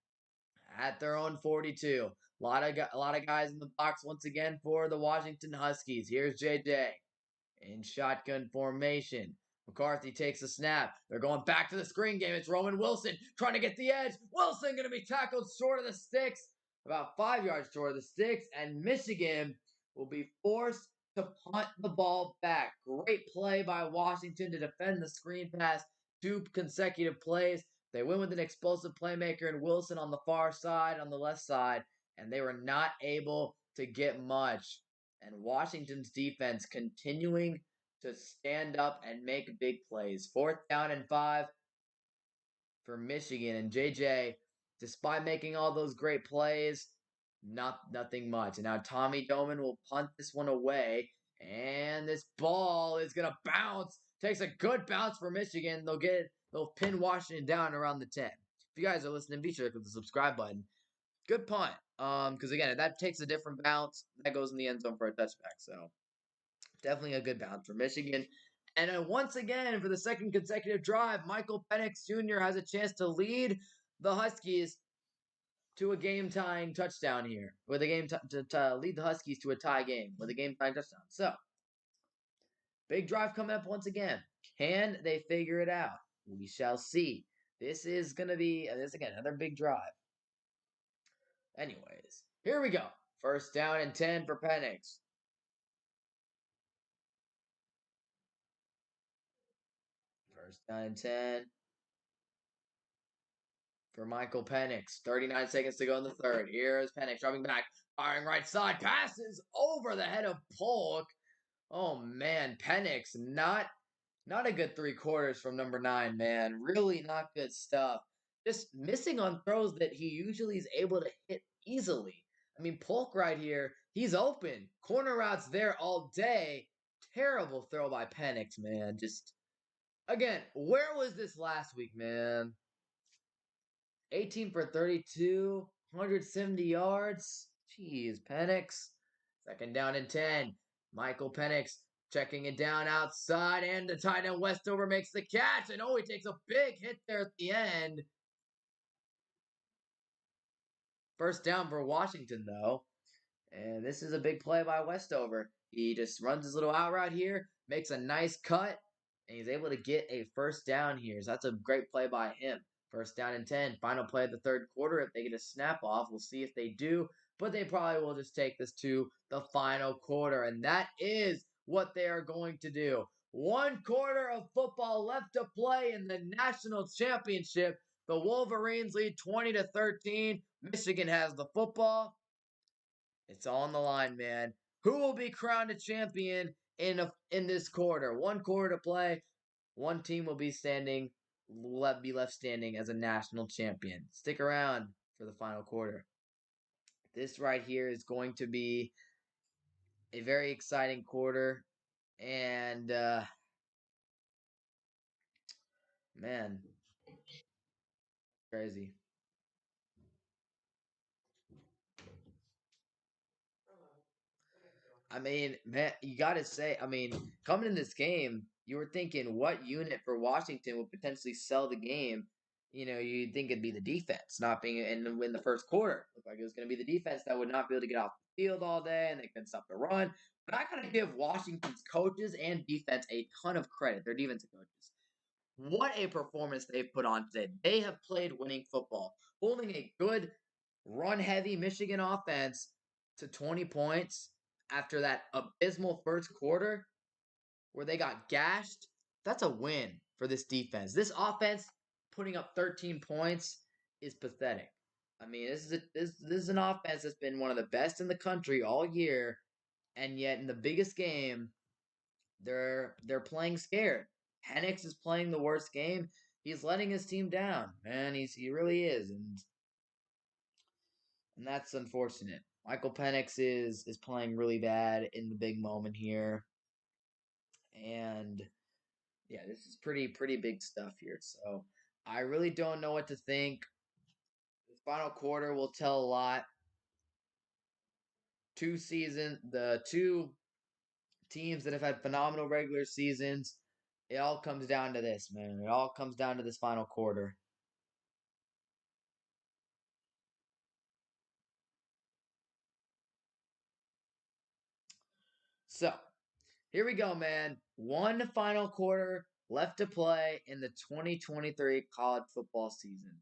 at their own 42. A lot of guys in the box once again for the Washington Huskies. Here's JJ in shotgun formation. McCarthy takes a snap. They're going back to the screen game. It's Roman Wilson trying to get the edge. Wilson going to be tackled short of the sticks, about 5 yards short of the sticks, and Michigan will be forced to punt the ball back. Great play by Washington to defend the screen pass 2 consecutive plays. They win with an explosive playmaker and Wilson on the far side, on the left side, and they were not able to get much. And Washington's defense continuing to stand up and make big plays. Fourth down and 5 for Michigan. And JJ, despite making all those great plays, nothing much. And now Tommy Doman will punt this one away. And this ball is gonna bounce. Takes a good bounce for Michigan. They'll pin Washington down around the 10. If you guys are listening, be sure to click the subscribe button. Good punt. Because again, if that takes a different bounce, that goes in the end zone for a touchback. So definitely a good bounce for Michigan. And once again, for the second consecutive drive, Michael Penix Jr. has a chance to lead the Huskies to a game-tying touchdown here, with a to lead the Huskies to a tie game with a game-tying touchdown. So, big drive coming up once again. Can they figure it out? We shall see. This is gonna be another big drive. Anyways, here we go. First down and 10 for Penix. First down and 10 for Michael Penix. 39 seconds to go in the third. Here's Penix dropping back, firing right side, passes over the head of Polk. Oh man, Penix, not a good 3/4 from number 9, man. Really not good stuff. Just missing on throws that he usually is able to hit easily. I mean, Polk right here, he's open. Corner routes there all day. Terrible throw by Penix, man. Just again, where was this last week, man? 18 for 32, 170 yards. Jeez, Penix. Second down and 10. Michael Penix checking it down outside, and the tight end Westover makes the catch. And he takes a big hit there at the end. First down for Washington, though. And this is a big play by Westover. He just runs his little out route here, makes a nice cut, and he's able to get a first down here. So that's a great play by him. First down and 10. Final play of the third quarter. If they get a snap off, we'll see if they do. But they probably will just take this to the final quarter. And that is what they are going to do. 1/4 of football left to play in the national championship. The Wolverines lead 20-13. Michigan has the football. It's on the line, man. Who will be crowned a champion in this quarter? 1/4 to play. One team will be left standing as a national champion. Stick around for the final quarter. This right here is going to be a very exciting quarter, and man, crazy. I mean, man, you got to say, I mean, coming in this game, you were thinking what unit for Washington would potentially sell the game. You'd think it'd be the defense, not being in the first quarter. Looked like it was going to be the defense that would not be able to get off the field all day and they couldn't stop the run. But I got to give Washington's coaches and defense a ton of credit, their defensive coaches. What a performance they've put on today. They have played winning football, holding a good run heavy Michigan offense to 20 points after that abysmal first quarter where they got gashed. That's a win for this defense. This offense putting up 13 points is pathetic. I mean, this is an offense that's been one of the best in the country all year, and yet in the biggest game, they're playing scared. Penix is playing the worst game. He's letting his team down, man. He really is, and that's unfortunate. Michael Penix is playing really bad in the big moment here, and yeah, this is pretty big stuff here. So I really don't know what to think. The final quarter will tell a lot. The two teams that have had phenomenal regular seasons. It all comes down to this, man. It all comes down to this final quarter. So here we go, man. One final quarter left to play in the 2023 college football season.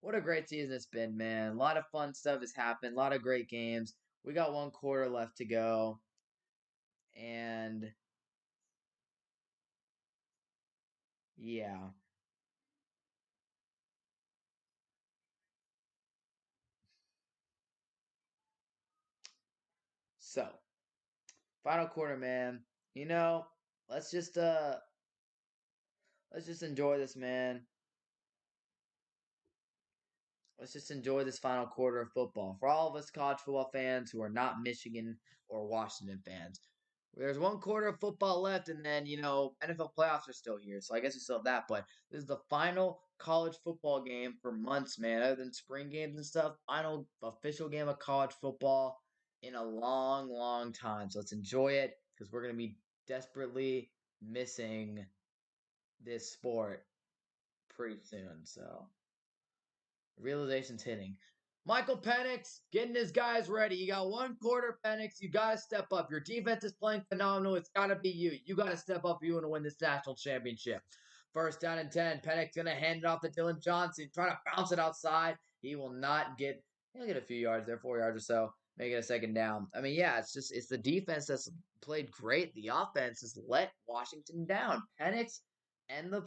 What a great season it's been, man. A lot of fun stuff has happened, a lot of great games. We got one quarter left to go. And yeah. So, final quarter, man. You know, let's just uh let's just enjoy this, man. Let's just enjoy this final quarter of football. For all of us college football fans who are not Michigan or Washington fans, there's one quarter of football left, and then, NFL playoffs are still here. So I guess we still have that. But this is the final college football game for months, man. Other than spring games and stuff, final official game of college football in a long, long time. So let's enjoy it because we're going to be desperately missing this sport pretty soon. So realization's hitting. Michael Penix getting his guys ready. You got one quarter, Penix. You got to step up. Your defense is playing phenomenal. It's got to be you. You got to step up if you want to win this national championship. First down and 10. Penix going to hand it off to Dillon Johnson. Trying to bounce it outside. He will not get, he'll get a few yards there, 4 yards or so. Make it a second down. I mean, yeah, it's the defense that's played great. The offense has let Washington down. Penix and the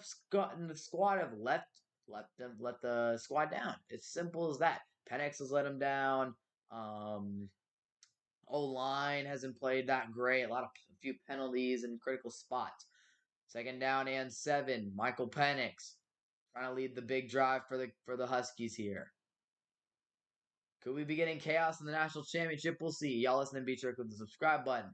squad have let the squad down. It's simple as that. Penix has let him down. Um, O line hasn't played that great. A few penalties in critical spots. Second down and 7. Michael Penix trying to lead the big drive for the Huskies here. Could we be getting chaos in the national championship? We'll see. Y'all listening, be sure to click the subscribe button.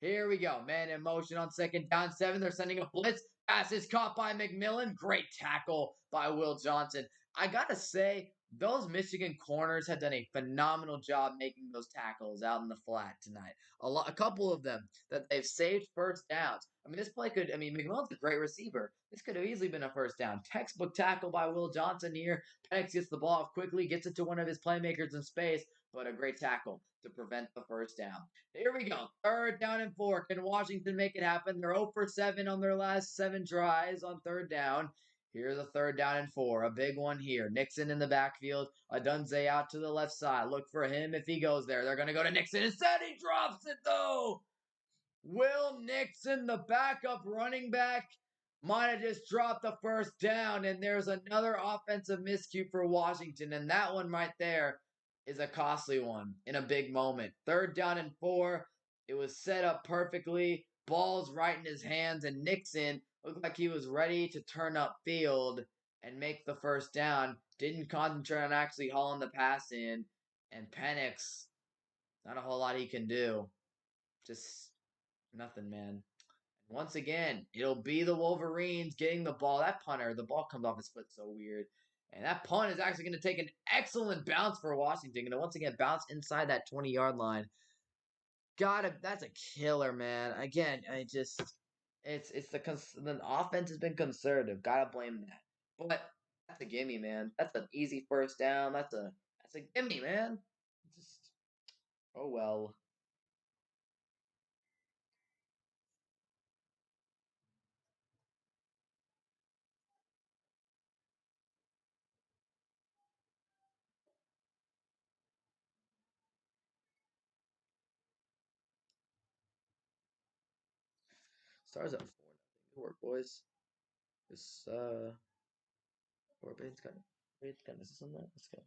Here we go. Man in motion on second down 7. They're sending a blitz. Pass is caught by McMillan. Great tackle by Will Johnson. I got to say, those Michigan corners have done a phenomenal job making those tackles out in the flat tonight. A couple of them that they've saved first downs. I mean, McMillan's a great receiver. This could have easily been a first down. Textbook tackle by Will Johnson here. Penix gets the ball off quickly, gets it to one of his playmakers in space, but a great tackle to prevent the first down. Here we go. Third down and 4. Can Washington make it happen? They're 0 for 7 on their last 7 tries on third down. Here's a third down and 4. A big one here. Nixon in the backfield. Adunze out to the left side. Look for him if he goes there. They're going to go to Nixon. Instead, he drops it, though. Will Nixon, the backup running back, might have just dropped the first down, and there's another offensive miscue for Washington, and that one right there is a costly one in a big moment. Third down and 4. It was set up perfectly. Ball's right in his hands, and Nixon looked like he was ready to turn up field and make the first down. Didn't concentrate on actually hauling the pass in, and Penix, not a whole lot he can do. Just nothing, man. Once again, it'll be the Wolverines getting the ball. That punter, the ball comes off his foot so weird. And that punt is actually going to take an excellent bounce for Washington. Going to once again bounce inside that 20-yard line. gotta. That's a killer, man. Again, I just it's the offense has been conservative. Gotta blame that. But that's a gimme, man. That's an easy first down. That's a gimme, man. Just oh well. Stars at 4-0. Good work, boys. This Corbin's got misses on that. Let's go.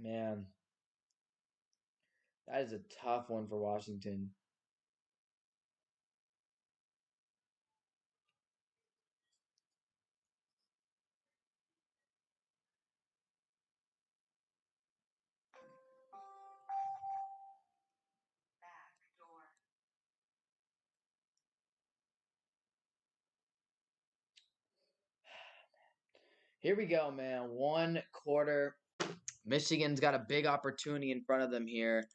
Man, that is a tough one for Washington. Here we go, man. One quarter. Michigan's got a big opportunity in front of them here.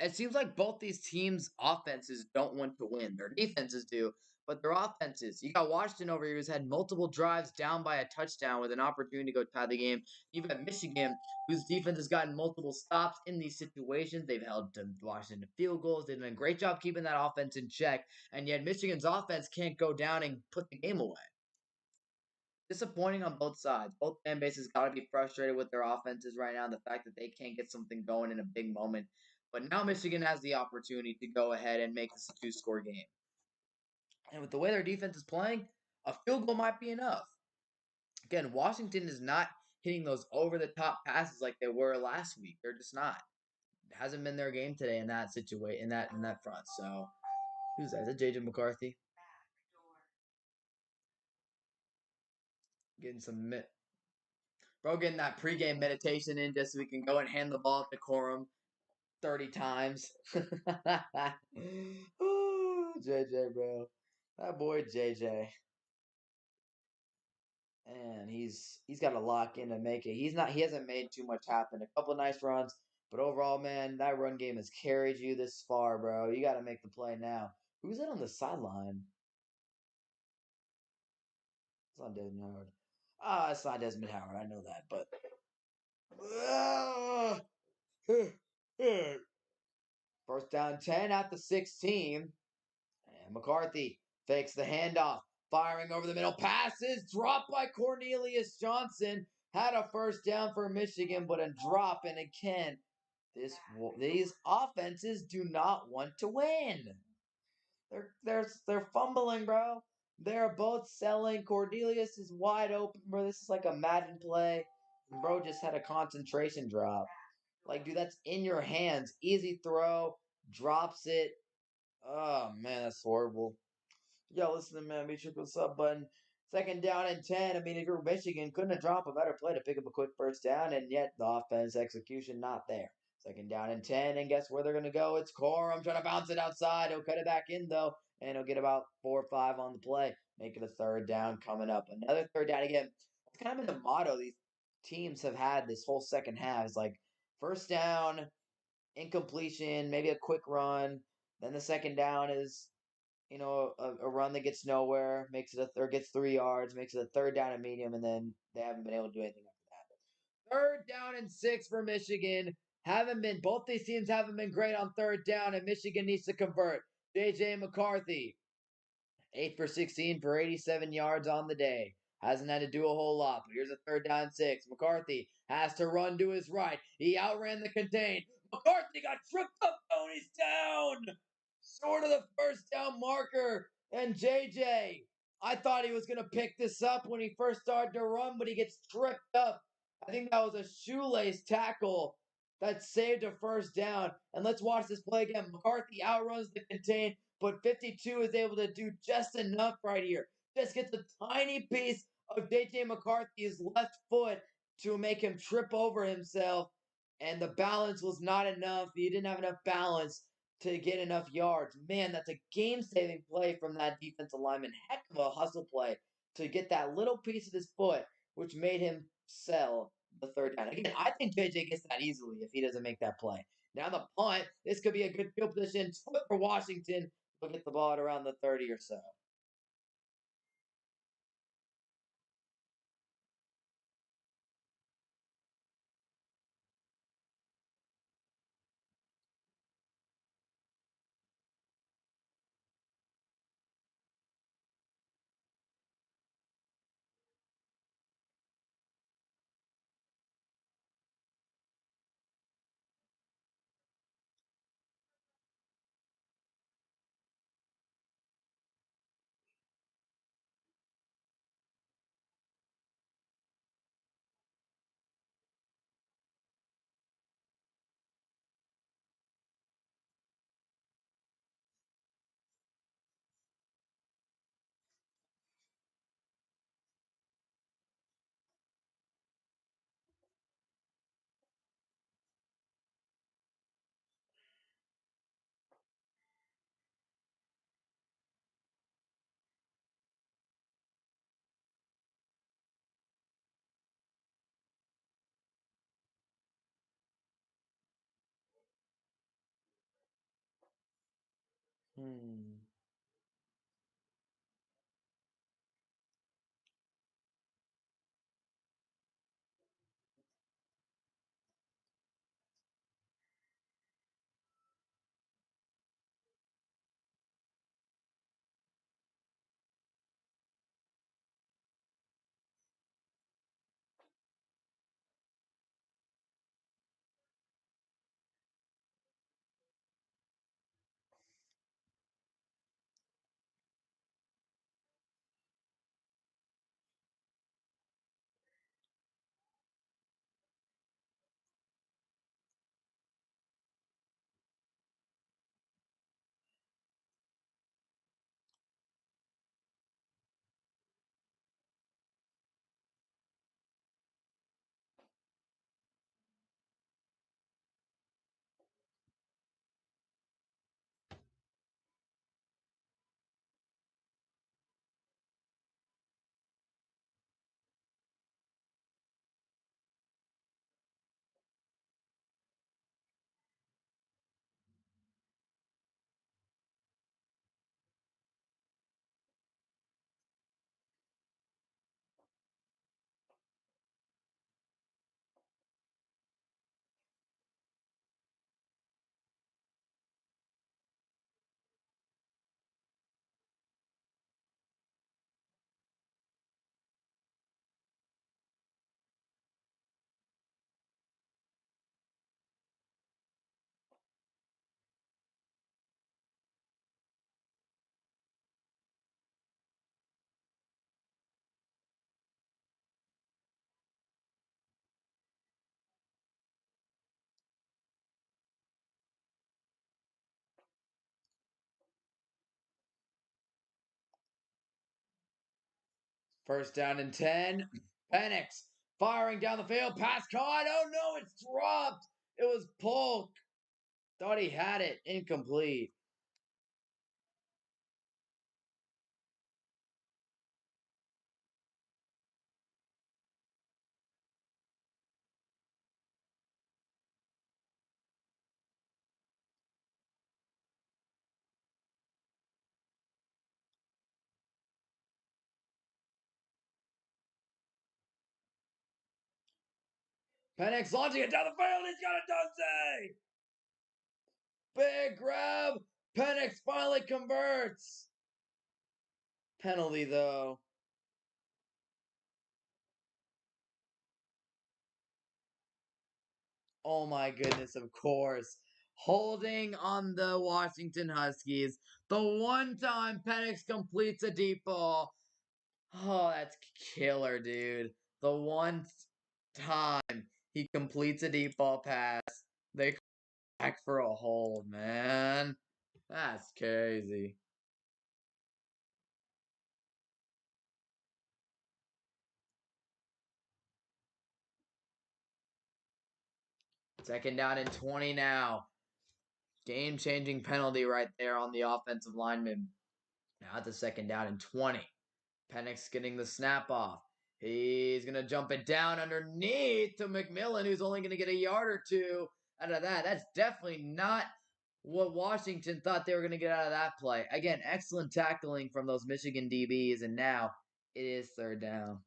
It seems like both these teams' offenses don't want to win. Their defenses do, but their offenses. You got Washington over here who's had multiple drives down by a touchdown with an opportunity to go tie the game. You've got Michigan, whose defense has gotten multiple stops in these situations. They've held to Washington to field goals. They've done a great job keeping that offense in check, and yet Michigan's offense can't go down and put the game away. Disappointing on both sides. Both fan bases got to be frustrated with their offenses right now. The fact that they can't get something going in a big moment. But now Michigan has the opportunity to go ahead and make this a two-score game. And with the way their defense is playing, a field goal might be enough. Again, Washington is not hitting those over-the-top passes like they were last week. They're just not. It hasn't been their game today in that situation, in that front. So, who's that? Is it JJ McCarthy? Getting some bro, getting that pregame meditation in just so we can go and hand the ball at decorum 30 times. Ooh, JJ, bro. That boy JJ. And he's got to lock in to make it. He hasn't made too much happen. A couple nice runs, but overall, man, that run game has carried you this far, bro. You got to make the play now. Who's that on the sideline? It's not Desmond Howard. Ah, it's not Desmond Howard. I know that, but first down 10 at the 16. And McCarthy fakes the handoff, firing over the middle. Passes dropped by Cornelius Johnson. Had a first down for Michigan, but a drop. And again, these offenses do not want to win. They're fumbling, bro. They're both selling. Cornelius is wide open, bro. This is like a Madden play. Bro just had a concentration drop. Like, dude, that's in your hands. Easy throw, drops it. Oh man, that's horrible. Yo, listen to man, be sure to sub button. Second down and 10. I mean, if you're Michigan, couldn't have dropped a better play to pick up a quick first down, and yet the offense execution not there. Second down and 10, and guess where they're going to go? It's Corum trying to bounce it outside. He'll cut it back in, though, and he'll get about 4 or 5 on the play. Make it a third down coming up. Another third down again. It's kind of been the motto these teams have had this whole second half. Is like first down, incompletion, maybe a quick run. Then the second down is a run that gets nowhere, makes it or gets 3 yards, makes it a third down and medium, and then they haven't been able to do anything after that. Third down and 6 for Michigan. Both these teams haven't been great on third down, and Michigan needs to convert. JJ McCarthy, 8 for 16 for 87 yards on the day. Hasn't had to do a whole lot, but here's a third down 6. McCarthy has to run to his right. He outran the contain. McCarthy got tripped up, and he's down. Short of the first down marker. And JJ, I thought he was going to pick this up when he first started to run, but he gets tripped up. I think that was a shoelace tackle that saved a first down. And let's watch this play again. McCarthy outruns the contain, but 52 is able to do just enough right here. Just gets a tiny piece of JJ McCarthy's left foot to make him trip over himself. And the balance was not enough. He didn't have enough balance to get enough yards. Man, that's a game saving play from that defensive lineman. Heck of a hustle play to get that little piece of his foot, which made him sell the third down. Again, I think JJ gets that easily if he doesn't make that play. Now the punt, this could be a good field position for Washington. They'll get the ball at around the 30 or so. Hmm. First down and 10. Penix firing down the field. Pass caught. Oh no, it's dropped. It was Polk. Thought he had it. Incomplete. Penix launching it down the field. He's got a Dante. Big grab. Penix finally converts. Penalty though. Oh my goodness, of course. Holding on the Washington Huskies. The one time Penix completes a deep ball. Oh, that's killer, dude. The one time he completes a deep ball pass, they come back for a hold, man. That's crazy. Second down and 20 now. Game changing penalty right there on the offensive lineman. Now at the second down and 20. Penix getting the snap off. He's going to jump it down underneath to McMillan, who's only going to get a yard or two out of that. That's definitely not what Washington thought they were going to get out of that play. Again, excellent tackling from those Michigan DBs, and now it is third down.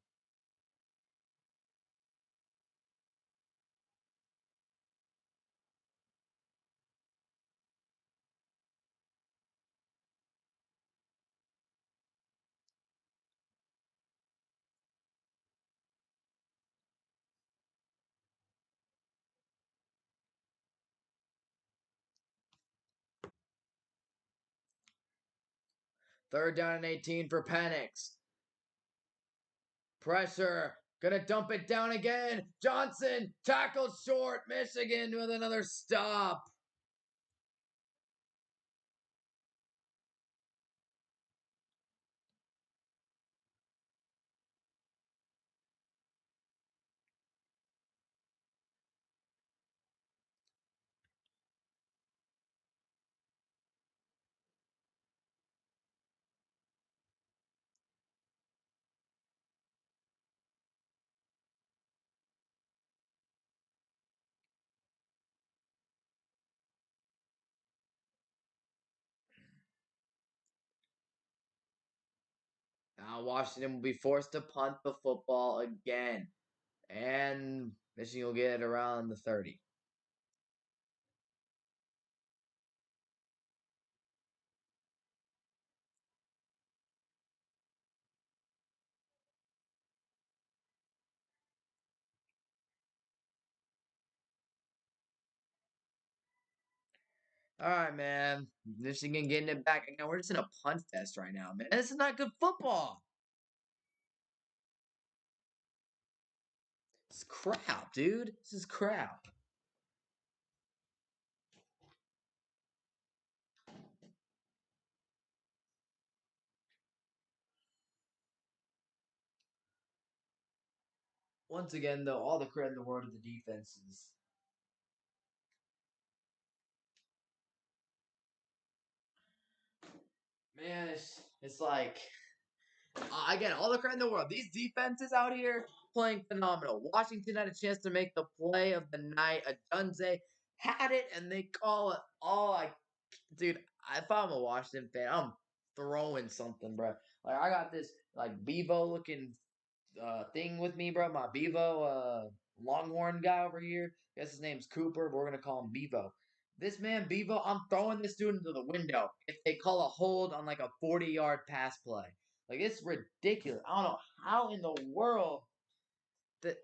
Third down and 18 for Penix. Pressure. Gonna dump it down again. Johnson tackled short. Michigan with another stop. Now Washington will be forced to punt the football again. And Michigan will get it around the 30. All right, man. Michigan getting it back. Now we're just in a punt fest right now, man. This is not good football. This is crap, dude. This is crap. Once again, though, all the credit in the world to the defenses. Man, it's like again, all the credit in the world. These defenses out here playing phenomenal. Washington had a chance to make the play of the night. Adunze had it, and they call it. Oh, dude, if I'm a Washington fan, I'm throwing something, bro. Like I got this like Bevo looking thing with me, bro. My Bevo Longhorn guy over here. I guess his name's Cooper, but we're gonna call him Bevo. This man, Bevo, I'm throwing this dude into the window if they call a hold on like a 40-yard pass play. Like it's ridiculous. I don't know how in the world that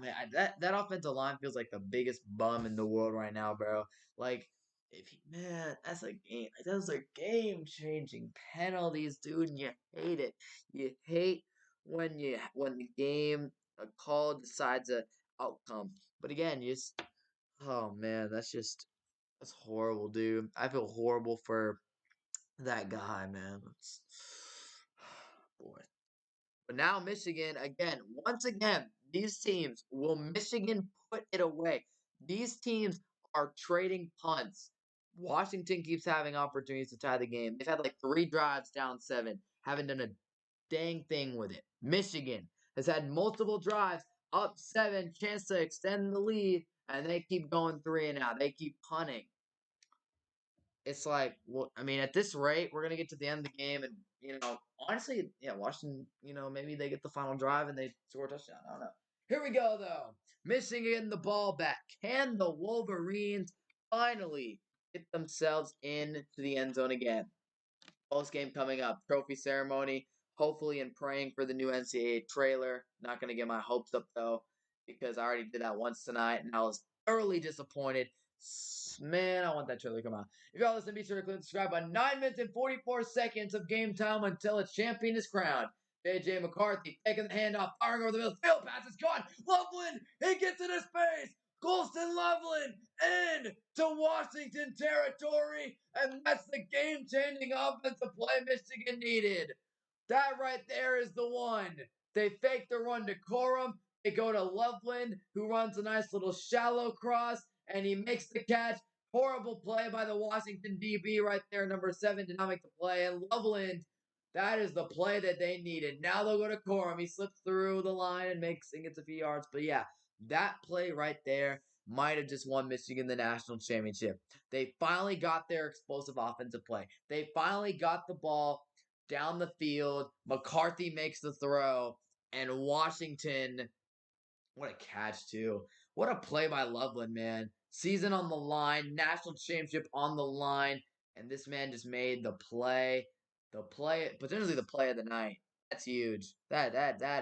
man, that offensive line feels like the biggest bum in the world right now, bro. Like man, that's a game. Those are game changing penalties, dude. And you hate it. You hate when the game a call decides a outcome. But again, you just oh man, that's horrible, dude. I feel horrible for that guy, man. It's, boy. But now Michigan again, once again, these teams will Michigan put it away. These teams are trading punts. Washington keeps having opportunities to tie the game. They've had like 3 drives down 7, haven't done a dang thing with it. Michigan has had multiple drives up 7, chance to extend the lead, and they keep going 3 and out. They keep punting. It's like, well, I mean, at this rate, we're gonna get to the end of the game, and honestly, yeah, Washington, maybe they get the final drive and they score a touchdown. I don't know. Here we go, though. Michigan the ball back. Can the Wolverines finally get themselves into the end zone again? Post game coming up. Trophy ceremony. Hopefully, and praying for the new NCAA trailer. Not gonna get my hopes up though, because I already did that once tonight, and I was thoroughly disappointed. Man, I want that trailer to come out. If y'all listen, be sure to click subscribe on 9 minutes and 44 seconds of game time until a champion is crowned. J.J. McCarthy taking the handoff, firing over the middle. Field pass is gone. Loveland, he gets into space. Colston Loveland into Washington territory. And that's the game-changing offensive play Michigan needed. That right there is the one. They fake the run to Corum. They go to Loveland, who runs a nice little shallow cross, and he makes the catch. Horrible play by the Washington DB right there. Number 7 did not make the play. And Loveland, that is the play that they needed. Now they'll go to Corum. He slips through the line and gets a few yards. But yeah, that play right there might have just won Michigan the national championship. They finally got their explosive offensive play. They finally got the ball down the field. McCarthy makes the throw, and Washington, what a catch, too. What a play by Loveland, man. Season on the line, national championship on the line, and this man just made potentially the play of the night. That's huge. That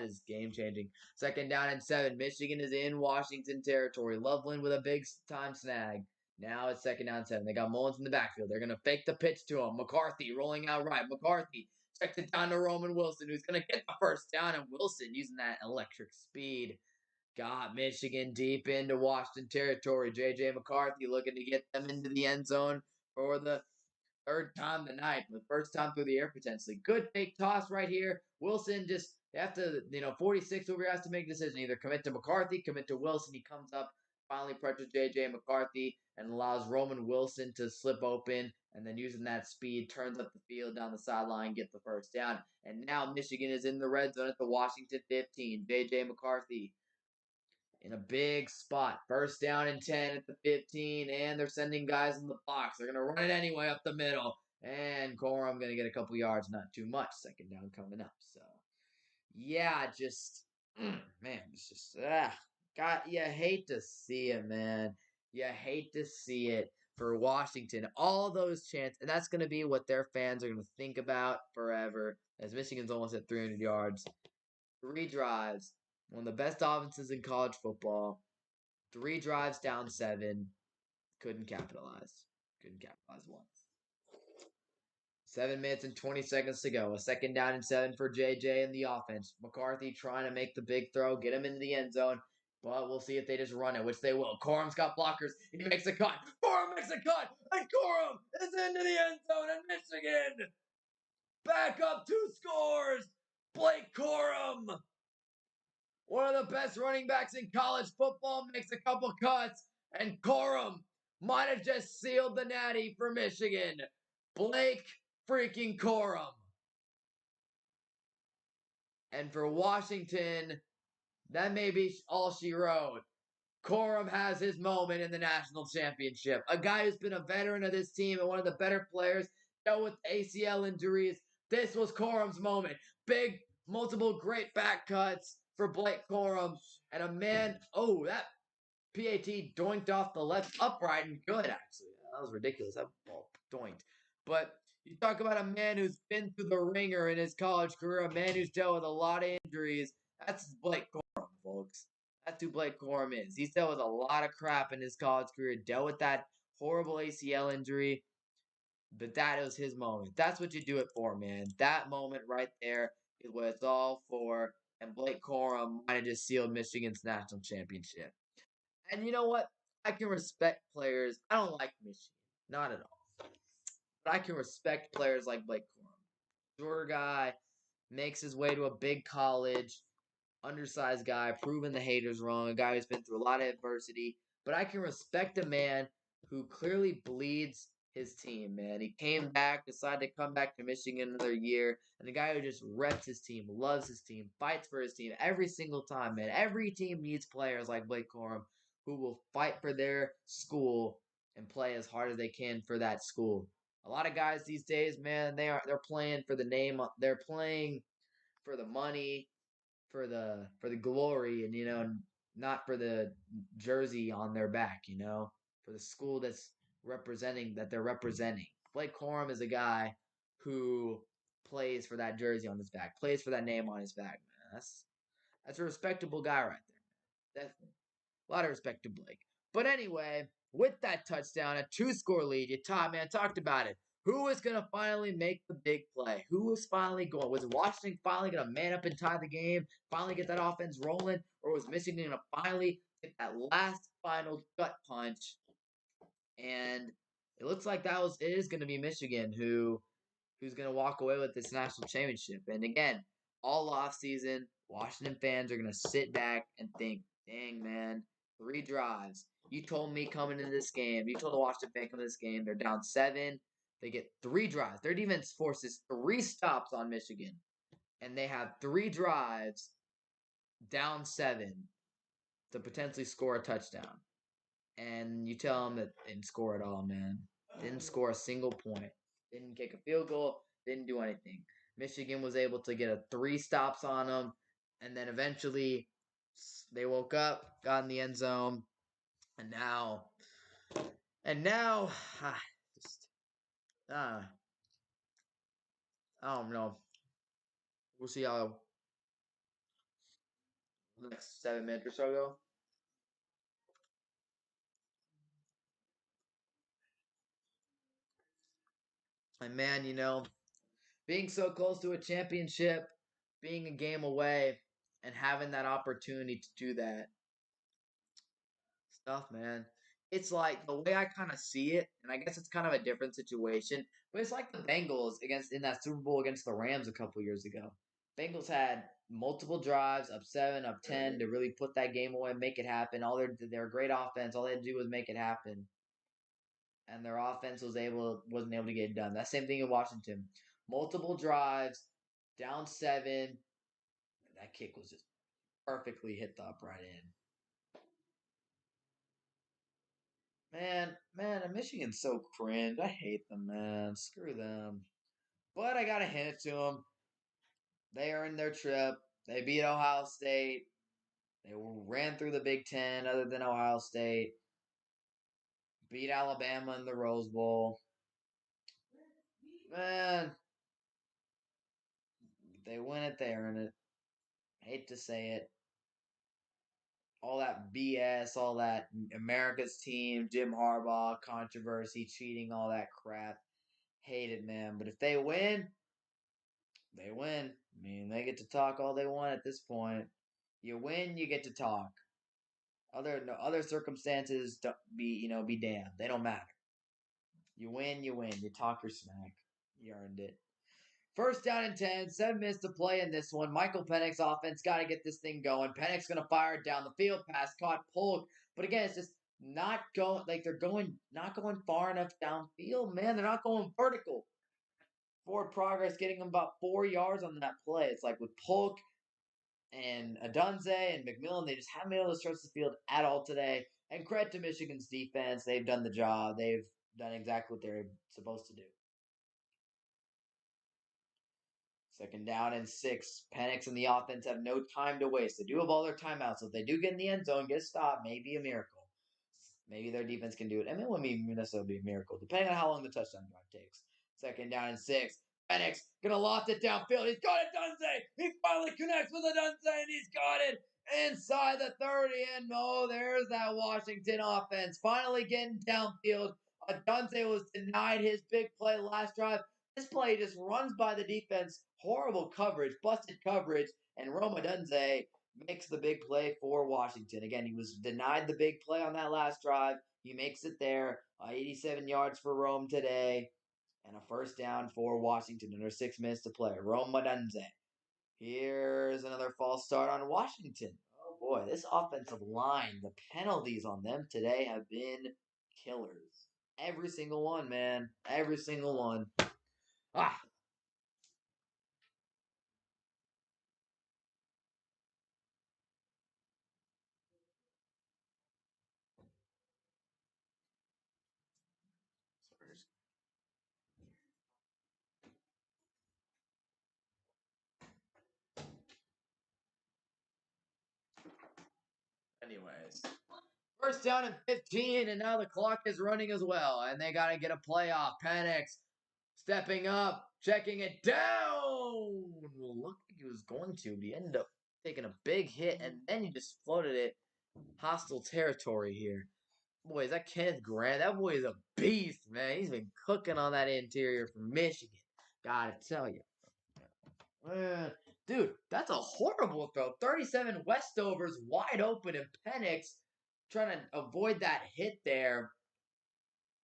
is game changing. 2nd down and 7. Michigan is in Washington territory. Loveland with a big time snag. Now it's 2nd down and 7. They got Mullins in the backfield. They're gonna fake the pitch to him. McCarthy rolling out right. McCarthy checks it down to Roman Wilson, who's gonna get the 1st down. And Wilson using that electric speed got Michigan deep into Washington territory. J.J. McCarthy looking to get them into the end zone for the 3rd time tonight, the 1st time through the air potentially. Good fake toss right here. Wilson just have to, 46 over here has to make a decision. Either commit to McCarthy, commit to Wilson. He comes up, finally pressures J.J. McCarthy and allows Roman Wilson to slip open, and then using that speed, turns up the field down the sideline, get the 1st down. And now Michigan is in the red zone at the Washington 15. J.J. McCarthy in a big spot. 1st down and 10 at the 15, and they're sending guys in the box. They're going to run it anyway up the middle. And Corum going to get a couple yards, not too much. 2nd down coming up. So, yeah, man, it's just, God, you hate to see it, man. You hate to see it for Washington. All those chances, and that's going to be what their fans are going to think about forever, as Michigan's almost at 300 yards. 3 drives, one of the best offenses in college football. 3 drives down 7. Couldn't capitalize. Couldn't capitalize once. 7 minutes and 20 seconds to go. A 2nd down and 7 for JJ in the offense. McCarthy trying to make the big throw, get him into the end zone. But we'll see if they just run it, which they will. Corum's got blockers. He makes a cut. Corum makes a cut. And Corum is into the end zone. And Michigan back up 2 scores. Blake Corum, one of the best running backs in college football, makes a couple cuts, and Corum might have just sealed the natty for Michigan. Blake freaking Corum. And for Washington, that may be all she wrote. Corum has his moment in the national championship. A guy who's been a veteran of this team and one of the better players, dealt with ACL injuries. This was Corum's moment. Big, multiple great back cuts for Blake Corum. And a man, that PAT doinked off the left upright and good, actually. That was ridiculous. That ball doinked. But you talk about a man who's been through the ringer in his college career, a man who's dealt with a lot of injuries. That's Blake Corum, folks. That's who Blake Corum is. He's dealt with a lot of crap in his college career, dealt with that horrible ACL injury. But that was his moment. That's what you do it for, man. That moment right there is what it's all for. And Blake Corum might have just sealed Michigan's national championship. And you know what? I can respect players. I don't like Michigan. Not at all. But I can respect players like Blake Corum. Shorter guy, makes his way to a big college, undersized guy, proving the haters wrong, a guy who's been through a lot of adversity. But I can respect a man who clearly bleeds his team, man. He came back, decided to come back to Michigan another year, and a guy who just reps his team, loves his team, fights for his team every single time, man. Every team needs players like Blake Corum who will fight for their school and play as hard as they can for that school. A lot of guys these days, man, they're playing for the name, they're playing for the money, for the glory, and not for the jersey on their back, for the school they're representing. Blake Corum is a guy who plays for that jersey on his back, plays for that name on his back, man. That's a respectable guy right there, man. Definitely. A lot of respect to Blake. But anyway, with that touchdown, a 2-score lead, man, talked about it. Who was going to finally make the big play? Who was finally going? Was Washington finally going to man up and tie the game, finally get that offense rolling? Or was Michigan going to finally get that last final gut punch? And it looks like it is going to be Michigan who's going to walk away with this national championship. And again, all offseason, Washington fans are going to sit back and think, dang, man, 3 drives. You told me coming into this game, you told the Washington fan coming into this game, they're down 7. They get 3 drives. Their defense forces 3 stops on Michigan. And they have 3 drives down 7 to potentially score a touchdown. And you tell them that they didn't score at all, man. Didn't score a single point. Didn't kick a field goal. Didn't do anything. Michigan was able to get 3 stops on them, and then eventually they woke up, got in the end zone, and now, just I don't know. We'll see how the next 7 minutes or so go. And man, being so close to a championship, being a game away, and having that opportunity to do that stuff, man. It's like the way I kind of see it, and I guess it's kind of a different situation, but it's like the Bengals against in that Super Bowl against the Rams a couple years ago. Bengals had multiple drives, up 7, up 10, to really put that game away and make it happen. All their great offense, all they had to do was make it happen, and their offense wasn't able to get it done. That same thing in Washington, multiple drives, down 7. That kick was just perfectly hit the upright end. Man, Michigan's so cringe. I hate them, man. Screw them. But I gotta hand it to them. They earned their trip. They beat Ohio State. They ran through the Big Ten, other than Ohio State. Beat Alabama in the Rose Bowl. Man, they win it. They earn it. Hate to say it. All that BS, all that America's team, Jim Harbaugh, controversy, cheating, all that crap. Hate it, man. But if they win, they win. I mean, they get to talk all they want at this point. You win, you get to talk. Other circumstances be damned. They don't matter. You win, you win. You talk your smack. You earned it. First down and 10, 7 minutes to play in this one. Michael Penix offense got to get this thing going. Penix going to fire it down the field, pass caught, pulled. But again, it's just not going like not going far enough downfield, man. They're not going vertical. Forward progress, getting them about 4 yards on that play. It's like with Polk and Adunze and McMillan, they just haven't been able to stretch the field at all today. And credit to Michigan's defense. They've done the job. They've done exactly what they're supposed to do. Second down and 6. Penix and the offense have no time to waste. They do have all their timeouts. So if they do get in the end zone, get stopped, maybe a miracle. Maybe their defense can do it. I mean, it wouldn't necessarily be a miracle, depending on how long the touchdown drive takes. Second down and 6. Penix gonna loft it downfield. He's got it, Dunze. He finally connects with Dunze, and he's got it inside the 30. And oh, there's that Washington offense finally getting downfield. Dunze was denied his big play last drive. This play just runs by the defense. Horrible coverage, busted coverage, and Rome Odunze makes the big play for Washington. Again, he was denied the big play on that last drive. He makes it there. 87 yards for Rome today. And a first down for Washington under 6 minutes to play. Rome Odunze. Here's another false start on Washington. Oh boy, this offensive line, the penalties on them today have been killers. Every single one, man. Every single one. Ah, anyways. First down and 15, and now the clock is running as well. And they got to get a playoff. Penix stepping up, checking it down. Well, looked like he was going to, but he ended up taking a big hit, and then he just floated it hostile territory here. Boy, is that Kenneth Grant? That boy is a beast, man. He's been cooking on that interior for Michigan. Gotta tell you. Dude, that's a horrible throw. 37 Westovers wide open, and Penix trying to avoid that hit there.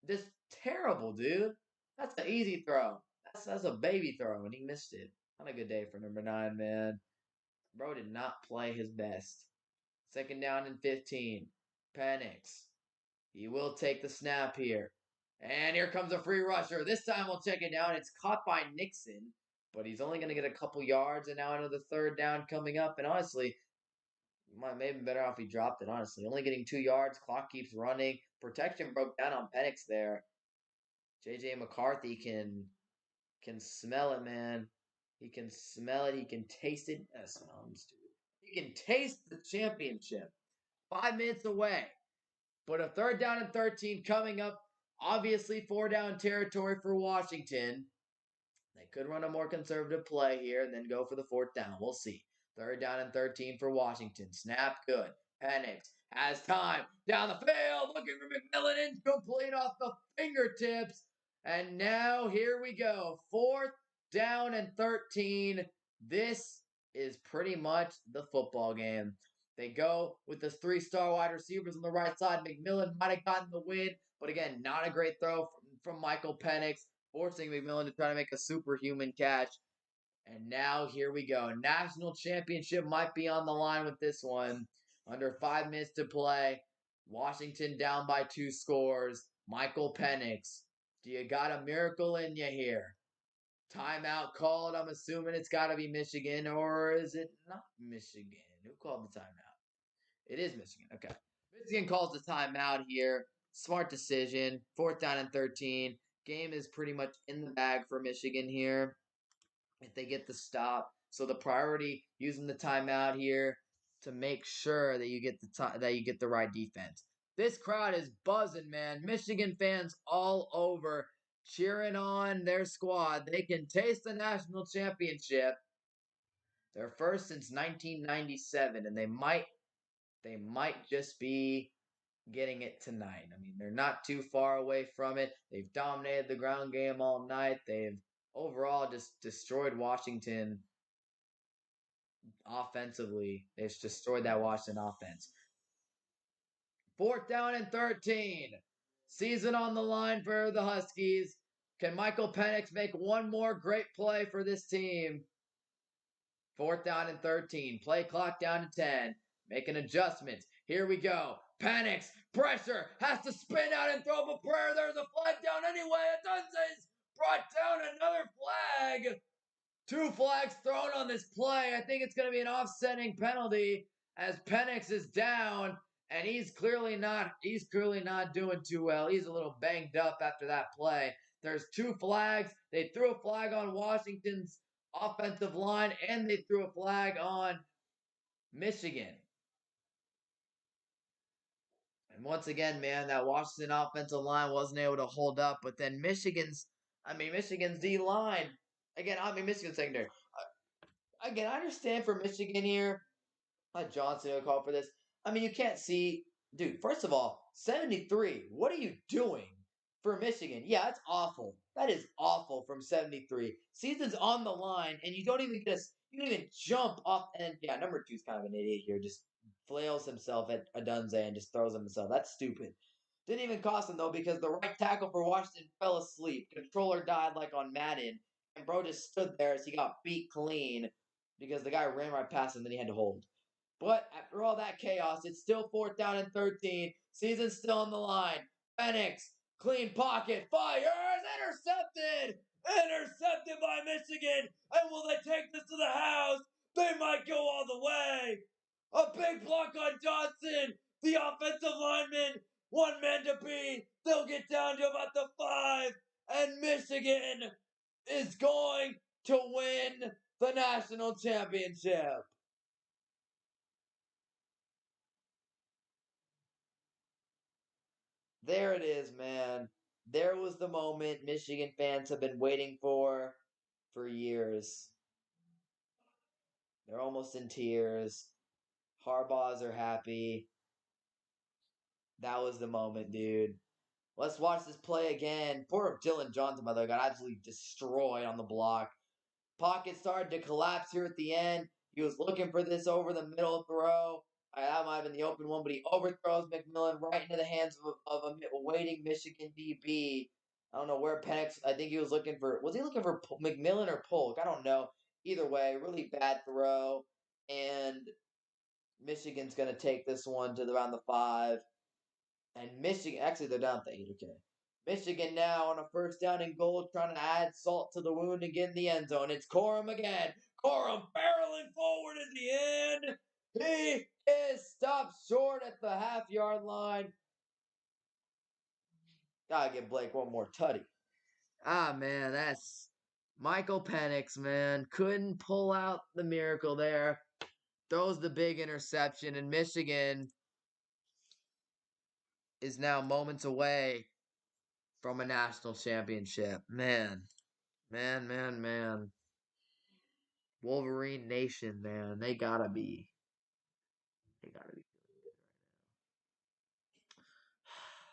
Just terrible, dude. That's an easy throw. That's a baby throw, and he missed it. Not a good day for number 9, man. Bro did not play his best. Second down and 15. Penix. He will take the snap here. And here comes a free rusher. This time we'll check it down. It's caught by Nixon, but he's only going to get a couple yards. And now another third down coming up. And honestly, might maybe better off he dropped it, honestly. Only getting 2 yards. Clock keeps running. Protection broke down on Penix there. JJ McCarthy can smell it, man. He can smell it. He can taste it. Smell him, stupid. He can taste the championship. 5 minutes away. But a third down and 13 coming up. Obviously, 4-down territory for Washington. They could run a more conservative play here and then go for the 4th down. We'll see. Third down and 13 for Washington. Snap good. Penix has time. Down the field. Looking for McMillan. Incomplete off the fingertips. And now here we go. 4th down and 13. This is pretty much the football game. They go with the 3-star wide receivers on the right side. McMillan might have gotten the win, but again, not a great throw from Michael Penix, forcing McMillan to try to make a superhuman catch. And now here we go. National championship might be on the line with this one. Under 5 minutes to play. Washington down by 2 scores. Michael Penix. Do you got a miracle in you here? Timeout called. I'm assuming it's got to be Michigan, or is it not Michigan? Who called the timeout? It is Michigan. Okay. Michigan calls the timeout here. Smart decision. 4th down and 13. Game is pretty much in the bag for Michigan here if they get the stop. So the priority using the timeout here to make sure that you get the right defense. This crowd is buzzing, man. Michigan fans all over cheering on their squad. They can taste the national championship. They're first since 1997, and they might just be getting it tonight. I mean, they're not too far away from it. They've dominated the ground game all night. They've overall just destroyed Washington offensively. They've destroyed that Washington offense. 4th down and 13. Season on the line for the Huskies. Can Michael Penix make one more great play for this team? 4th down and 13. Play clock down to 10. Making adjustments. Here we go. Penix. Pressure. Has to spin out and throw up a prayer. There's a flag down anyway. Adunze's brought down another flag. 2 flags thrown on this play. I think it's going to be an offsetting penalty as Penix is down. And he's clearly not doing too well. He's a little banged up after that play. There's 2 flags. They threw a flag on Washington's offensive line, and they threw a flag on Michigan. And once again, man, that Washington offensive line wasn't able to hold up. But then Michigan's D line, Michigan's secondary. Again, I understand for Michigan here. Let Johnson call for this. You can't see, dude. First of all, 73. What are you doing for Michigan? Yeah, that's awful. That is awful from 73. Season's on the line, and you don't even jump off. And yeah, number 2's kind of an idiot here. Just flails himself at Adunze and just throws himself. That's stupid. Didn't even cost him though because the right tackle for Washington fell asleep. Controller died like on Madden, and bro just stood there as he got beat clean because the guy ran right past him and then he had to hold. But after all that chaos, it's still 4th down and 13. Season's still on the line. Penix, clean pocket, fires, intercepted! Intercepted by Michigan! And will they take this to the house? They might go all the way! A big block on Johnson! The offensive lineman, 1 man to beat. They'll get down to about the 5. And Michigan is going to win the national championship. There it is, man. There was the moment Michigan fans have been waiting for years. They're almost in tears. Harbaughs are happy. That was the moment, dude. Let's watch this play again. Poor Dylan Johnson, by the way, got absolutely destroyed on the block. Pocket started to collapse here at the end. He was looking for this over the middle throw. That might have been the open one, but he overthrows McMillan right into the hands of a waiting Michigan DB. I don't know where Penix. I think he was looking for. Was he looking for McMillan or Polk? I don't know. Either way, really bad throw, and Michigan's gonna take this one to around the 5. And Michigan, actually, they're down to 8. Okay. Michigan now on a first down and goal, trying to add salt to the wound and get in the end zone. It's Corum again. Corum barreling forward at the end. He is stopped short at the half-yard line. Gotta give Blake one more tutty. Ah, man, that's Michael Penix, man. Couldn't pull out the miracle there. Throws the big interception, and Michigan is now moments away from a national championship. Man. Wolverine Nation, man. They gotta be. They gotta be.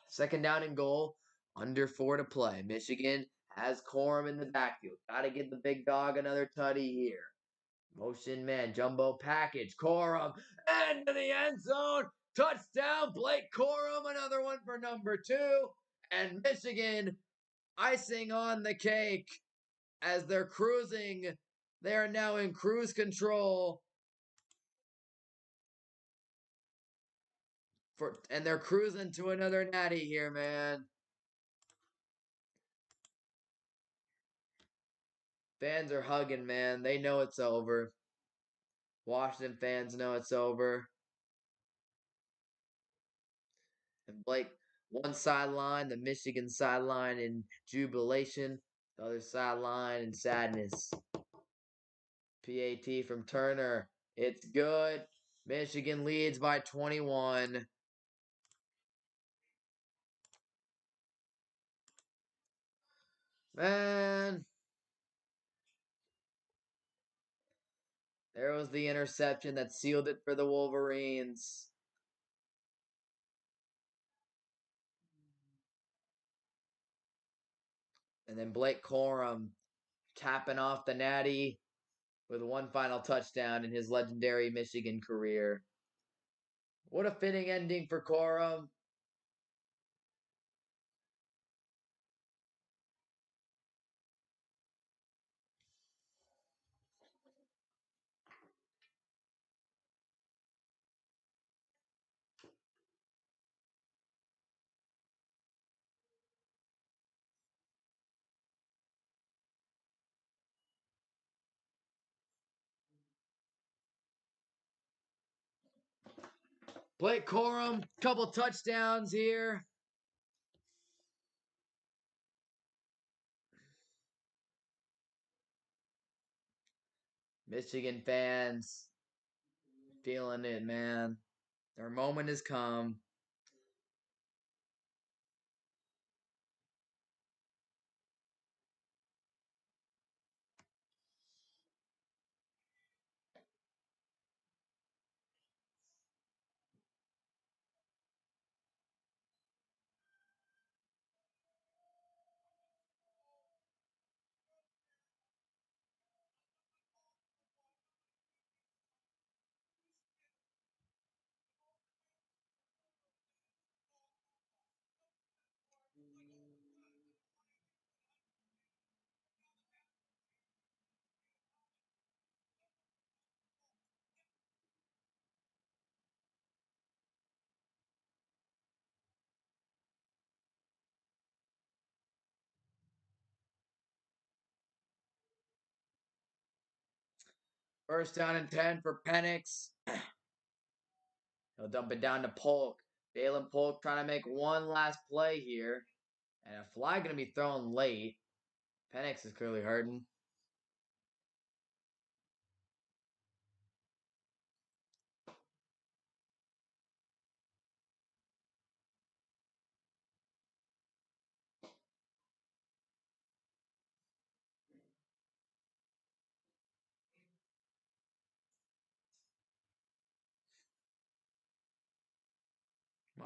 Second down and goal. Under 4 to play. Michigan has Corum in the backfield. Gotta get the big dog another tutty here. Motion man. Jumbo package. Corum. Into the end zone. Touchdown. Blake Corum. Another one for number 2. And Michigan icing on the cake as they're cruising. They are now in cruise control and they're cruising to another natty here, man. Fans are hugging, man. They know it's over. Washington fans know it's over. And Blake, one sideline, the Michigan sideline in jubilation, the other sideline in sadness. PAT from Turner. It's good. Michigan leads by 21. Man. There was the interception that sealed it for the Wolverines. And then Blake Corum capping off the natty with one final touchdown in his legendary Michigan career. What a fitting ending for Corum. Blake Corum, couple touchdowns here. Michigan fans feeling it, man. Their moment has come. First down and 10 for Penix. He'll dump it down to Polk. Dalen Polk trying to make one last play here. And a flag going to be thrown late. Penix is clearly hurting.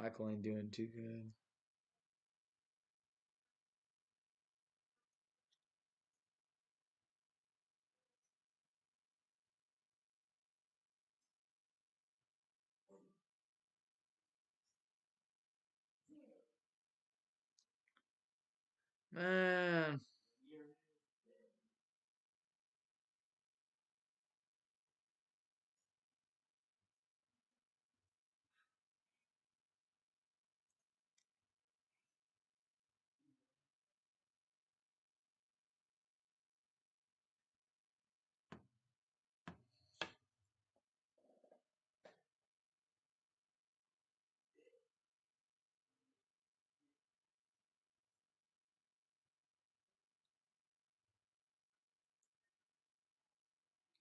Michael ain't doing too good. Man.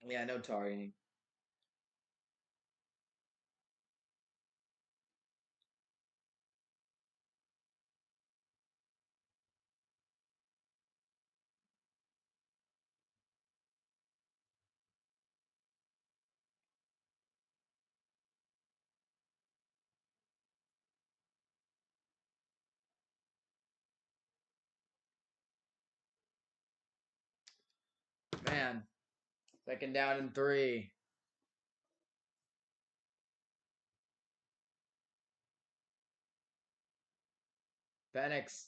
Yeah, no targeting. Man. Second down and 3. Penix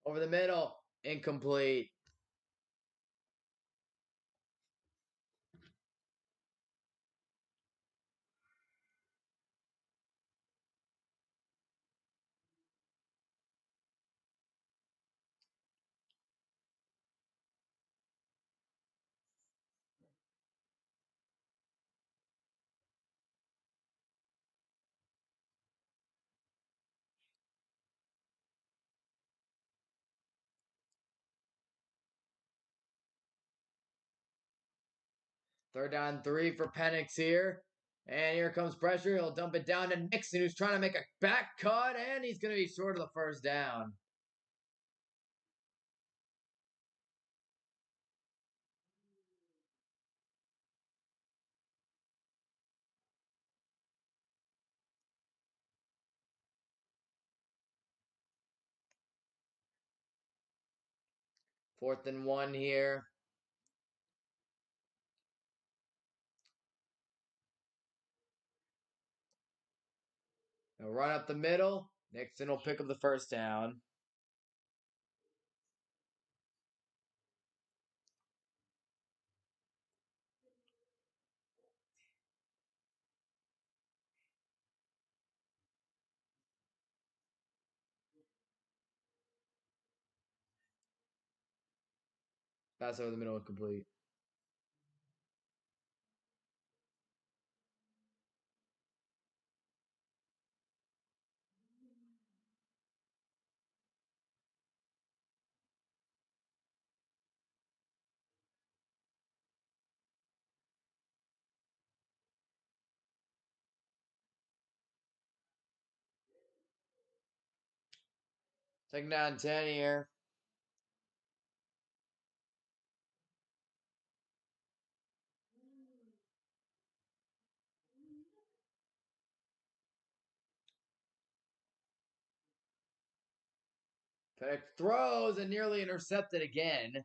over the middle. Incomplete. Third down 3 for Penix here. And here comes pressure. He'll dump it down to Nixon, who's trying to make a back cut, and he's going to be short of the first down. Fourth and 1 here. They'll run up the middle. Nixon will pick up the first down. Pass over the middle, complete. Second down 10 here. Penix throws and nearly intercepted again.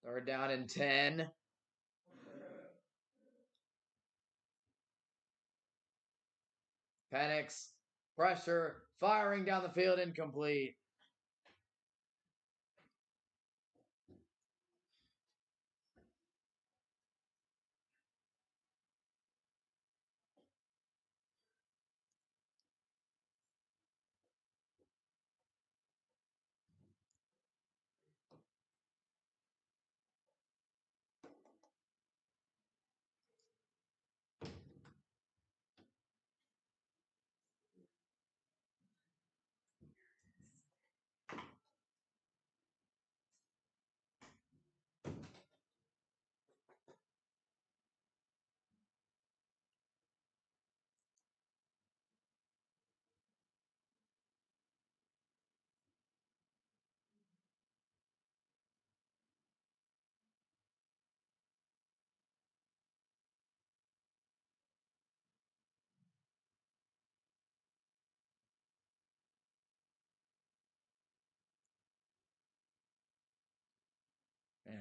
Third down and 10. Penix, pressure, firing down the field, incomplete.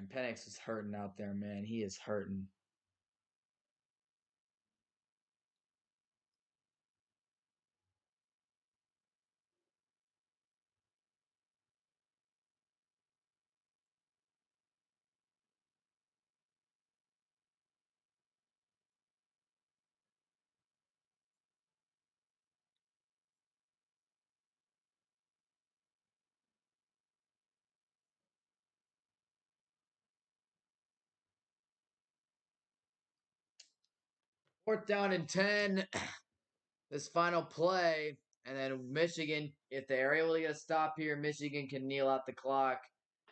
And Penix is hurting out there, man. He is hurting. Fourth down and 10. This final play. And then Michigan, if they are able to get a stop here, Michigan can kneel out the clock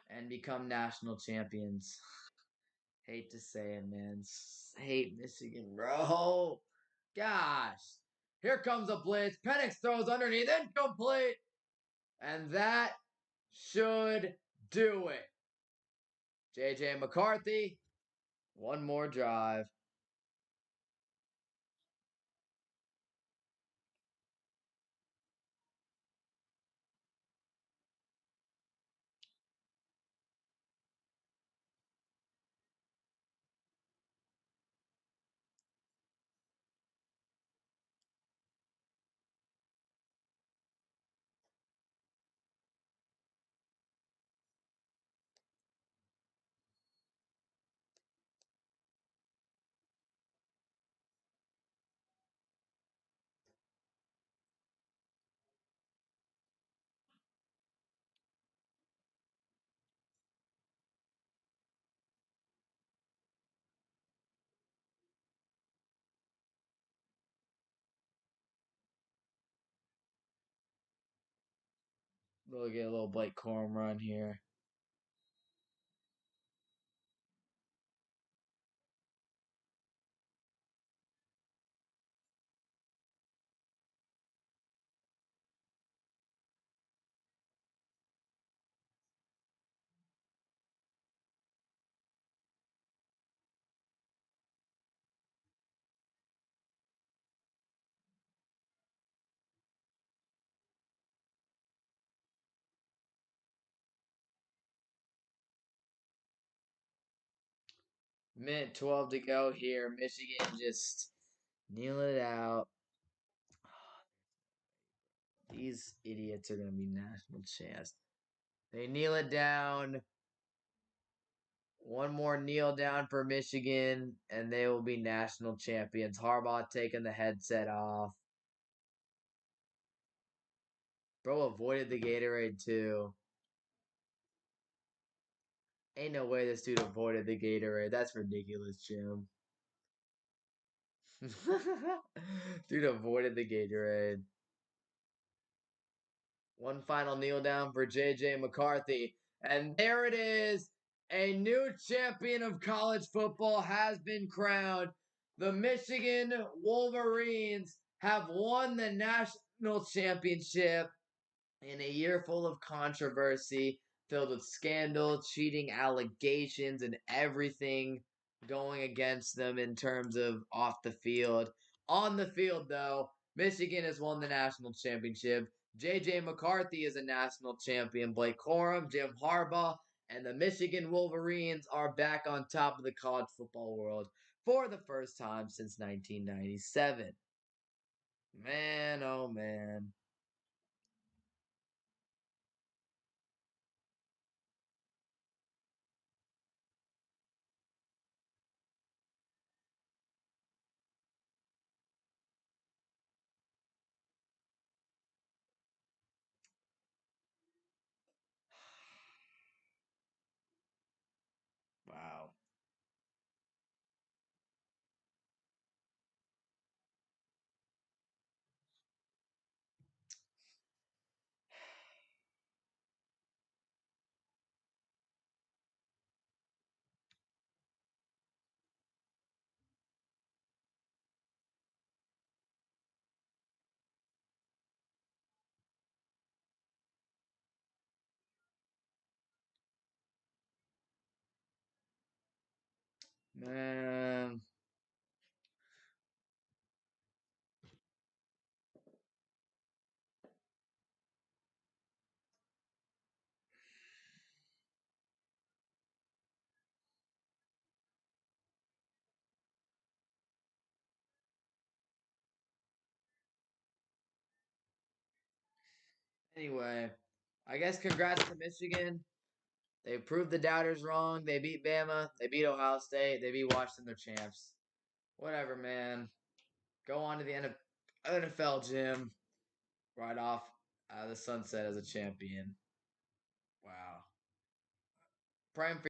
and become national champions. Hate to say it, man. Hate Michigan, bro. Gosh. Here comes a blitz. Penix throws underneath, incomplete. And that should do it. JJ McCarthy, one more drive. We'll get a little Blake Corum run here. Minute 12 to go here. Michigan just kneel it out. These idiots are going to be national champs. They kneel it down. One more kneel down for Michigan, and they will be national champions. Harbaugh taking the headset off. Bro avoided the Gatorade, too. Ain't no way this dude avoided the Gatorade. That's ridiculous, Jim. Dude avoided the Gatorade. One final kneel down for JJ McCarthy. And there it is. A new champion of college football has been crowned. The Michigan Wolverines have won the national championship in a year full of controversy, filled with scandal, cheating allegations, and everything going against them in terms of off the field. On the field, though, Michigan has won the national championship. JJ McCarthy is a national champion. Blake Corum, Jim Harbaugh, and the Michigan Wolverines are back on top of the college football world for the first time since 1997. Man, oh man. Wow. Man. Anyway, I guess congrats to Michigan. They proved the doubters wrong. They beat Bama. They beat Ohio State. They beat Washington. They're champs. Whatever, man. Go on to the NFL gym. Right off the sunset as a champion. Wow. Prime